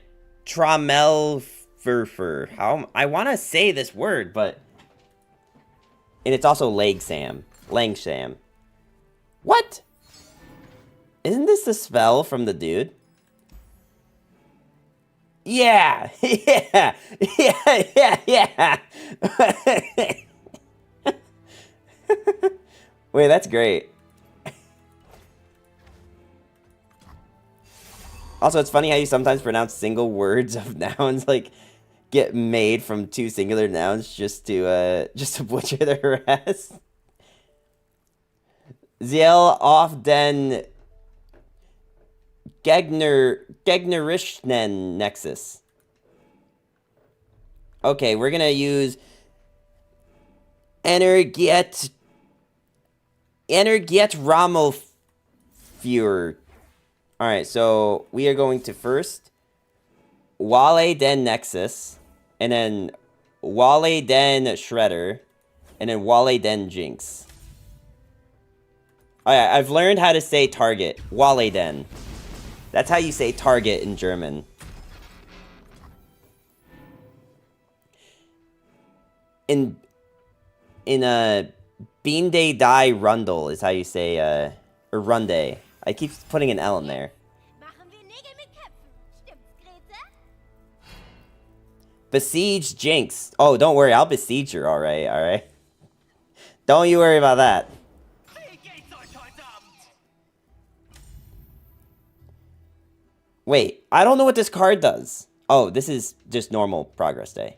Tramel Furfur. How I want to say this word, but and it's also Langsam. What? Isn't this the spell from the dude? Yeah. Yeah. Wait, that's great. Also, it's funny how you sometimes pronounce single words of nouns, like, get made from two singular nouns just to butcher the rest. Ziel auf den Gegnerischen Nexus. Okay, we're gonna use Energiet Rammelführer. Alright, so we are going to first Wale Den Nexus, and then Wale Den Shredder, and then Wale Den Jinx. Oh yeah, I've learned how to say target. Wale Den. That's how you say target in German. In Binde Die Rundle is how you say, or Runde. I keep putting an L in there. Machen wir Nägel mit Köpfen. Stimmt's, Grete? Besiege Jinx. Oh, don't worry, I'll besiege her, alright? Don't you worry about that. Wait, I don't know what this card does. Oh, this is just normal progress day.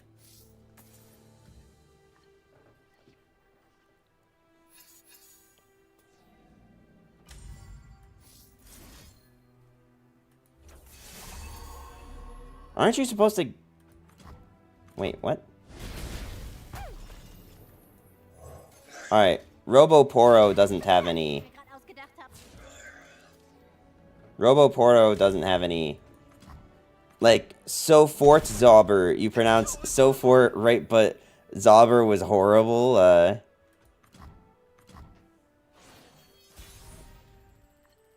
Aren't you supposed to... Wait, what? Alright, Roboporo doesn't have any... Roboporo doesn't have any... Like, Sofort Zauber. You pronounce Sofort right, but Zauber was horrible.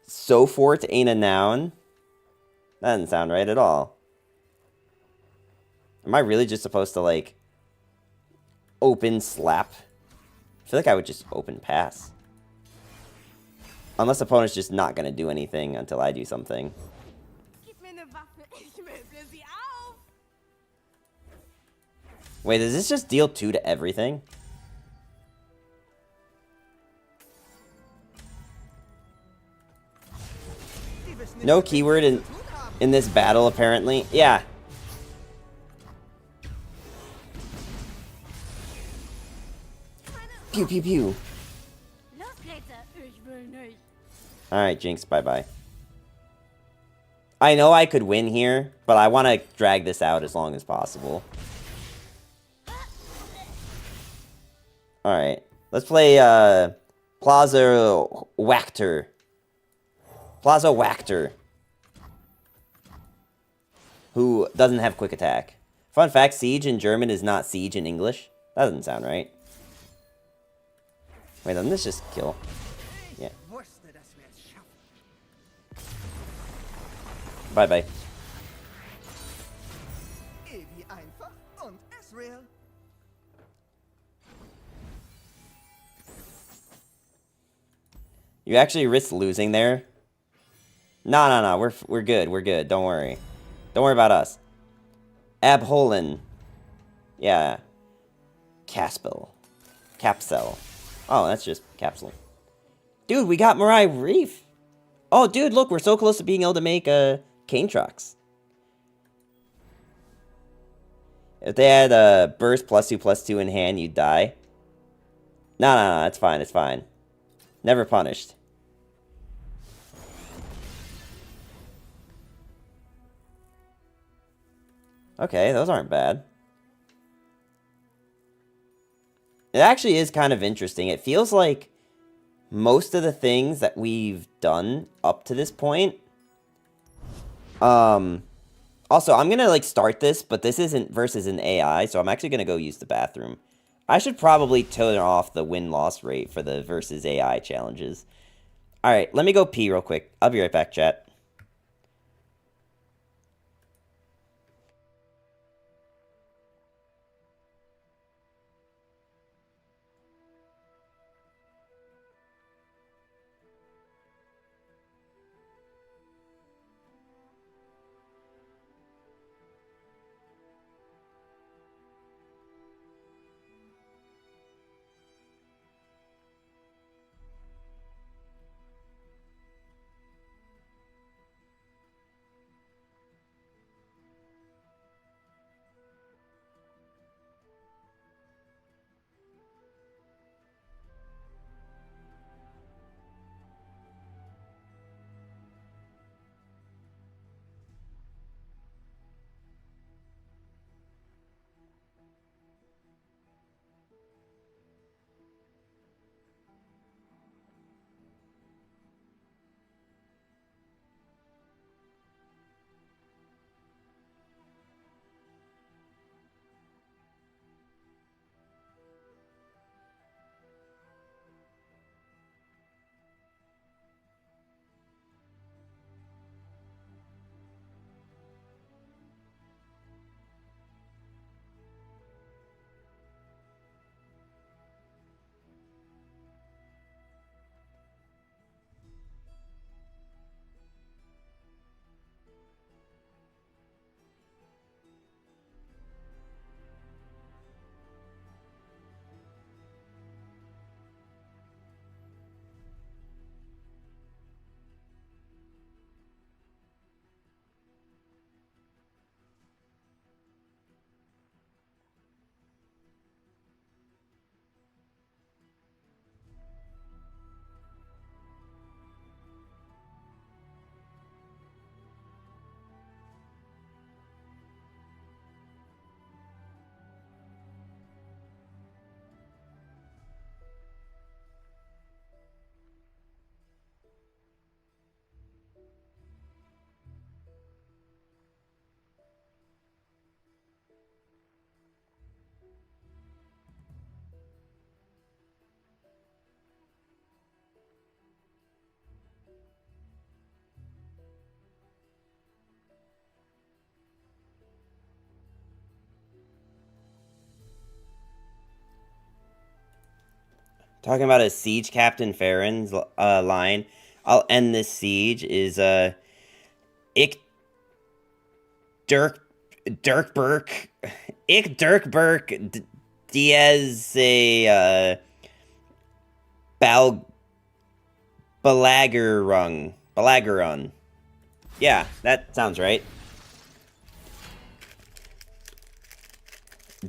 Sofort ain't a noun? That doesn't sound right at all. Am I really just supposed to, like, open slap? I feel like I would just open pass. Unless the opponent's just not going to do anything until I do something. Gib mir eine Waffe, ich möble sie auf. Wait, does this just deal 2 to everything? No keyword in this battle, apparently. Yeah. Pew, pew, pew. Los, Grete. Ich will nicht. Alright, Jinx, bye-bye. I know I could win here, but I want to drag this out as long as possible. Alright. Let's play, Plaza Wactor. Plaza Wactor. Who doesn't have quick attack. Fun fact, siege in German is not siege in English. That doesn't sound right. Wait, doesn't this just kill? Yeah. Wusste, dass wir es schaffen. Bye-bye. Wie einfach und Ezreal. You actually risked losing there? No. We're good. We're good. Don't worry. Don't worry about us. Abholen. Yeah. Capsule. Oh, that's just capsule. Dude, we got Mirai Reef. Oh, dude, look, we're so close to being able to make Cane Trucks. If they had burst +2/+2 in hand, you'd die. No, it's fine, it's fine. Never punished. Okay, those aren't bad. It actually is kind of interesting. It feels like most of the things that we've done up to this point. Also, I'm gonna like start this, but this isn't versus an AI, so I'm actually gonna go use the bathroom. I should probably turn off the win-loss rate for the versus AI challenges. Alright, let me go pee real quick. I'll be right back, chat. Talking about a siege captain Farron's line. I'll end this siege is Ich Dirk Burke Ich Dirk Burke Diaz a Balagarun. Yeah, that sounds right.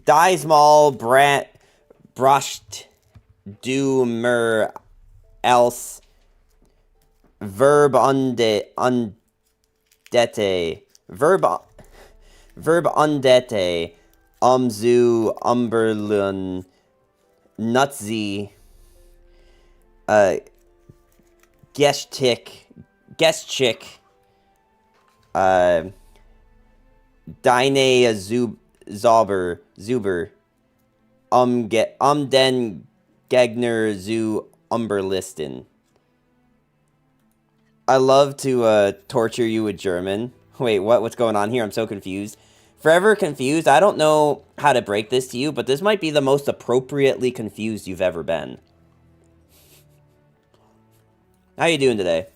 Diesmal Brasht Du mer else verb undete verb undete umzu umberlun nutzi gestchick dine zuber den Gegner zu Umberlisten. I love to torture you with German. Wait, what? What's going on here? I'm so confused. Forever confused. I don't know how to break this to you, but this might be the most appropriately confused you've ever been. How you doing today?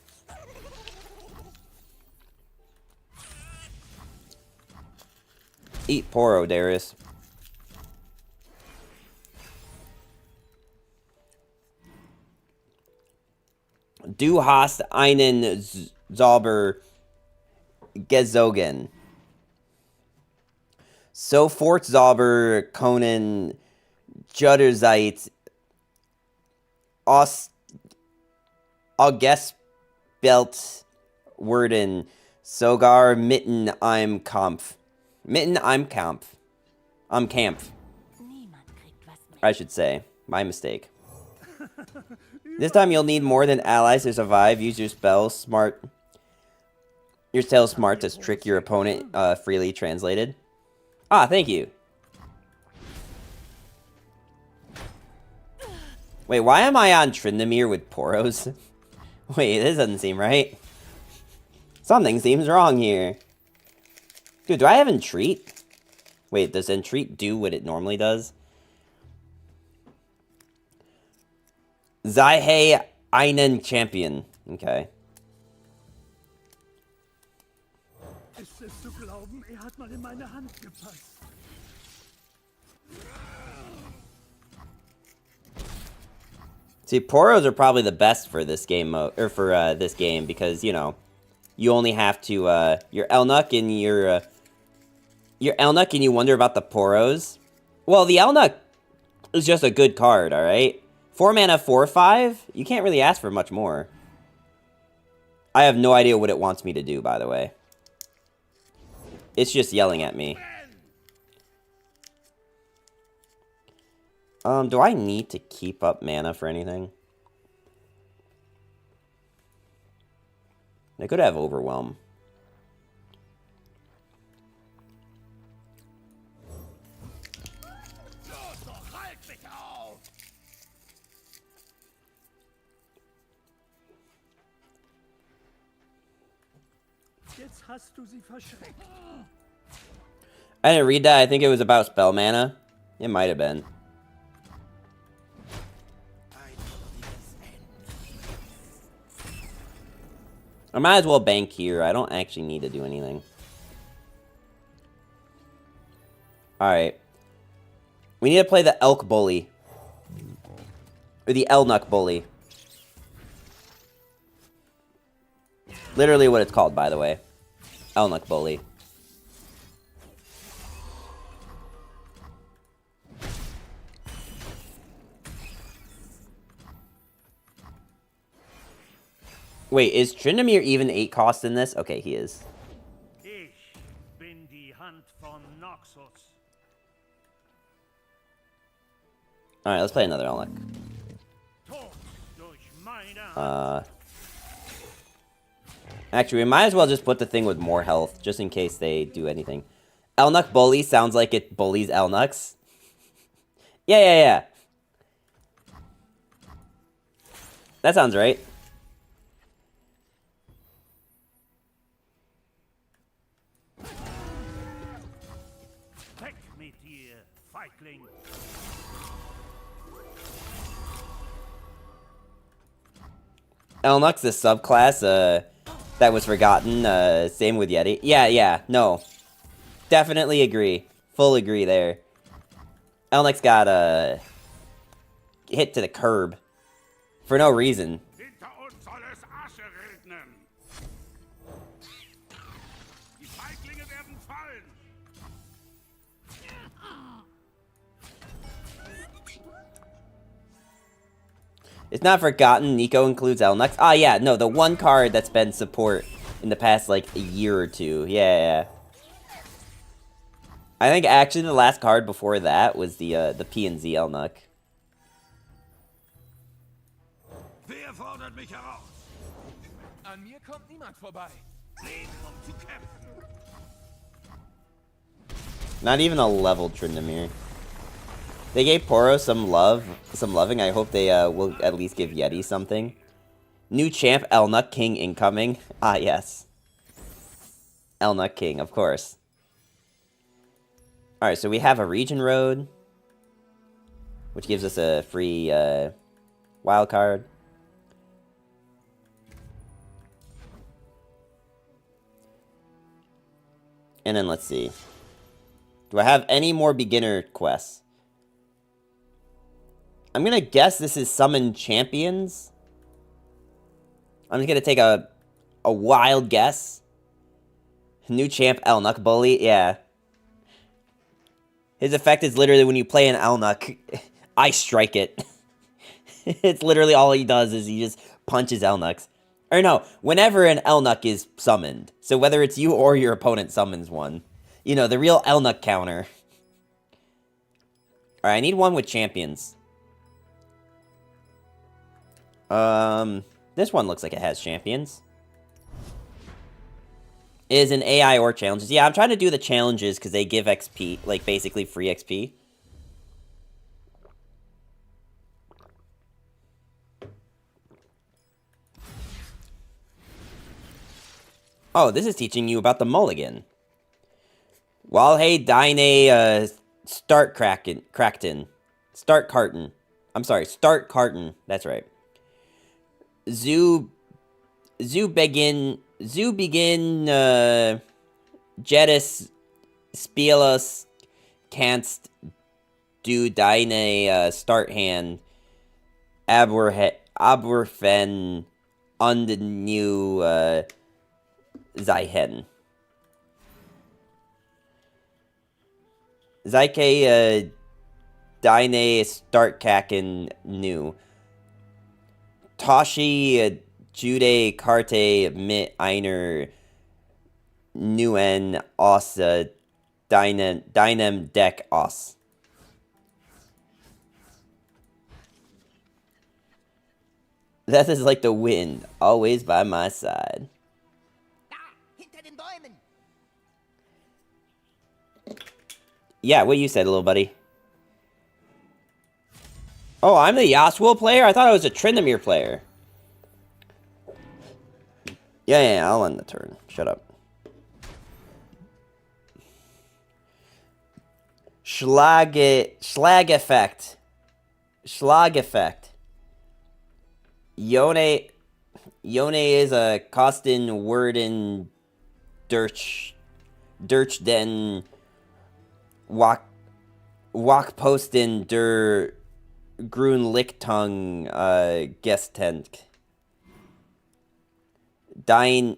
Eat Poro, Darius. Du hast einen Zauber gezogen. Sofort Zauber können jederzeit ausgespielt werden, sogar mitten im Kampf. Mitten im Kampf. Am Kampf, Niemand kriegt was mit. I should say. My mistake. This time you'll need more than allies to survive. Use your spells smart. Your spells smart to trick your opponent, freely translated. Ah, thank you. Wait, why am I on Tryndamere with Poros? Wait, this doesn't seem right. Something seems wrong here. Dude, do I have Entreat? Wait, does Entreat do what it normally does? Sei einen Champion. Okay. Ist es zu glauben, er hat mal in meine Hand gepasst. See, Poros are probably the best for this game mode, or for this game, because, you know, you only have to, your Elnuck and your Elnuck and you wonder about the Poros. Well, the Elnuck is just a good card, alright? 4 mana, 4/5? You can't really ask for much more. I have no idea what it wants me to do, by the way. It's just yelling at me. Do I need to keep up mana for anything? I could have Overwhelm. Jetzt hast du sie verschreckt. I didn't read that. I think it was about spell mana. It might have been. I might as well bank here. I don't actually need to do anything. Alright. We need to play the Elk Bully. Or the Elnuck Bully. Literally what it's called, by the way. Elnuck Bully. Wait, is Tryndamere even 8 cost in this? Okay, he is. Ich bin die Hand von Noxus. Alright, let's play another Elnuck. Tod durch meine Hand. Actually, we might as well just put the thing with more health, just in case they do anything. Elnuck Bully sounds like it bullies Elnucks. Yeah. That sounds right. Weg mit dir, Feigling. Elnuck's a subclass, that was forgotten, same with Yeti. Yeah, no. Definitely agree. Full agree there. Elnuck's got, hit to the curb. For no reason. Hinter uns soll es Asche regnen. Die Feiglinge werden fallen. It's not forgotten, Nico includes Elnucks. Ah, yeah, no, the one card that's been support in the past, like, a year or two. Yeah. I think, actually, the last card before that was the P&Z Elnuck. Wer fordert mich heraus? An mir kommt niemand vorbei. Leben, zu kämpfen. Not even a leveled Tryndamere. They gave Poro some loving. I hope they will at least give Yeti something. New champ, Elnuck King incoming. Ah, yes. Elnuck King, of course. Alright, so we have a region road, which gives us a free wild card. And then let's see. Do I have any more beginner quests? I'm gonna guess this is Summon Champions. I'm just gonna take a wild guess. New champ Elnuck Bully, yeah. His effect is literally when you play an Elnuck, I strike it. It's literally all he does is he just punches Elnucks. Or no, whenever an Elnuck is summoned. So whether it's you or your opponent summons one. You know, the real Elnuck counter. Alright, I need one with champions. This one looks like it has champions. Is an AI or challenges. Yeah, I'm trying to do the challenges because they give XP, like basically free XP. Oh, this is teaching you about the mulligan. Well, hey, Dine, start Crackton. Start Carton. I'm sorry, start Carton. That's right. Zoo begin, Jedis, Spielos, Canst, do Dine, start hand, Abwerfen, on the new, Zyhen. Zyke, Dine, start Kaken, new. Toshi, Jude, Karte, Mit, Einer, Nuen, Os, Dynam, Deck, Os. That is like the wind, always by my side. Hinter den Bäumen. Yeah, what you said, little buddy. Oh, I'm the Yasuo player? I thought I was a Tryndamere player. Yeah, I'll end the turn. Shut up. Schlag effect. Schlag effect. Yone is a Kosten Worden Dirch den Wak Posten der Grun Lichtung Gestent. Dein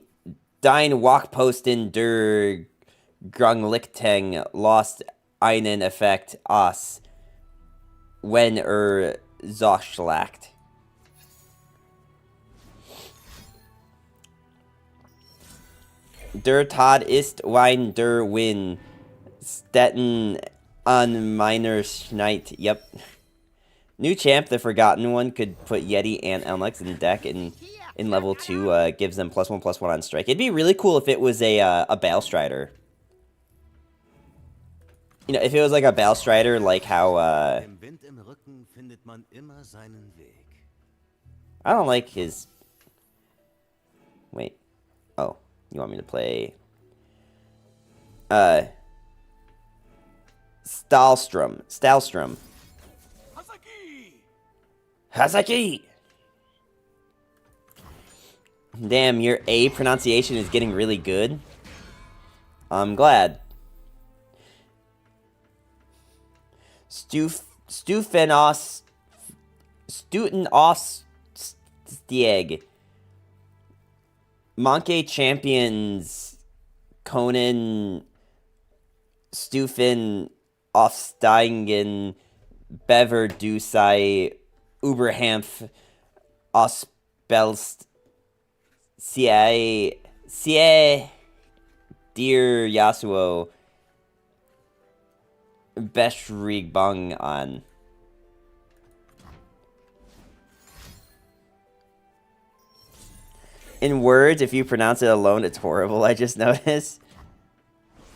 Walkposten der Grunglichteng lost einen Effekt aus, wenn Zoschlacht. Der Tod ist Wein der Win. Stetten an meiner Schneid. Yep. New champ, the Forgotten One, could put Yeti and Elnucks in the deck in level 2, gives them +1/+1 on strike. It'd be really cool if it was a Balestrider. You know, if it was like a Balestrider, like how, I don't like his... Wait. Oh, you want me to play... Stalstrom. Hasaki! Damn, your A pronunciation is getting really good. I'm glad. Stutenos Stieg. Monkey Champions Conan Stufen Aufsteigen Bever Dusai Uberhampf Ospelst Sie Dear Yasuo Beshrigbang an. In words, if you pronounce it alone, it's horrible, I just noticed.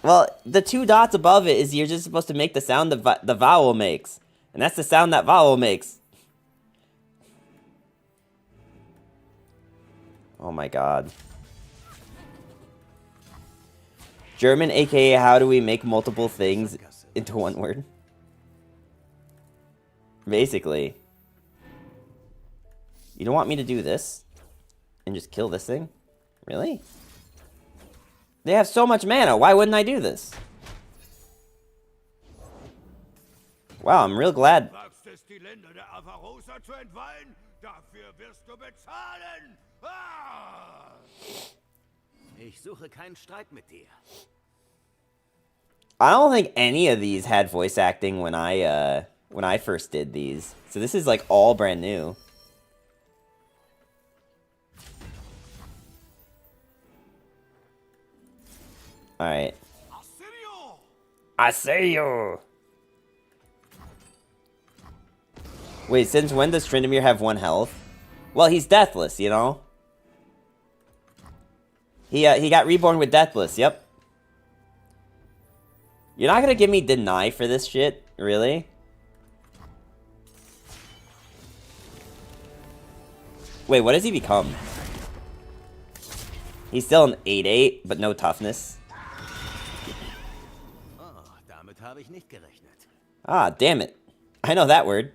Well, the 2 dots above it is you're just supposed to make the sound the vowel makes. And that's the sound that vowel makes. Oh my god. German, aka how do we make multiple things into one word? Basically. You don't want me to do this? And just kill this thing? Really? They have so much mana, why wouldn't I do this? Wow, I'm real glad. Wagst es, die Länder der Avarosa zu entweihen? Dafür wirst du bezahlen! Ich suche keinen Streit mit dir. I don't think any of these had voice acting when I first did these. So this is like all brand new. Alright. I see you! Wait, since when does Tryndamere have 1 health? Well, he's deathless, you know? He got reborn with deathless, yep. You're not gonna give me deny for this shit? Really? Wait, what does he become? He's still an 8-8, but no toughness. Oh, damit habe ich nicht gerechnet. Ah, damn it. I know that word.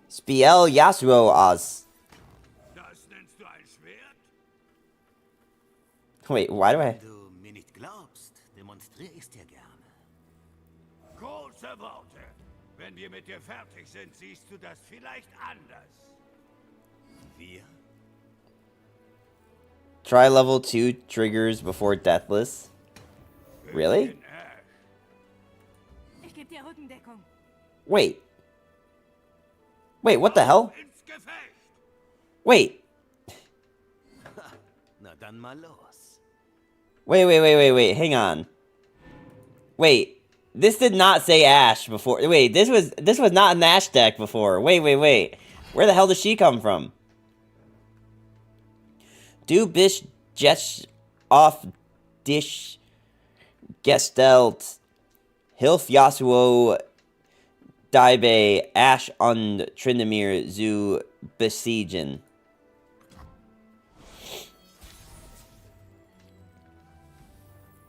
Spiel Yasuo aus. Das nennst du ein Schwert? Wait, why do I... Wenn du mir nicht glaubst, demonstriere ich's dir gerne. Große Worte. Wenn wir mit dir fertig sind, siehst du das vielleicht anders. Wir? Try level 2 triggers before deathless. Really? Ich gebe dir Rückendeckung. Wait. Wait, what the hell? Ins Gefecht! Wait. Na dann mal los. Wait, hang on. Wait. This did not say Ashe before. Wait, this was not an Ashe deck before. Wait. Where the hell does she come from? Du bist just auf dich gestellt. Hilf Yasuo Daibe Ashe und Tryndamere zu besiegen.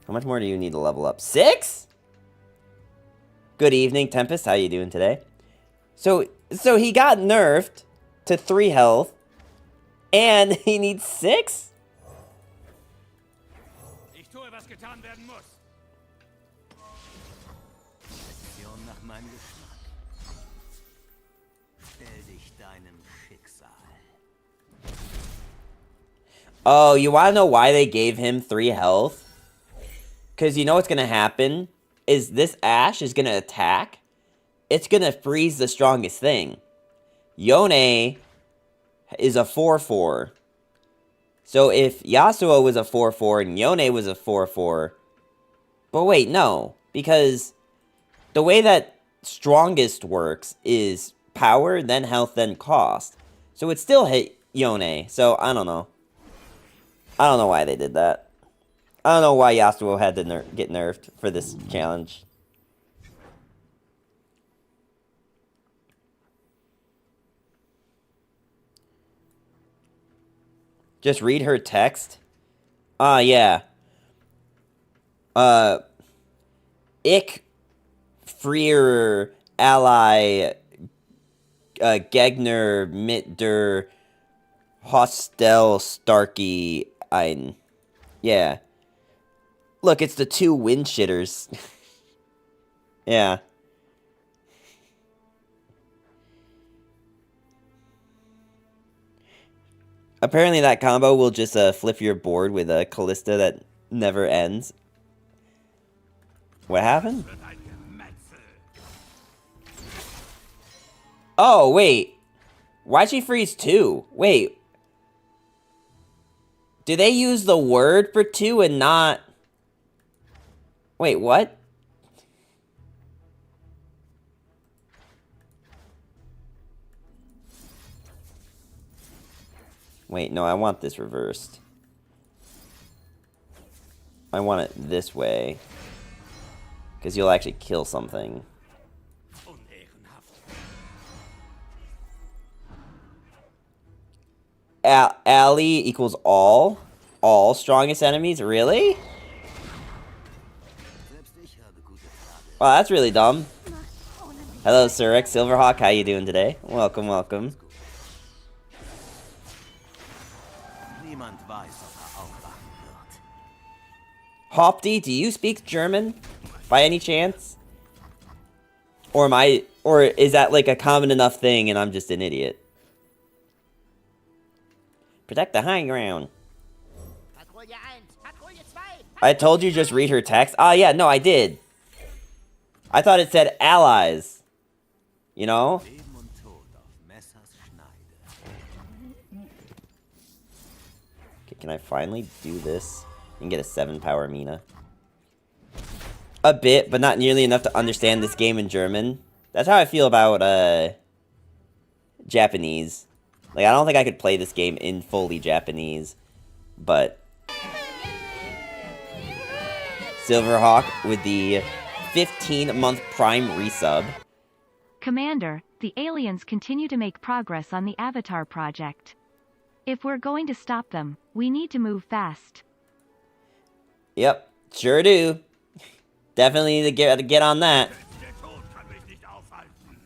How much more do you need to level up? 6? Good evening, Tempest. How you doing today? So he got nerfed to 3 health, and he needs 6? Ich tue, was getan werden muss. Mission nach meinem Geschmack. Stell dich deinem Schicksal. Oh, you want to know why they gave him 3 health? Because you know what's going to happen? Is this Ashe is going to attack. It's going to freeze the strongest thing. Yone is a 4-4. So if Yasuo was a 4-4 and Yone was a 4-4... But wait, no. Because the way that strongest works is power, then health, then cost. So it still hit Yone. So I don't know. I don't know why they did that. I don't know why Yasuo had to get nerfed for this challenge. Just read her text? Yeah. Ich friere ally Gegner mit der Hostel Starkey ein. Yeah. Look, it's the 2 wind shitters. Yeah. Apparently that combo will just flip your board with a Callista that never ends. What happened? Oh, wait. Why'd she freeze 2? Wait. Do they use the word for 2 and not... Wait, what? Wait, no, I want this reversed. I want it this way. Because you'll actually kill something. Ally equals all? All strongest enemies? Really? Wow, that's really dumb. Hello, Surex Silverhawk. How you doing today? Welcome, welcome. Hopti, do you speak German by any chance? Or is that like a common enough thing and I'm just an idiot? Protect the high ground. Patrouille 1, Patrouille 2. I told you just read her text. Ah, yeah, no, I did. I thought it said allies. You know? Leben und Tod auf Messers Schneide. Okay, can I finally do this and get a 7-power Mina? A bit, but not nearly enough to understand this game in German. That's how I feel about, Japanese. Like, I don't think I could play this game in fully Japanese, but... Silverhawk with the 15-month Prime resub. Commander, the aliens continue to make progress on the Avatar project. If we're going to stop them, we need to move fast. Yep, sure do. Definitely need to get on that. Der Tod kann mich nicht aufhalten.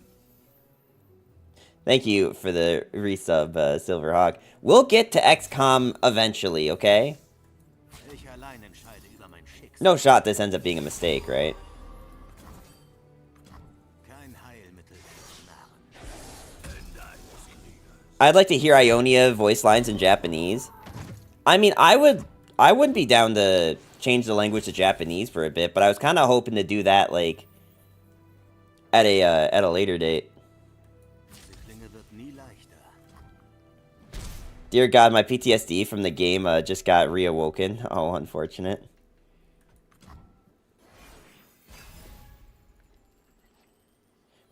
Thank you for the resub, Silverhawk. We'll get to XCOM eventually, okay? Ich allein entscheide über mein Schicksal. No shot this ends up being a mistake, right? Kein Heilmittel für Narren. I'd like to hear Ionia voice lines in Japanese. I mean, I wouldn't be down to change the language to Japanese for a bit, but I was kind of hoping to do that, like, at a later date. Die Klinge wird nie leichter. Dear God, my PTSD from the game just got reawoken. Oh, unfortunate.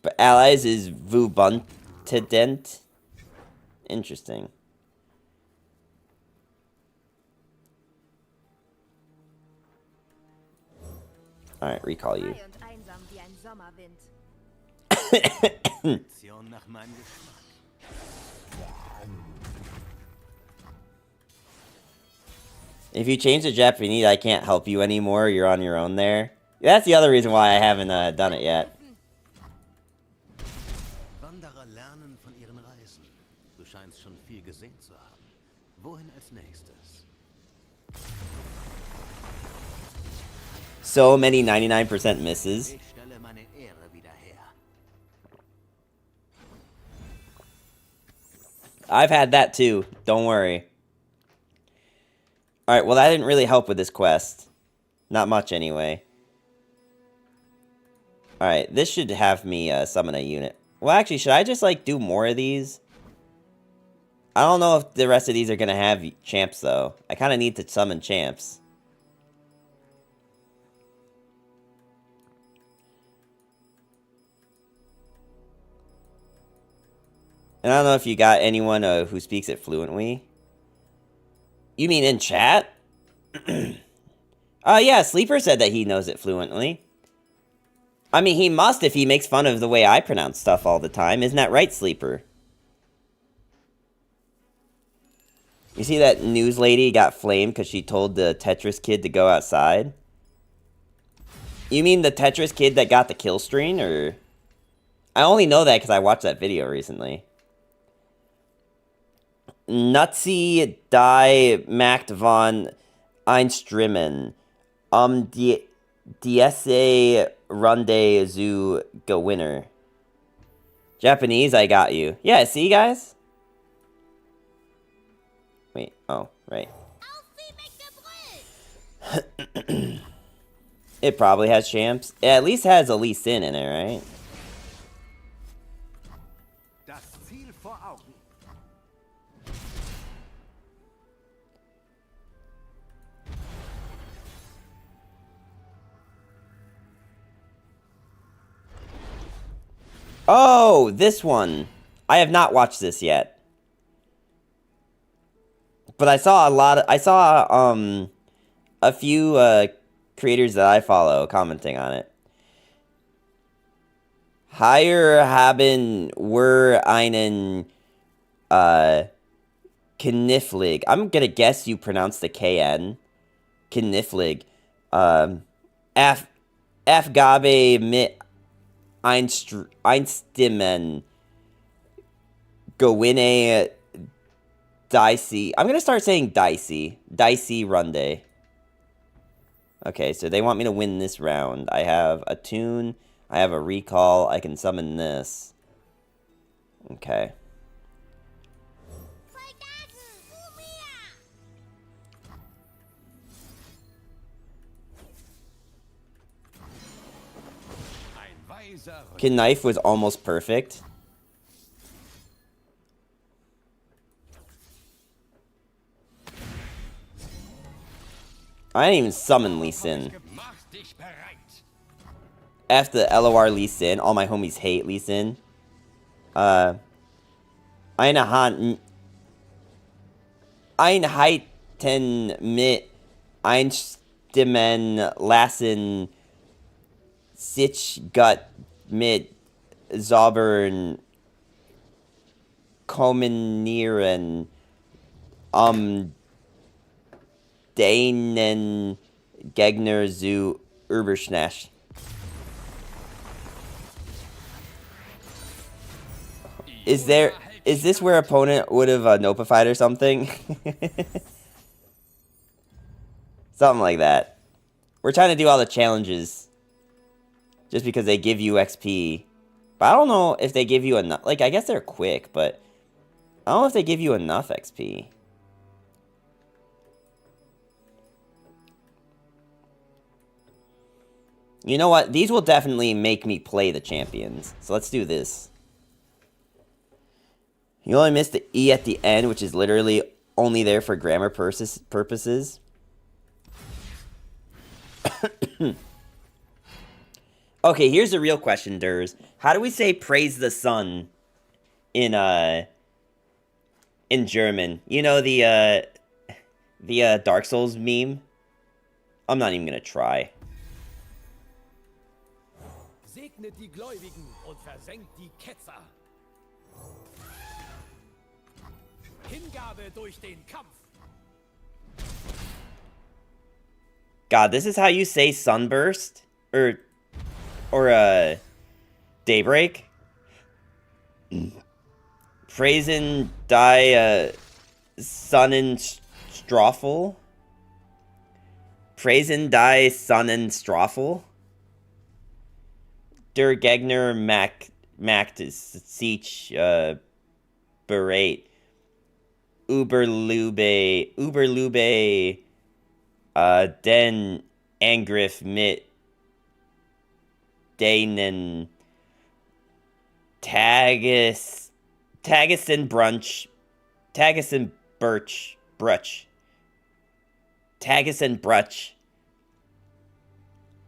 But allies is Vubuntident. Interesting. Alright, recall you. Frei und einsam wie ein Sommerwind. Mission nach meinem Geschmack. If you change to Japanese, I can't help you anymore. You're on your own there. That's the other reason why I haven't done it yet. Wanderer lernen von ihren Reisen. Du scheinst schon viel gesehen zu haben. Wohin als nächstes? So many 99% misses. Ich stelle meine Ehre wieder her. I've had that too. Don't worry. Alright, well that didn't really help with this quest. Not much anyway. Alright, this should have me summon a unit. Well actually, should I just like do more of these? I don't know if the rest of these are gonna have champs though. I kinda need to summon champs. And I don't know if you got anyone who speaks it fluently. You mean in chat? Yeah, Sleeper said that he knows it fluently. I mean, he must if he makes fun of the way I pronounce stuff all the time. Isn't that right, Sleeper? You see that news lady got flamed because she told the Tetris kid to go outside? You mean the Tetris kid that got the kill streak, or... I only know that because I watched that video recently. Nutsy die Macht von Einstrimmen. Diese Runde zu Gewinner. Japanese, I got you. Yeah, see, guys? Wait, oh, right. It probably has champs. It at least has a Lee Sin in it, right? Das Ziel vor Augen. Oh, this one. I have not watched this yet. But I saw a few creators that I follow commenting on it. Hier haben wir einen Knifflig. I'm gonna guess you pronounce the KN. Knifflig. Aufgabe mit Einstimmen. Gewinne Dicey. I'm gonna start saying Dicey. Dicey Runde. Okay, so they want me to win this round. I have a tune. I have a recall. I can summon this. Okay. Knife was almost perfect. I didn't even summon Lee Sin. F the LOR Lee Sin. All my homies hate Lee Sin. Eine Einheiten mit Einstimmen lassen sich gut mit sauberen kombinieren, deinen Gegner zu überschnell. Is this where opponent would have notified or something? Something like that. We're trying to do all the challenges just because they give you XP. But I don't know if they give you enough. Like, I guess they're quick, but I don't know if they give you enough XP. You know what? These will definitely make me play the champions. So let's do this. You only missed the E at the end, which is literally only there for grammar purposes. Okay, here's the real question, Durs. How do we say praise the sun in German? You know the Dark Souls meme? I'm not even gonna try. Segnet die Gläubigen und versenkt die Ketzer. Hingabe durch den Kampf. God, this is how you say sunburst? Or daybreak? Praisen die Sonnenstraffel? Praisen die Sonnenstraffel? Der Gegner macht sich bereit. Überlube den Angriff mit denen Tagesenbrunch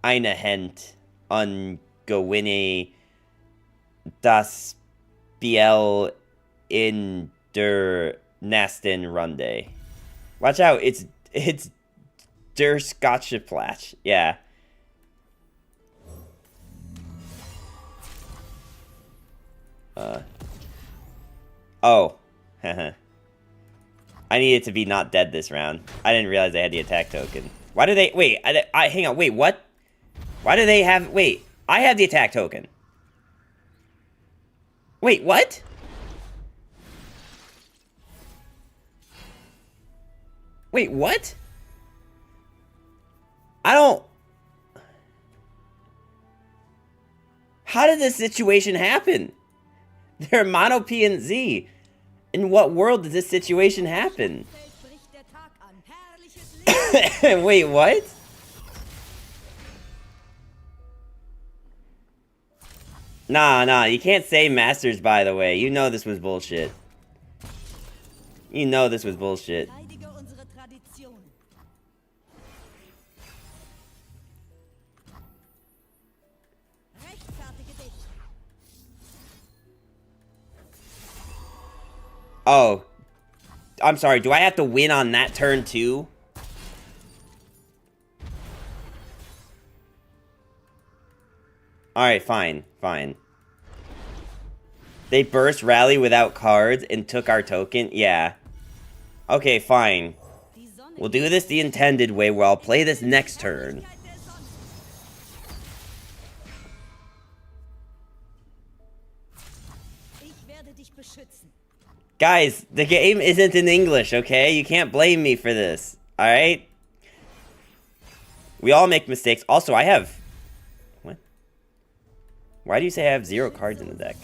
eine Hand gewinne das Spiel in der nächsten Runde. Watch out, it's der Scotcheplatch. Yeah. Oh. I needed to be not dead this round. I didn't realize they had the attack token. Why do they... Wait, hang on. Wait, what? Why do they have... Wait, I have the attack token. Wait, what? Wait, what? I don't... How did this situation happen? They're mono P and Z. In what world did this situation happen? Wait, what? Nah, you can't say Masters, by the way. You know this was bullshit. You know this was bullshit. Oh. I'm sorry, do I have to win on that turn too? Alright, fine. They burst rally without cards and took our token? Yeah. Okay, fine. We'll do this the intended way where I'll play this next turn. Guys, the game isn't in English, okay? You can't blame me for this, alright? We all make mistakes. Also, I have... What? Why do you say I have 0 cards in the deck?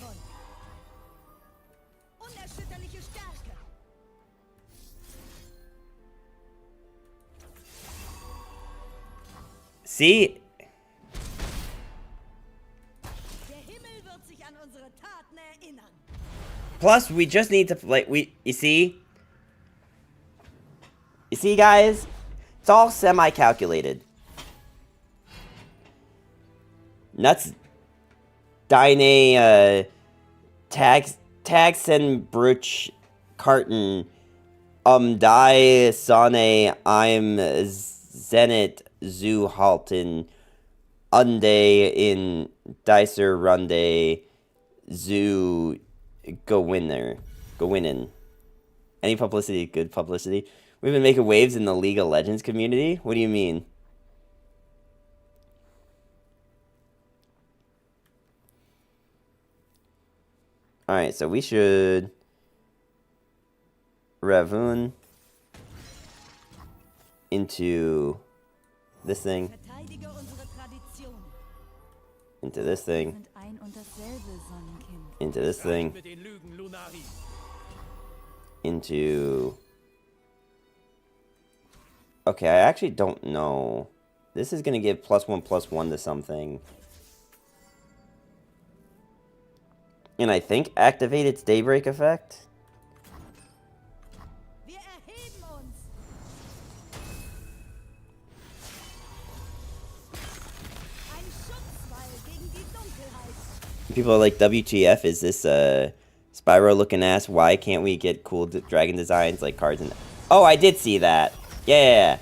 Plus, we just need to, like, you see? You see, guys? It's all semi-calculated. Nuts. Dine, Taxen Bruch Carton. Die Sane. I'm Zenit Zu Halten. Unday in Dicer Runday. Zoo Go winnin'. Any publicity, good publicity. We've been making waves in the League of Legends community? What do you mean? Alright, so we should Ravun into this thing. Into this thing. Into this thing. Into... Okay, I actually don't know. This is going to give +1/+1 to something. And I think activate its Daybreak effect. People are like, WTF, is this Spyro looking ass? Why can't we get cool dragon designs like cards and... Oh, I did see that. Yeah.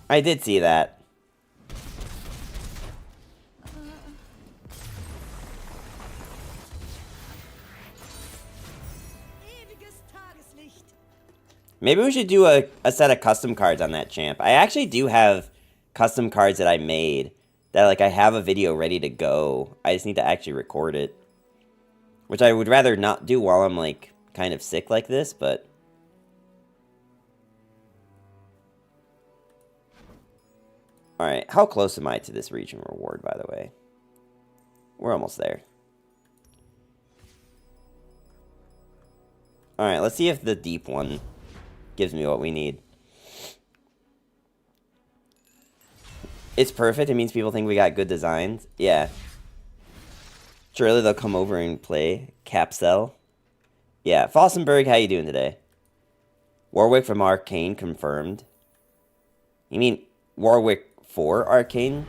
I did see that. Maybe we should do a set of custom cards on that champ. I actually do have custom cards that I made that, like, I have a video ready to go. I just need to actually record it. Which I would rather not do while I'm, like, kind of sick like this, but... Alright, how close am I to this region reward, by the way? We're almost there. Alright, let's see if the deep one gives me what we need. It's perfect. It means people think we got good designs. Yeah. Surely they'll come over and play Capsel. Yeah. Fossenberg, how you doing today? Warwick from Arcane confirmed. You mean Warwick 4 Arcane?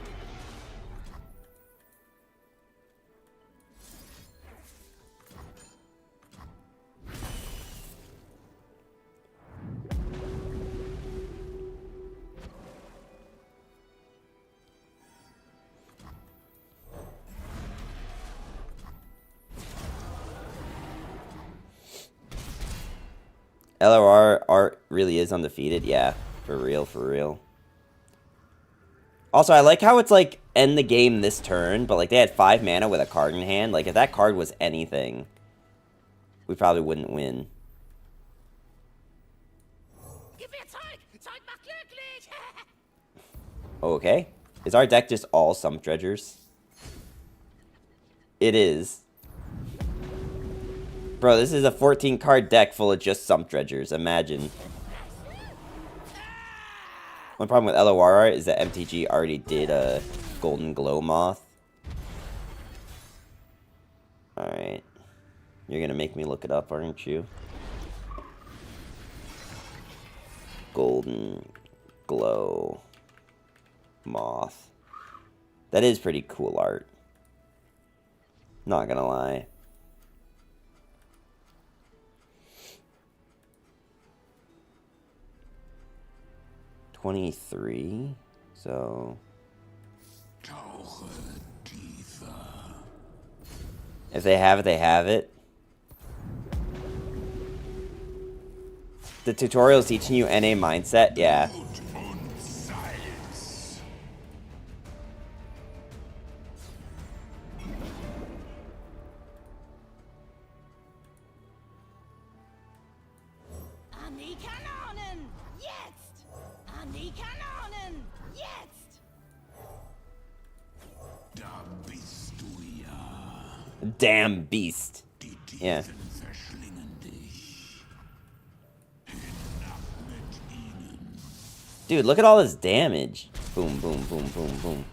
LOR art really is undefeated. Yeah, for real, for real. Also, I like how it's like end the game this turn, but like they had 5 mana with a card in hand. Like if that card was anything, we probably wouldn't win. Okay. Is our deck just all Sump Dredgers? It is. Bro, this is a 14-card deck full of just Sump Dredgers. Imagine. One problem with LOR is that MTG already did a Golden Glow Moth. Alright. You're gonna make me look it up, aren't you? Golden Glow Moth. That is pretty cool art. Not gonna lie. $23, so if they have it, they have it. The tutorial's teaching you NA mindset, yeah. Damn beast. Yeah. Dude, look at all this damage. Boom, boom, boom, boom, boom.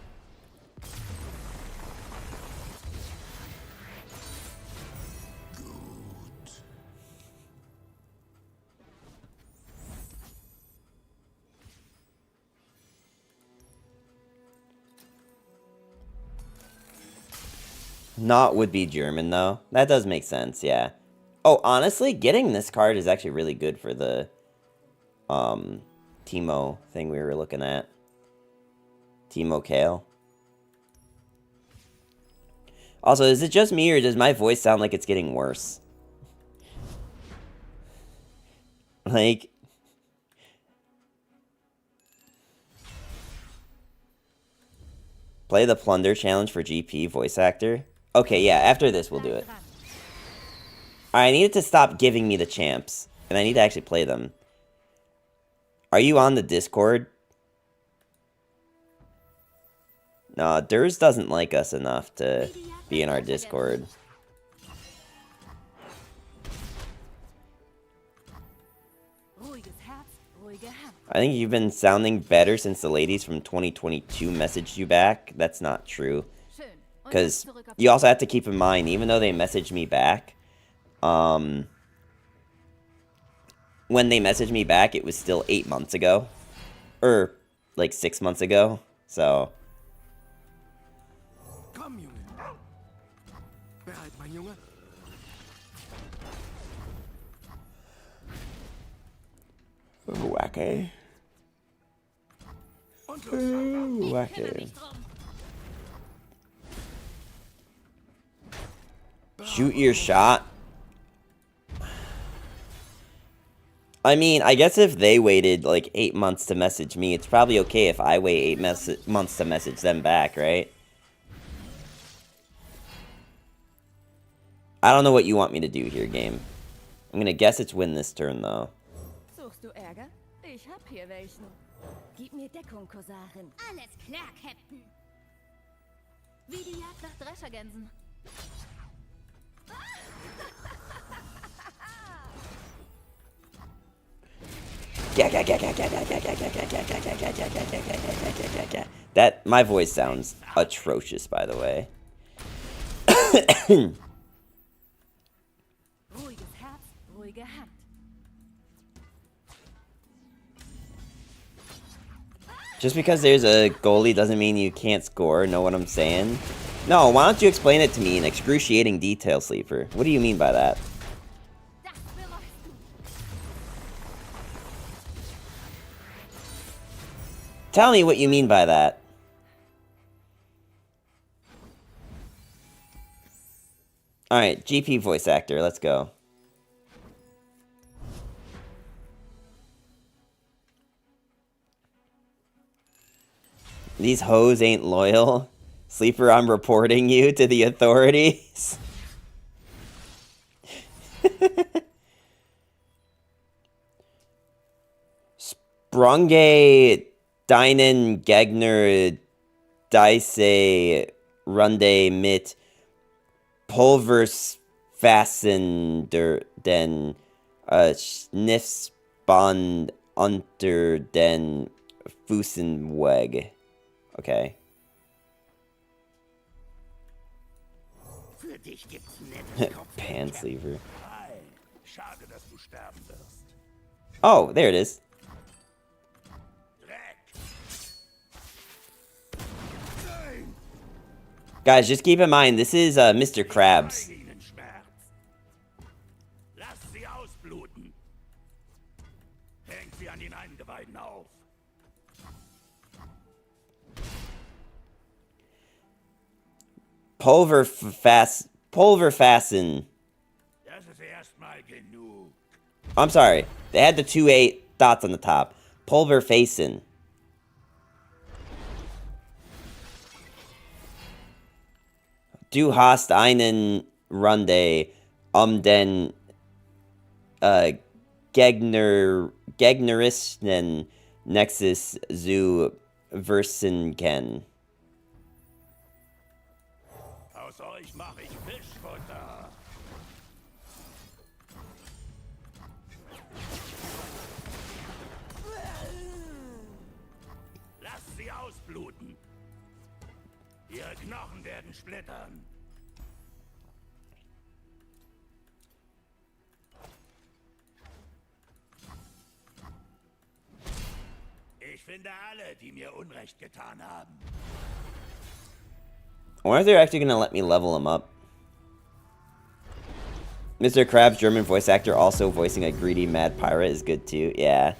Not would be German, though. That does make sense, yeah. Oh, honestly, getting this card is actually really good for the Teemo thing we were looking at. Teemo Kayle. Also, is it just me, or does my voice sound like it's getting worse? Like... Play the Plunder Challenge for GP voice actor. Okay, yeah, after this we'll do it. Alright, I needed to stop giving me the champs. And I need to actually play them. Are you on the Discord? No, Durs doesn't like us enough to be in our Discord. I think you've been sounding better since the ladies from 2022 messaged you back. That's not true. Because you also have to keep in mind, even though they messaged me back, when they messaged me back, it was still 8 months ago. Or, like, 6 months ago. So... Komm, Junge. Bereit, mein Junge? Wacky. Wacky. Shoot your shot. I mean, I guess if they waited like 8 months to message me, it's probably okay if I wait 8 months to message them back, right? I don't know what you want me to do here, game. I'm gonna guess it's win this turn, though. Suchst du Ärger? Ich hab hier welchen. Gib mir Deckung, Kosarin. Alles klar, Captain. Wie die Jagd nach Dreschergänsen. That, my voice sounds atrocious, by the way. Ruhiges Herz, ruhige Hand. Just because there's a goalie doesn't mean you can't score, know what I'm saying? No, why don't you explain it to me in excruciating detail, Sleeper? What do you mean by that? Tell me what you mean by that. Alright, GP voice actor, let's go. These hoes ain't loyal. Sleeper, I'm reporting you to the authorities. Sprunge Deinen Gegner Dice Runde mit Pulversfassender den Schniffsband unter den Fußenweg. Okay. Für dich gibt's nettes Pansleever. Schade, dass du sterben wirst. Oh, there it is. Guys, just keep in mind, this is Mr. Krabs. Lass sie ausbluten. Hängt sie an den Eingeweiden auf. Pulverfassen. Das ist erstmal genug. I'm sorry. They had the 2 dots on the top. Pulverfassen. Du hast einen Runde den gegnerischen Nexus zu versenken. Aus euch mache ich Fischfutter. Lass sie aus. Knochen werden splittern. Ich finde alle, die mir Unrecht getan haben. I wonder if they're actually gonna let me level him up. Mr. Krabs, German voice actor, also voicing a greedy mad pirate, is good too. Yeah.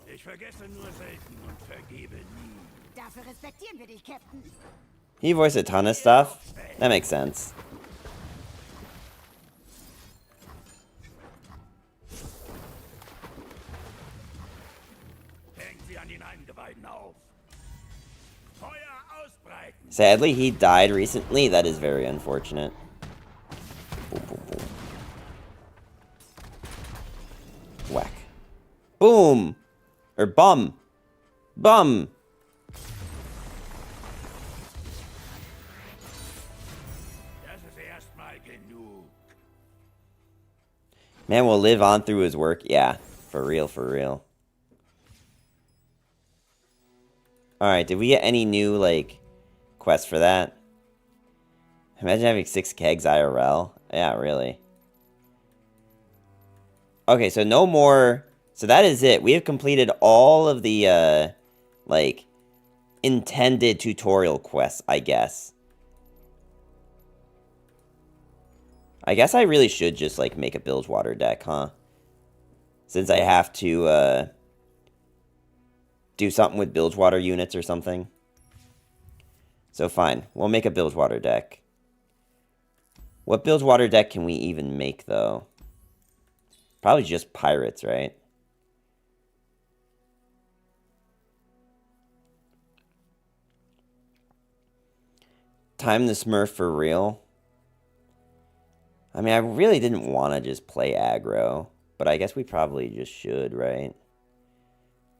Ich vergesse nur selten und vergebe nie. Dafür respektieren wir dich, Captain. He voiced a ton of stuff. That makes sense. Hängt sie an den Eingeweiden auf. Feuer ausbreiten. Sadly, he died recently. That is very unfortunate. Boom, boom, boom. Whack. Boom! Or bum. Bum! Das ist erstmal genug. Man will live on through his work. Yeah, for real, for real. Alright, did we get any new, like, quests for that? Imagine having 6 kegs IRL. Yeah, really. Okay, so no more... So that is it. We have completed all of the, like, intended tutorial quests, I guess. I guess I really should just, like, make a Bilgewater deck, huh? Since I have to, do something with Bilgewater units or something. So fine, we'll make a Bilgewater deck. What Bilgewater deck can we even make, though? Probably just pirates, right? Time the Smurf for real? I mean, I really didn't want to just play aggro, but I guess we probably just should, right?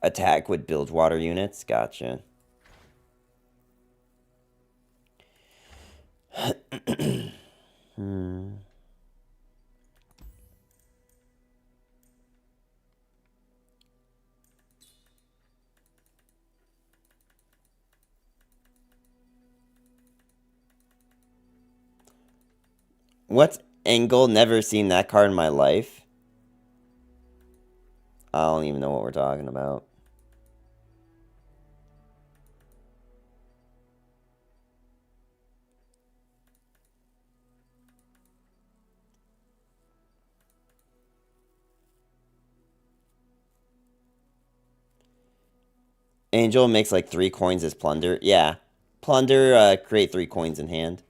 Attack with Bilgewater units? Gotcha. What's Angle? Never seen that card in my life. I don't even know what we're talking about. Angel makes like 3 coins as plunder. Yeah. Plunder, create 3 coins in hand.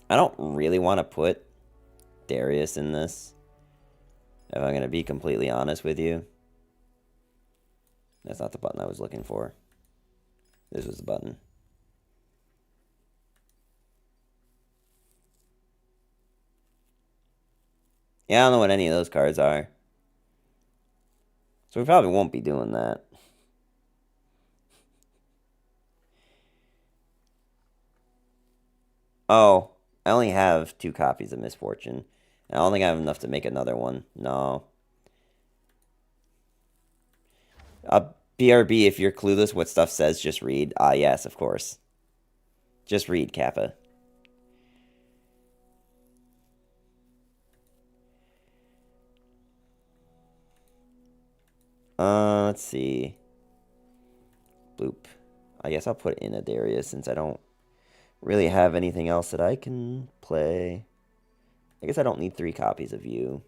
I don't really want to put Darius in this, if I'm going to be completely honest with you. That's not the button I was looking for. This was the button. Yeah, I don't know what any of those cards are. So we probably won't be doing that. Oh, I only have 2 copies of Misfortune. I don't think I have enough to make another one. No. BRB, if you're clueless what stuff says, just read. Ah, yes, of course. Just read, Kappa. Let's see. Bloop. I guess I'll put in a Darius since I don't really have anything else that I can play. I guess I don't need 3 copies of you.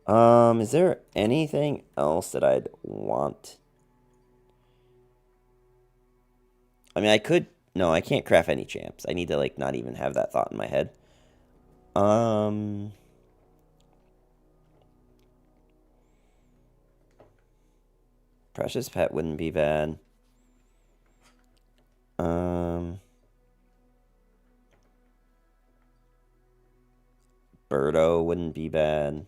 Is there anything else that I'd want? I mean, I could... No, I can't craft any champs. I need to, like, not even have that thought in my head. Precious Pet wouldn't be bad. Birdo wouldn't be bad.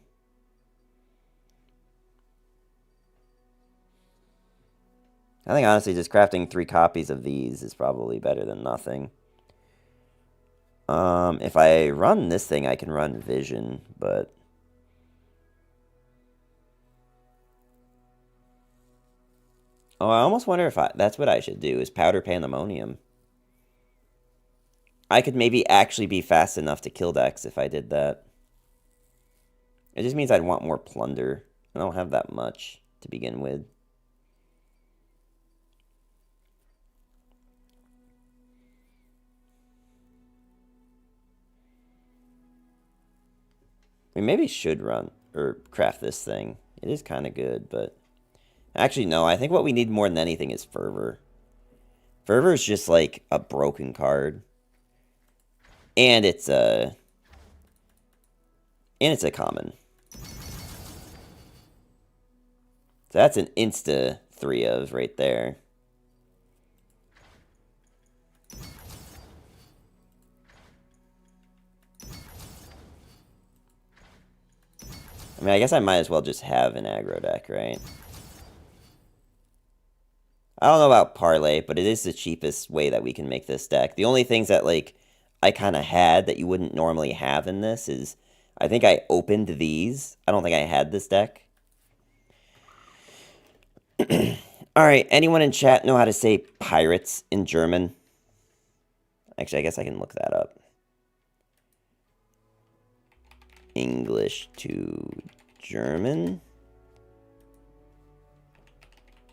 I think, honestly, just crafting 3 copies of these is probably better than nothing. If I run this thing, I can run Vision, but... Oh, I almost wonder if that's what I should do, is Powder Pandemonium. I could maybe actually be fast enough to kill decks if I did that. It just means I'd want more plunder. I don't have that much to begin with. We maybe should run or craft this thing. It is kind of good, but... Actually, no. I think what we need more than anything is Fervor. Fervor is just like a broken card. And it's a... And it's a common. So that's an insta 3 of right there. I mean, I guess I might as well just have an aggro deck, right? I don't know about Parlay, but it is the cheapest way that we can make this deck. The only things that, like, I kind of had that you wouldn't normally have in this is... I think I opened these. I don't think I had this deck. Alright, anyone in chat know how to say pirates in German? Actually, I guess I can look that up. English to German.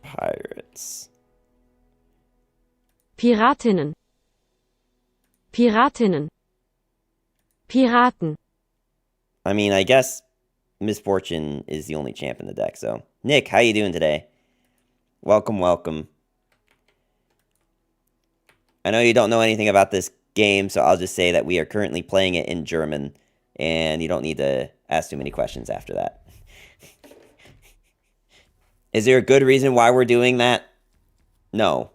Pirates. Piratinnen. Piratinnen. Piraten. I mean, I guess Misfortune is the only champ in the deck, so... Nick, how you doing today? Welcome, welcome. I know you don't know anything about this game, so I'll just say that we are currently playing it in German, and you don't need to ask too many questions after that. Is there a good reason why we're doing that? No.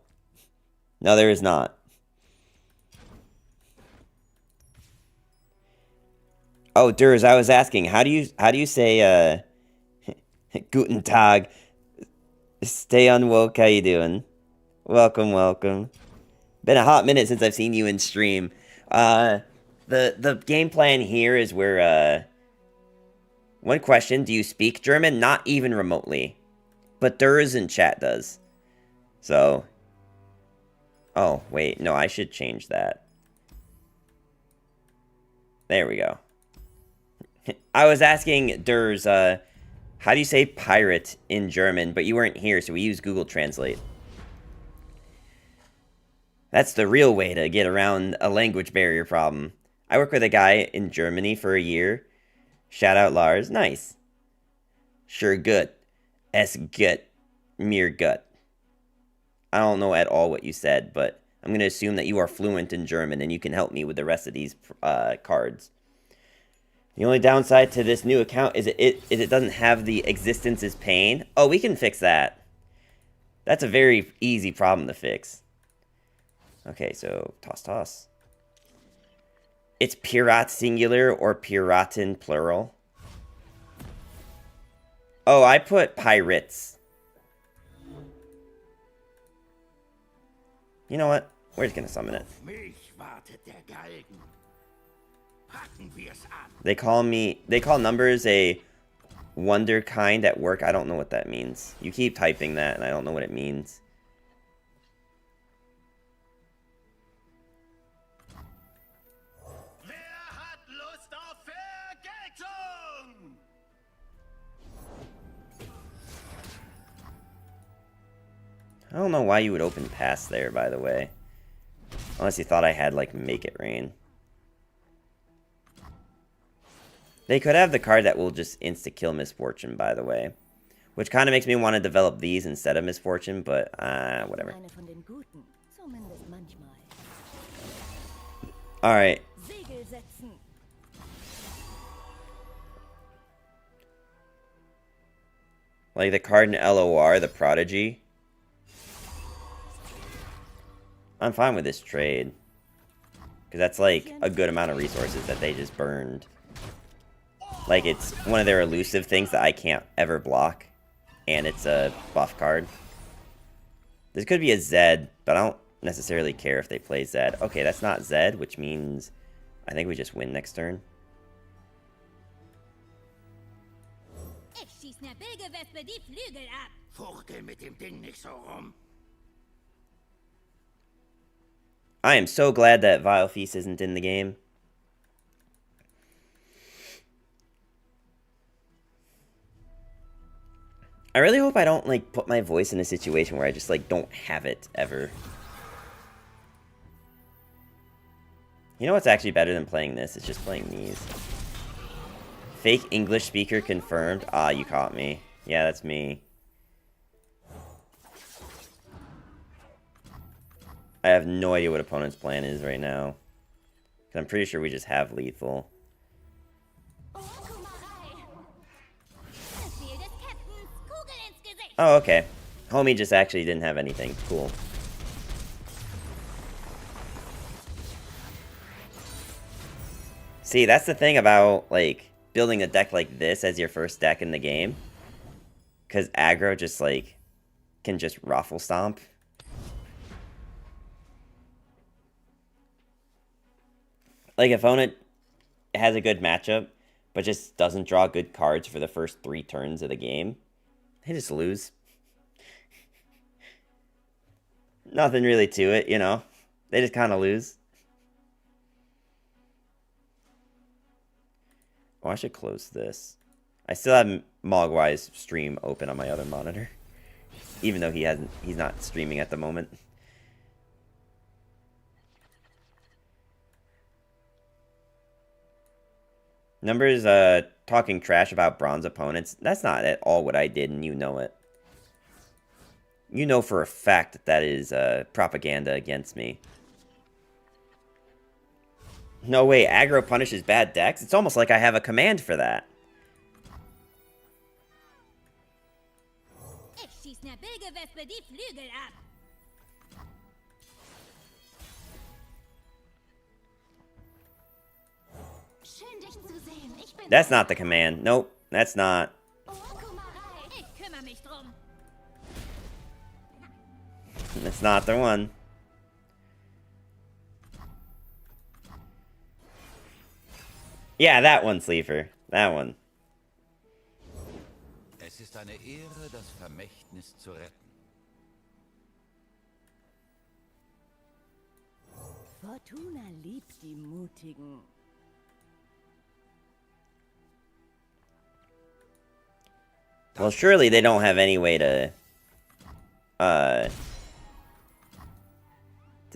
No, there is not. Oh, Durs, I was asking, how do you say Guten Tag? Stay unwoke, how you doing? Welcome, welcome. Been a hot minute since I've seen you in stream. The game plan here is where one question, do you speak German? Not even remotely. But Durs in chat does. So oh, wait, no, I should change that. There we go. I was asking Durs, how do you say pirate in German, but you weren't here, so we used Google Translate. That's the real way to get around a language barrier problem. I work with a guy in Germany for a year. Shout out Lars. Nice. Sure gut. Es gut. Mir gut. I don't know at all what you said, but I'm going to assume that you are fluent in German and you can help me with the rest of these cards. The only downside to this new account is it doesn't have the existence is pain. Oh, we can fix that. That's a very easy problem to fix. Okay, so toss. It's Pirat singular or Piraten plural. Oh, I put pirates. You know what? We're just gonna summon it. They call numbers a wonder kind at work. I don't know what that means. You keep typing that and I don't know what it means. I don't know why you would open past there, by the way. Unless you thought I had, like, Make It Rain. They could have the card that will just insta-kill Misfortune, by the way. Which kind of makes me want to develop these instead of Misfortune, but, whatever. Alright. Segel setzen. Like the card in LOR, the Prodigy. I'm fine with this trade. Because that's like a good amount of resources that they just burned. Like it's one of their elusive things that I can't ever block. And it's a buff card. This could be a Zed, but I don't necessarily care if they play Zed. Okay, that's not Zed, which means I think we just win next turn. Ich schieß ner Bilgewespe die Flügel ab. Fuchtel mit dem Ding nicht so rum. I am so glad that Vile Feast isn't in the game. I really hope I don't, like, put my voice in a situation where I just, like, don't have it, ever. You know what's actually better than playing this? It's just playing these. Fake English speaker confirmed. Ah, you caught me. Yeah, that's me. I have no idea what opponent's plan is right now. 'Cause I'm pretty sure we just have lethal. Befehl des Captains. Kugel ins Gesicht. Oh, okay. Homie just actually didn't have anything. Cool. See, that's the thing about, like, building a deck like this as your first deck in the game. Because aggro just, like, can just ruffle stomp. Like, if opponent has a good matchup, but just doesn't draw good cards for the first 3 turns of the game, they just lose. Nothing really to it, you know. They just kind of lose. Oh, I should close this. I still have Mogwai's stream open on my other monitor. Even though he's not streaming at the moment. Numbers talking trash about bronze opponents. That's not at all what I did, and you know it. You know for a fact that that is propaganda against me. No way, aggro punishes bad decks? It's almost like I have a command for that. Ich schieß ner Bilgewespe die Flügel ab. Schön, dich zu sehen. Ich bin That's not the command. Nope, that's not. Ich kümmere mich drum. That's not the one. Yeah, that one, Sleeper. That one. Es ist eine Ehre, das Vermächtnis zu retten. Fortuna liebt die Mutigen. Well, surely they don't have any way to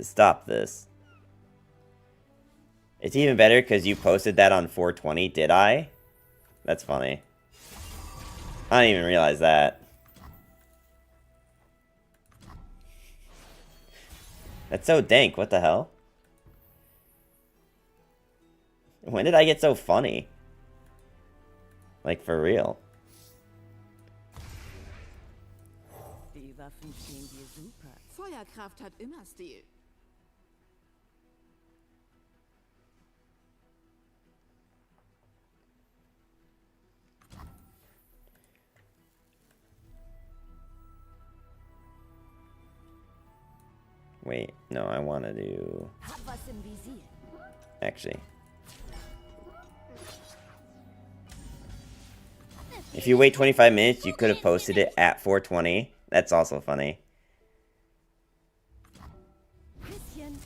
stop this. It's even better because you posted that on 420, did I? That's funny. I didn't even realize that. That's so dank, what the hell? When did I get so funny? Like, for real. Die Waffen stehen dir super. Feuerkraft hat immer Stil. Wait, no, I want to do... Hab was im Visier. Actually. If you wait 25 minutes, you could have posted it at 420. That's also funny. Bisschen.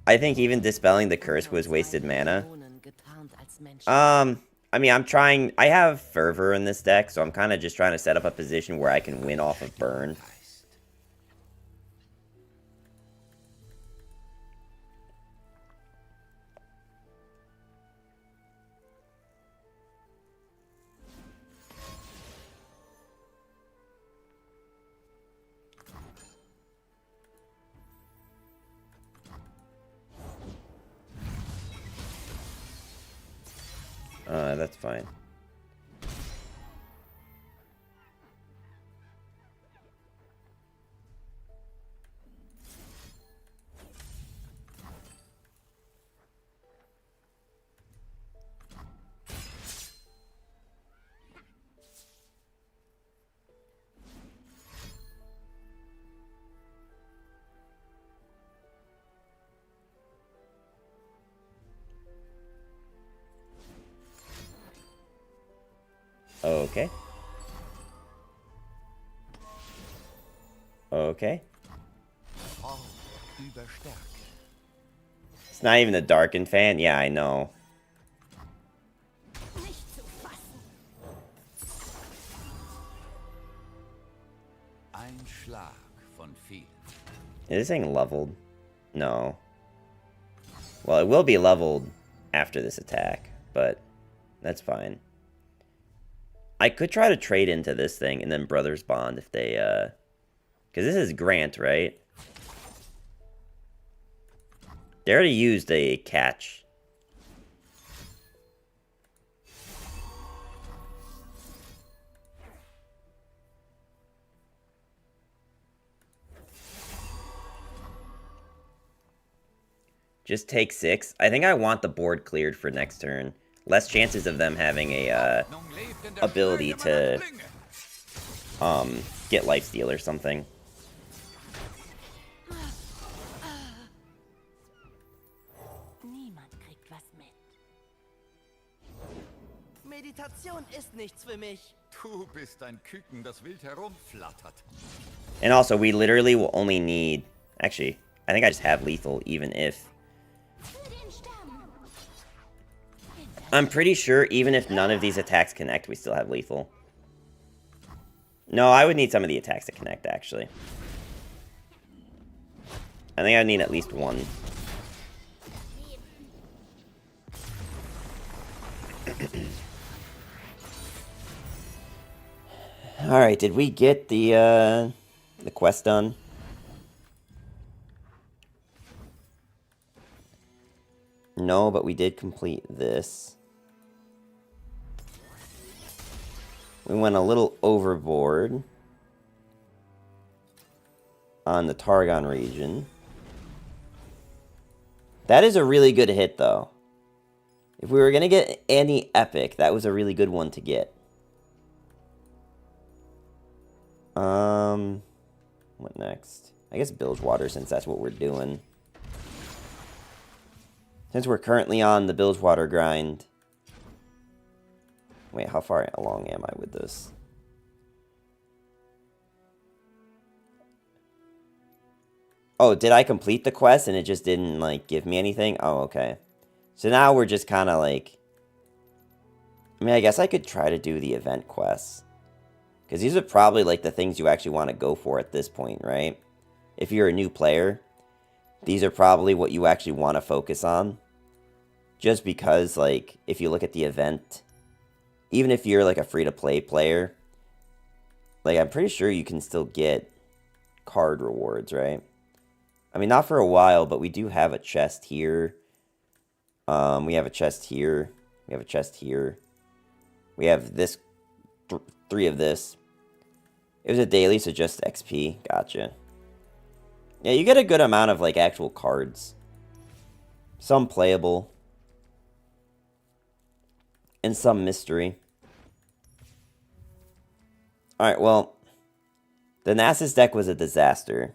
I think even dispelling the curse was wasted mana. Getarnt als Mensch. I mean, I'm trying... I have Fervor in this deck, so I'm kind of just trying to set up a position where I can win off of Burn. That's fine. Okay. Okay. It's not even a Darkened fan? Yeah, I know. Ein Schlag von vielen. Is this thing leveled? No. Well, it will be leveled after this attack, but that's fine. I could try to trade into this thing and then Brothers Bond if they, because this is Grant, right? They already used a catch. Just take 6. I think I want the board cleared for next turn. Less chances of them having a ability to get lifesteal or something. Niemand kriegt was mit. Meditation ist nichts für mich. Du bist ein Küken, das wild herumflattert. And also, we literally will only need... Actually, I think I just have lethal, even if... I'm pretty sure even if none of these attacks connect, we still have lethal. No, I would need some of the attacks to connect, actually. I think I would need at least one. Alright, did we get the quest done? No, but we did complete this. We went a little overboard on the Targon region. That is a really good hit, though. If we were going to get any epic, that was a really good one to get. What next? I guess Bilgewater, since that's what we're doing. Since we're currently on the Bilgewater grind. Wait, how far along am I with this? Oh, did I complete the quest and it just didn't, like, give me anything? Oh, okay. So now we're just kind of, like... I mean, I guess I could try to do the event quests. Because these are probably, like, the things you actually want to go for at this point, right? If you're a new player, these are probably what you actually want to focus on. Just because, like, if you look at the event... Even if you're, like, a free-to-play player, like, I'm pretty sure you can still get card rewards, right? I mean, not for a while, but we do have a chest here. We have a chest here. We have a chest here. We have this, 3 of this. It was a daily, so just XP. Gotcha. Yeah, you get a good amount of, like, actual cards. Some playable. And some mystery. Alright, well, the Nasus deck was a disaster.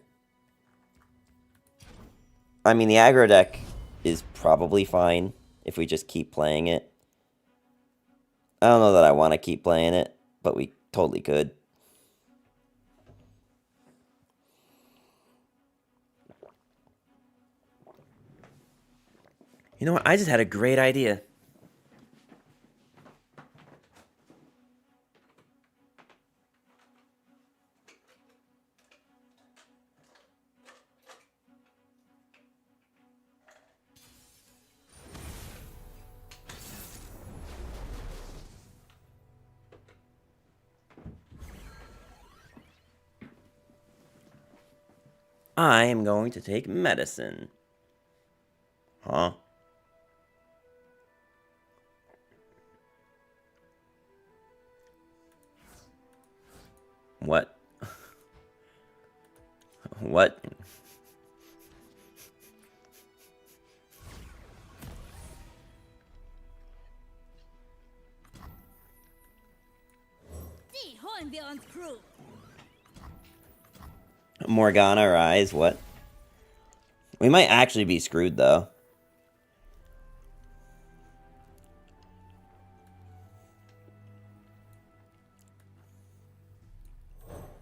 I mean, the aggro deck is probably fine if we just keep playing it. I don't know that I want to keep playing it, but we totally could. You know what? I just had a great idea. I am going to take medicine. Huh? What? What? Die holen wir uns, Crew. Morgana Rise, what? We might actually be screwed, though.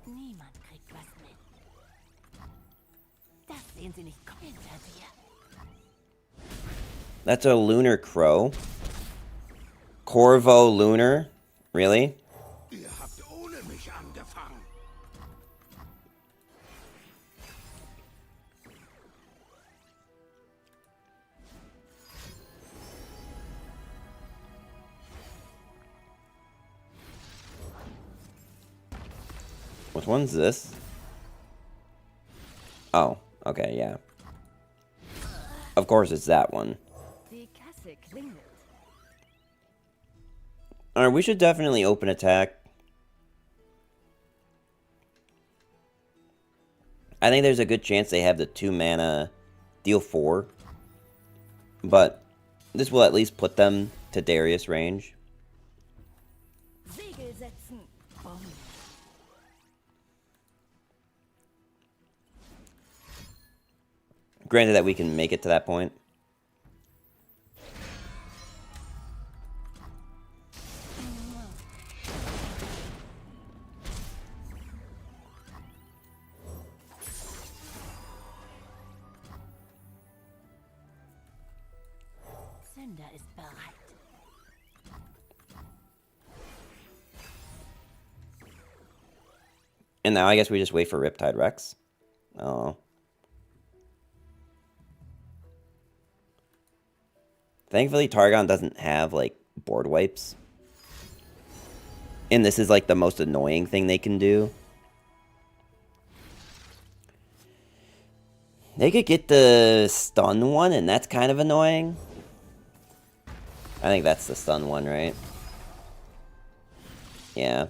Niemand kriegt was mit. Das sehen Sie nicht kommen hinter dir. That's a lunar crow. Corvo lunar? Really? Ihr habt ohne mich angefangen. Which one's this? Oh, okay, yeah. Of course it's that one. Die Kasse klingelt. Alright, we should definitely open attack. I think there's a good chance they have the 2 mana deal 4. But this will at least put them to Darius range. Segel setzen. Bumm. Granted that we can make it to that point. Zünder ist bereit. And now I guess we just wait for Riptide Rex. Oh. Thankfully, Targon doesn't have, like, board wipes. And this is, like, the most annoying thing they can do. They could get the stun one, and that's kind of annoying. I think that's the stun one, right? Yeah.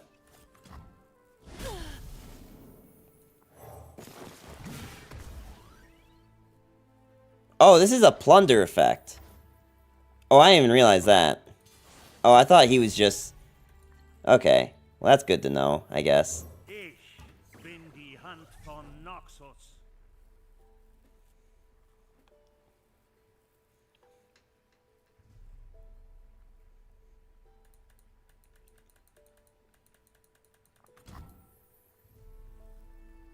Oh, this is a plunder effect. Oh, I didn't even realize that. Oh, I thought he was just... Okay. Well, that's good to know, I guess. Ich bin die Hand von Noxus.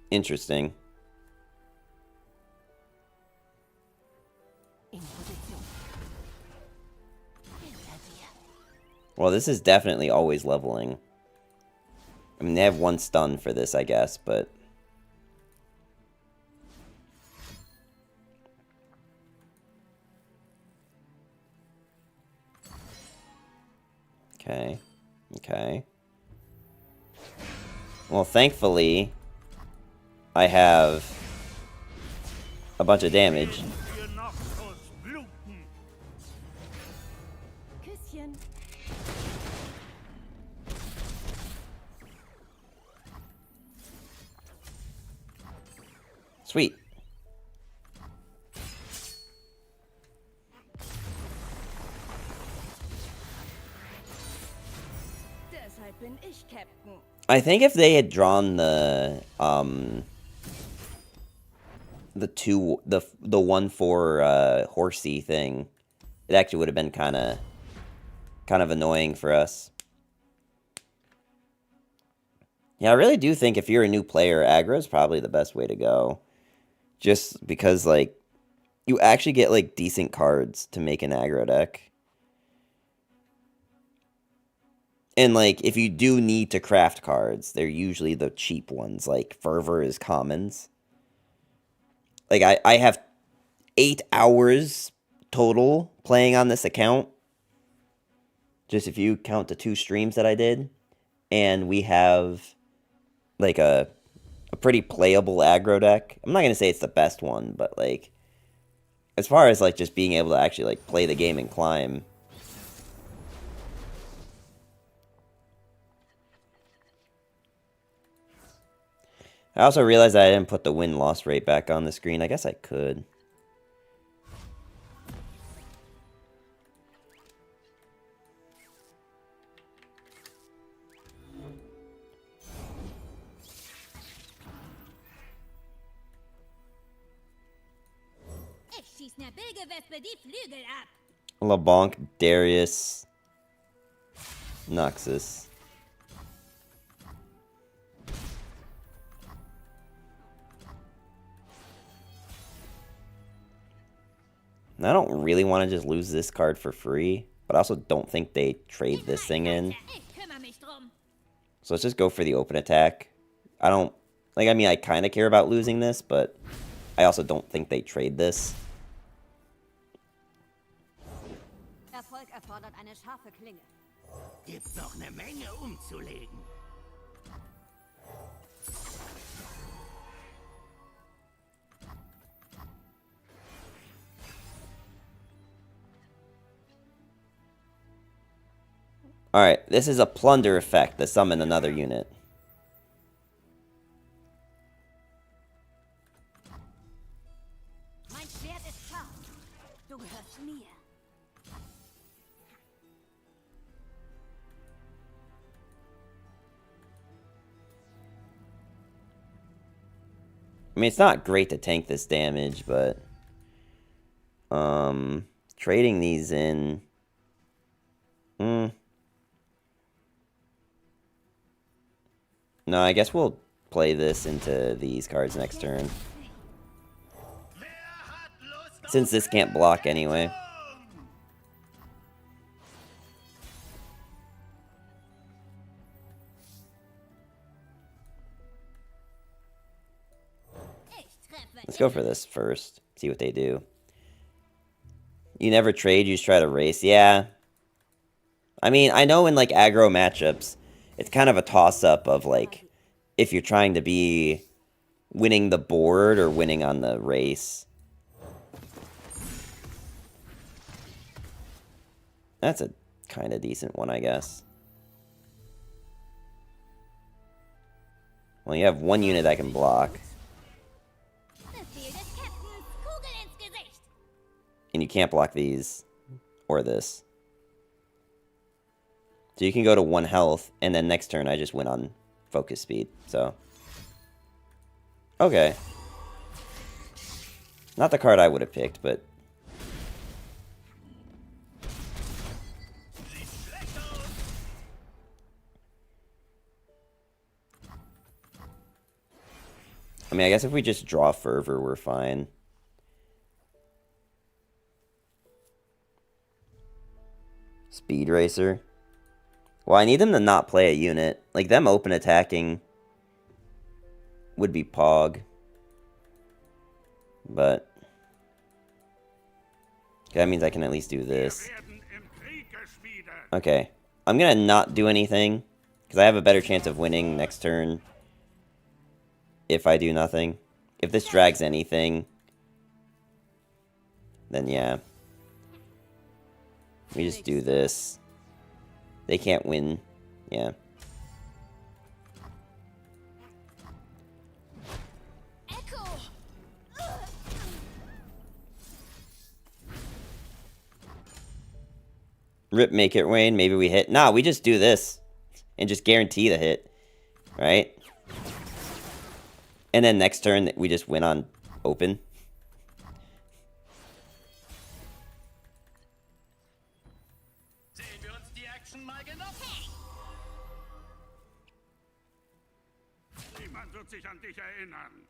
Interesting. In Position. Hinter dir. Well, this is definitely always leveling. I mean, they have 1 stun for this, I guess, but... Okay. Okay. Well, thankfully, I have a bunch of damage. Für Noxus bluten. Küsschen. Sweet. Deshalb bin ich Captain. I think if they had drawn the 1/4 horsey thing, it actually would have been kind of annoying for us. Yeah, I really do think if you're a new player, aggro is probably the best way to go. Just because, like, you actually get, like, decent cards to make an aggro deck. And, like, if you do need to craft cards, they're usually the cheap ones. Like, Fervor is commons. Like, I have 8 hours total playing on this account. Just if you count the 2 streams that I did. And we have, like, a pretty playable aggro deck. I'm not going to say it's the best one, but, like, as far as, like, just being able to actually, like, play the game and climb... I also realized that I didn't put the win-loss rate back on the screen. I guess I could. Ich schieß ner Bilgewespe die Flügel ab. LeBlanc, Darius, Noxus. I don't really want to just lose this card for free, but I also don't think they trade this thing in. Ich kümmere mich drum. So let's just go for the open attack. I don't, like, I mean, I kind of care about losing this, but I also don't think they trade this. Erfolg erfordert eine scharfe Klinge. Gibt noch eine Menge umzulegen. Alright, this is a plunder effect to summon another unit. Mein Schwert ist scharf. Du gehörst mir. I mean, it's not great to tank this damage, but trading these in, no, I guess we'll play this into these cards next turn, since this can't block anyway. Let's go for this first. See what they do. You never trade, you just try to race. Yeah. I mean, I know in, like, aggro matchups, it's kind of a toss-up of, like, if you're trying to be winning the board or winning on the race. That's a kind of decent one, I guess. Well, you have one unit that can block. And you can't block these or this. So you can go to 1 health, and then next turn I just win on focus speed. So, okay. Not the card I would have picked, but I mean, I guess if we just draw Fervor, we're fine. Speed Racer. Well, I need them to not play a unit. Like, them open attacking would be Pog. But that means I can at least do this. Okay. I'm gonna not do anything, because I have a better chance of winning next turn if I do nothing. If this drags anything, then yeah. We just do this. They can't win. Yeah. Rip, make it rain. Maybe we hit. Nah, we just do this. And just guarantee the hit. Right? And then next turn, we just win on open. Niemand wird sich an dich erinnern.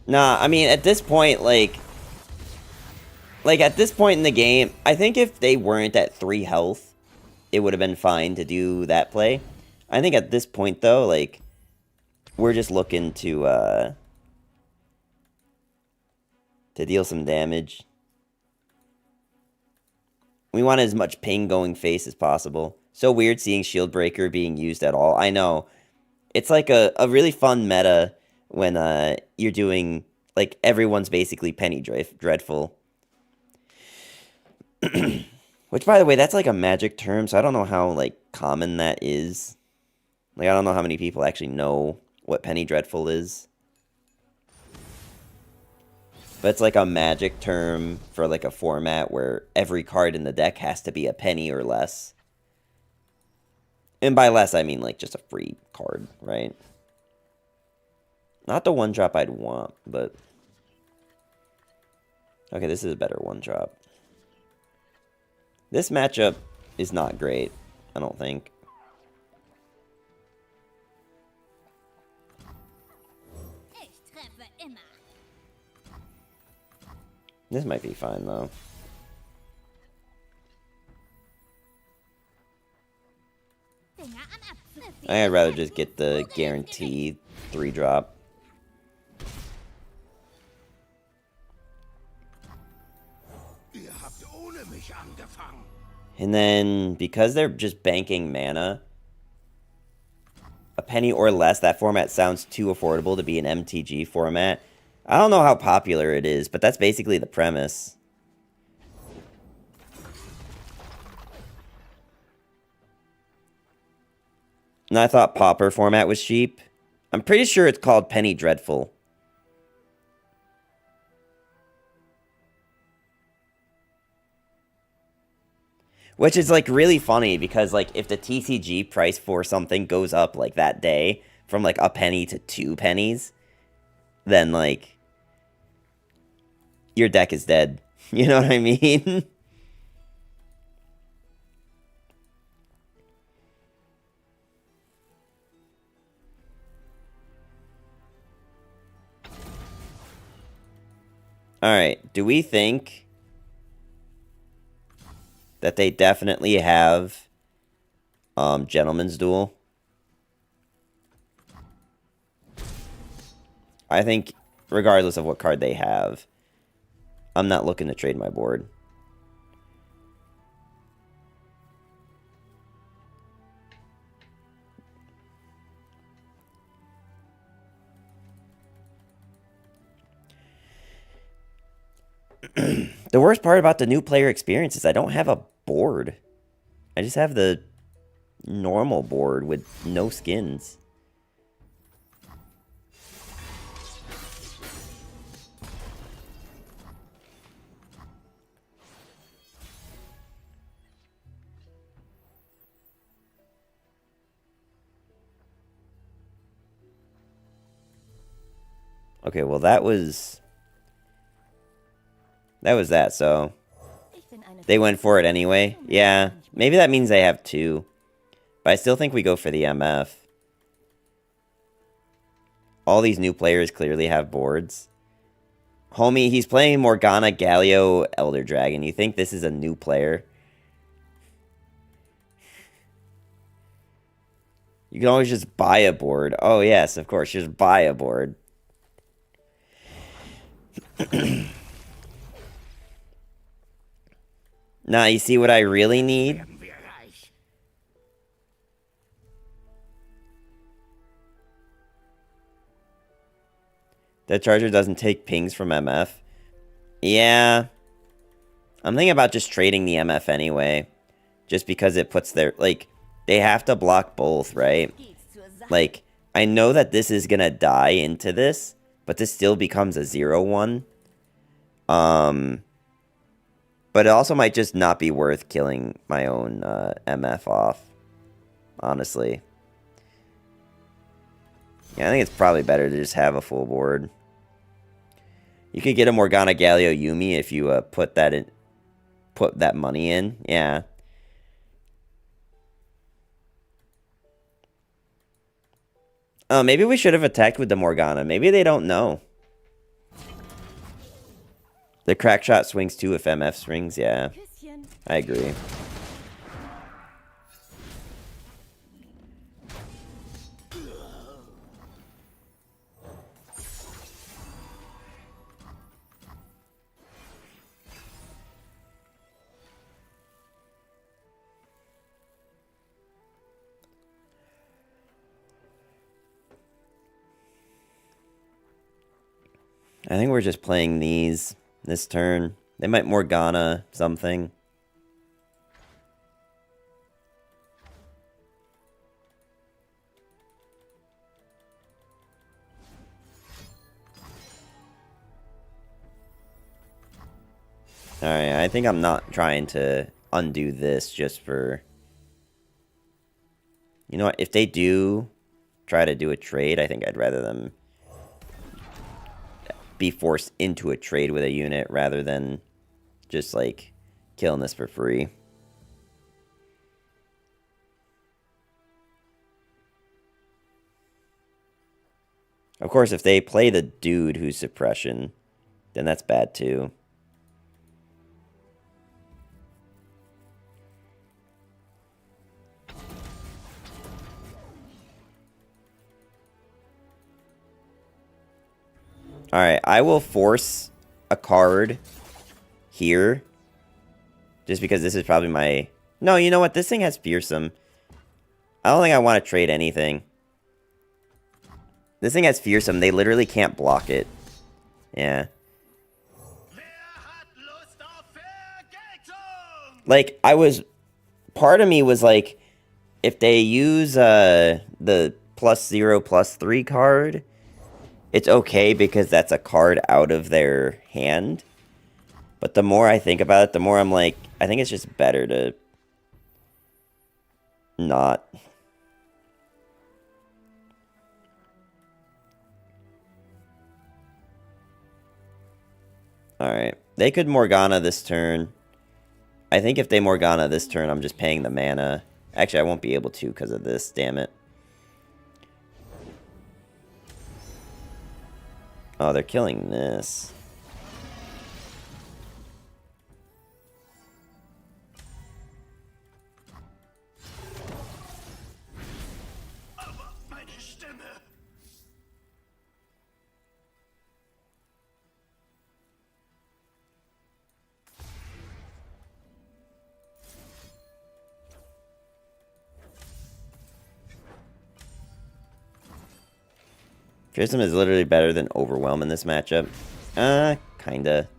Nah, I mean, at this point, like, at this point in the game, I think if they weren't at 3 health, it would have been fine to do that play. I think at this point, though, like, we're just looking to deal some damage. We want as much ping going face as possible. So weird seeing Shield Breaker being used at all. I know. It's like a really fun meta when you're doing, like, everyone's basically Penny Dreadful. Which, by the way, that's like a magic term, so I don't know how, like, common that is. Like, I don't know how many people actually know what Penny Dreadful is. But it's like a magic term for, like, a format where every card in the deck has to be a penny or less. And by less, I mean, like, just a free card, right? Not the one drop I'd want, but... Okay, this is a better one drop. This matchup is not great, I don't think. This might be fine, though. I'd rather just get the guaranteed 3-drop. And then, because they're just banking mana, a penny or less, that format sounds too affordable to be an MTG format. I don't know how popular it is, but that's basically the premise. And I thought Pauper format was cheap. I'm pretty sure it's called Penny Dreadful. Which is, like, really funny because, like, if the TCG price for something goes up, like, that day from, like, a penny to 2 pennies, then, like, your deck is dead. You know what I mean? Alright, do we think that they definitely have Gentleman's Duel? I think, regardless of what card they have, I'm not looking to trade my board. The worst part about the new player experience is I don't have a board. I just have the normal board with no skins. Okay, well that was that, so they went for it anyway. Yeah, maybe that means they have 2. But I still think we go for the MF. All these new players clearly have boards. Homie, he's playing Morgana, Galio, Elder Dragon. You think this is a new player? You can always just buy a board. Oh, yes, of course, just buy a board. Now, you see what I really need? The Charger doesn't take pings from MF. Yeah. I'm thinking about just trading the MF anyway. Just because it puts their... Like, they have to block both, right? Like, I know that this is going to die into this, but this still becomes a 0-1. But it also might just not be worth killing my own MF off. Honestly. Yeah, I think it's probably better to just have a full board. You could get a Morgana Galio Yumi if you put that money in. Yeah. Oh, maybe we should have attacked with the Morgana. Maybe they don't know. The crack shot swings too if MF swings. Yeah, I agree. I think we're just playing these this turn. They might Morgana something. Alright, I think I'm not trying to undo this just for... You know what, if they do try to do a trade, I think I'd rather them be forced into a trade with a unit rather than just, like, killing this for free. Of course, if they play the dude who's suppression, then that's bad too. Alright, I will force a card here. Just because this is probably my... No, you know what? This thing has Fearsome. I don't think I want to trade anything. This thing has Fearsome. They literally can't block it. Yeah. Like, I was... Part of me was like, if they use the +0/+3 card... It's okay because that's a card out of their hand. But the more I think about it, the more I'm like, I think it's just better to not. Alright. They could Morgana this turn. I think if they Morgana this turn, I'm just paying the mana. Actually, I won't be able to because of this, damn it. Oh, they're killing this. Fearsome is literally better than Overwhelm in this matchup. Kinda.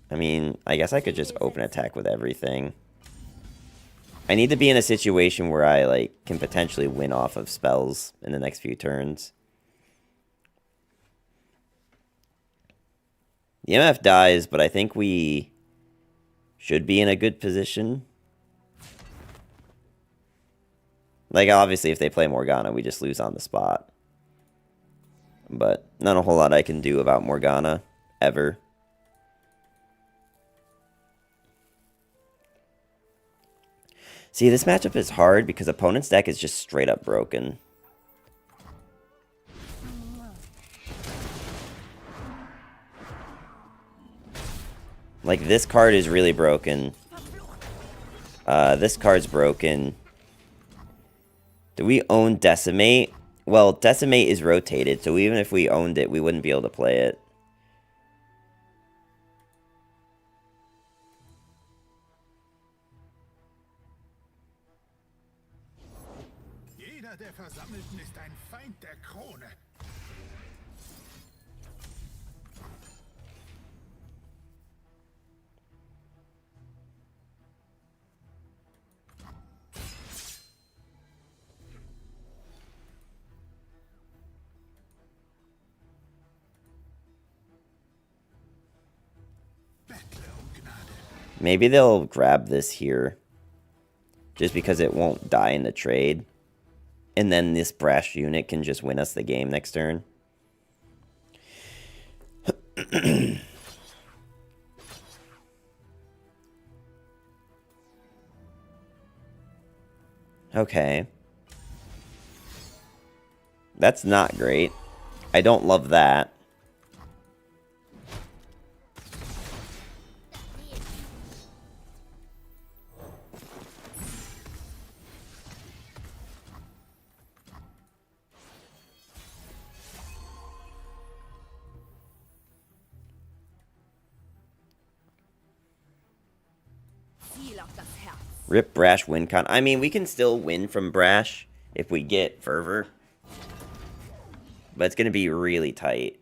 I mean, I guess I could just open attack with everything. I need to be in a situation where I, like, can potentially win off of spells in the next few turns. The MF dies, but I think we should be in a good position. Like, obviously, if they play Morgana, we just lose on the spot. But not a whole lot I can do about Morgana, ever. See, this matchup is hard because opponent's deck is just straight up broken. Like, this card is really broken. This card's broken. Do we own Decimate? Well, Decimate is rotated, so even if we owned it, we wouldn't be able to play it. Jeder der Versammelten ist ein Feind der Krone. Maybe they'll grab this here. Just because it won't die in the trade. And then this brash unit can just win us the game next turn. Okay. That's not great. I don't love that. Ziel auf das Herz. Rip Brash win con. I mean, we can still win from Brash if we get Fervor. But it's going to be really tight.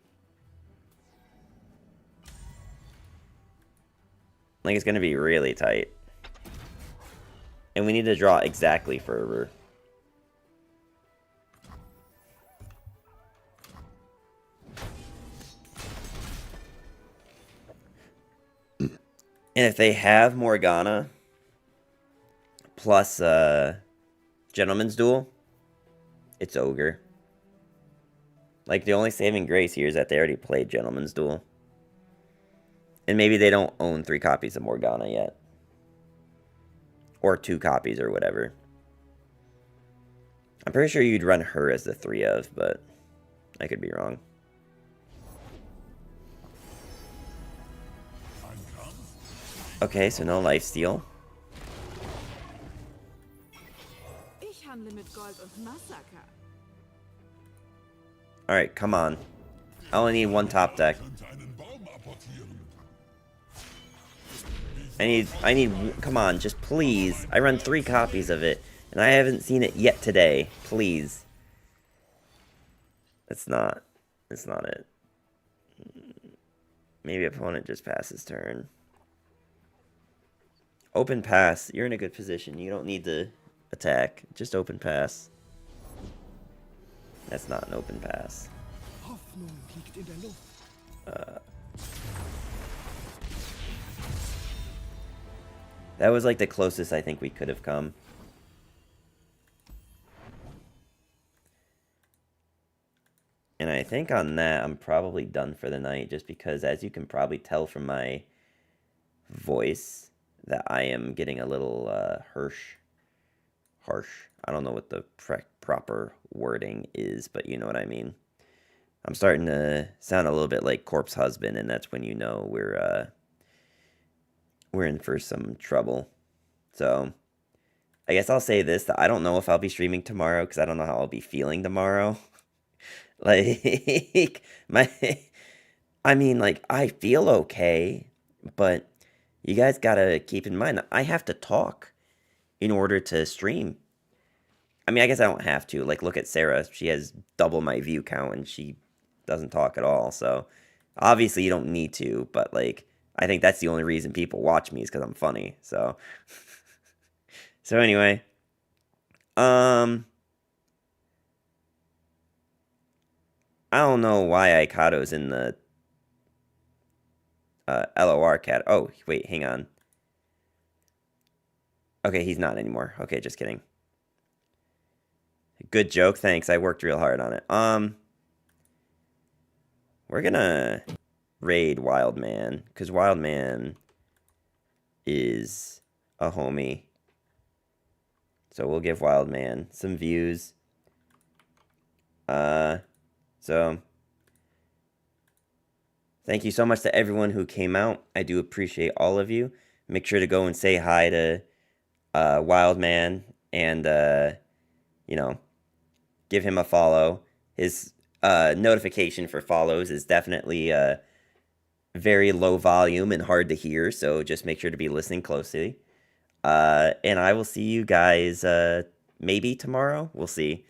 Like, it's going to be really tight. And we need to draw exactly Fervor. And if they have Morgana plus Gentleman's Duel, it's Ogre. Like, the only saving grace here is that they already played Gentleman's Duel. And maybe they don't own 3 copies of Morgana yet. Or 2 copies or whatever. I'm pretty sure you'd run her as the 3 of, but I could be wrong. Okay, so no lifesteal. Ich handle mit Gold und Massaker. Alright, come on. I only need 1 top deck. I need, come on, just please. I run 3 copies of it, and I haven't seen it yet today. Please. It's not it. Maybe opponent just passes turn. Open pass. You're in a good position. You don't need to attack. Just open pass. That's not an open pass. That was like the closest I think we could have come. And I think on that, I'm probably done for the night, just because, as you can probably tell from my voice, that I am getting a little harsh. I don't know what the proper wording is, but you know what I mean. I'm starting to sound a little bit like Corpse Husband, and that's when you know we're in for some trouble. So I guess I'll say this, that I don't know if I'll be streaming tomorrow, because I don't know how I'll be feeling tomorrow. Like, I feel okay, but you guys gotta keep in mind that I have to talk in order to stream. I mean, I guess I don't have to. Like, look at Sarah. She has double my view count, and she doesn't talk at all. So, obviously, you don't need to. But, like, I think that's the only reason people watch me is because I'm funny. So, so anyway. I don't know why Aikado's in the LOR cat. Oh, wait, hang on. Okay, he's not anymore. Okay, just kidding. Good joke, thanks. I worked real hard on it. We're gonna raid Wildman, because Wildman is a homie. So we'll give Wildman some views. So thank you so much to everyone who came out. I do appreciate all of you. Make sure to go and say hi to Wildman and, you know, give him a follow. His notification for follows is definitely very low volume and hard to hear, so just make sure to be listening closely. And I will see you guys maybe tomorrow. We'll see.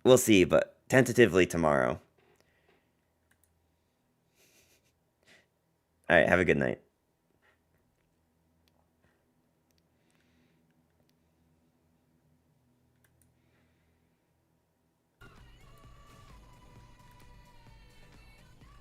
We'll see, but tentatively tomorrow. All right, have a good night.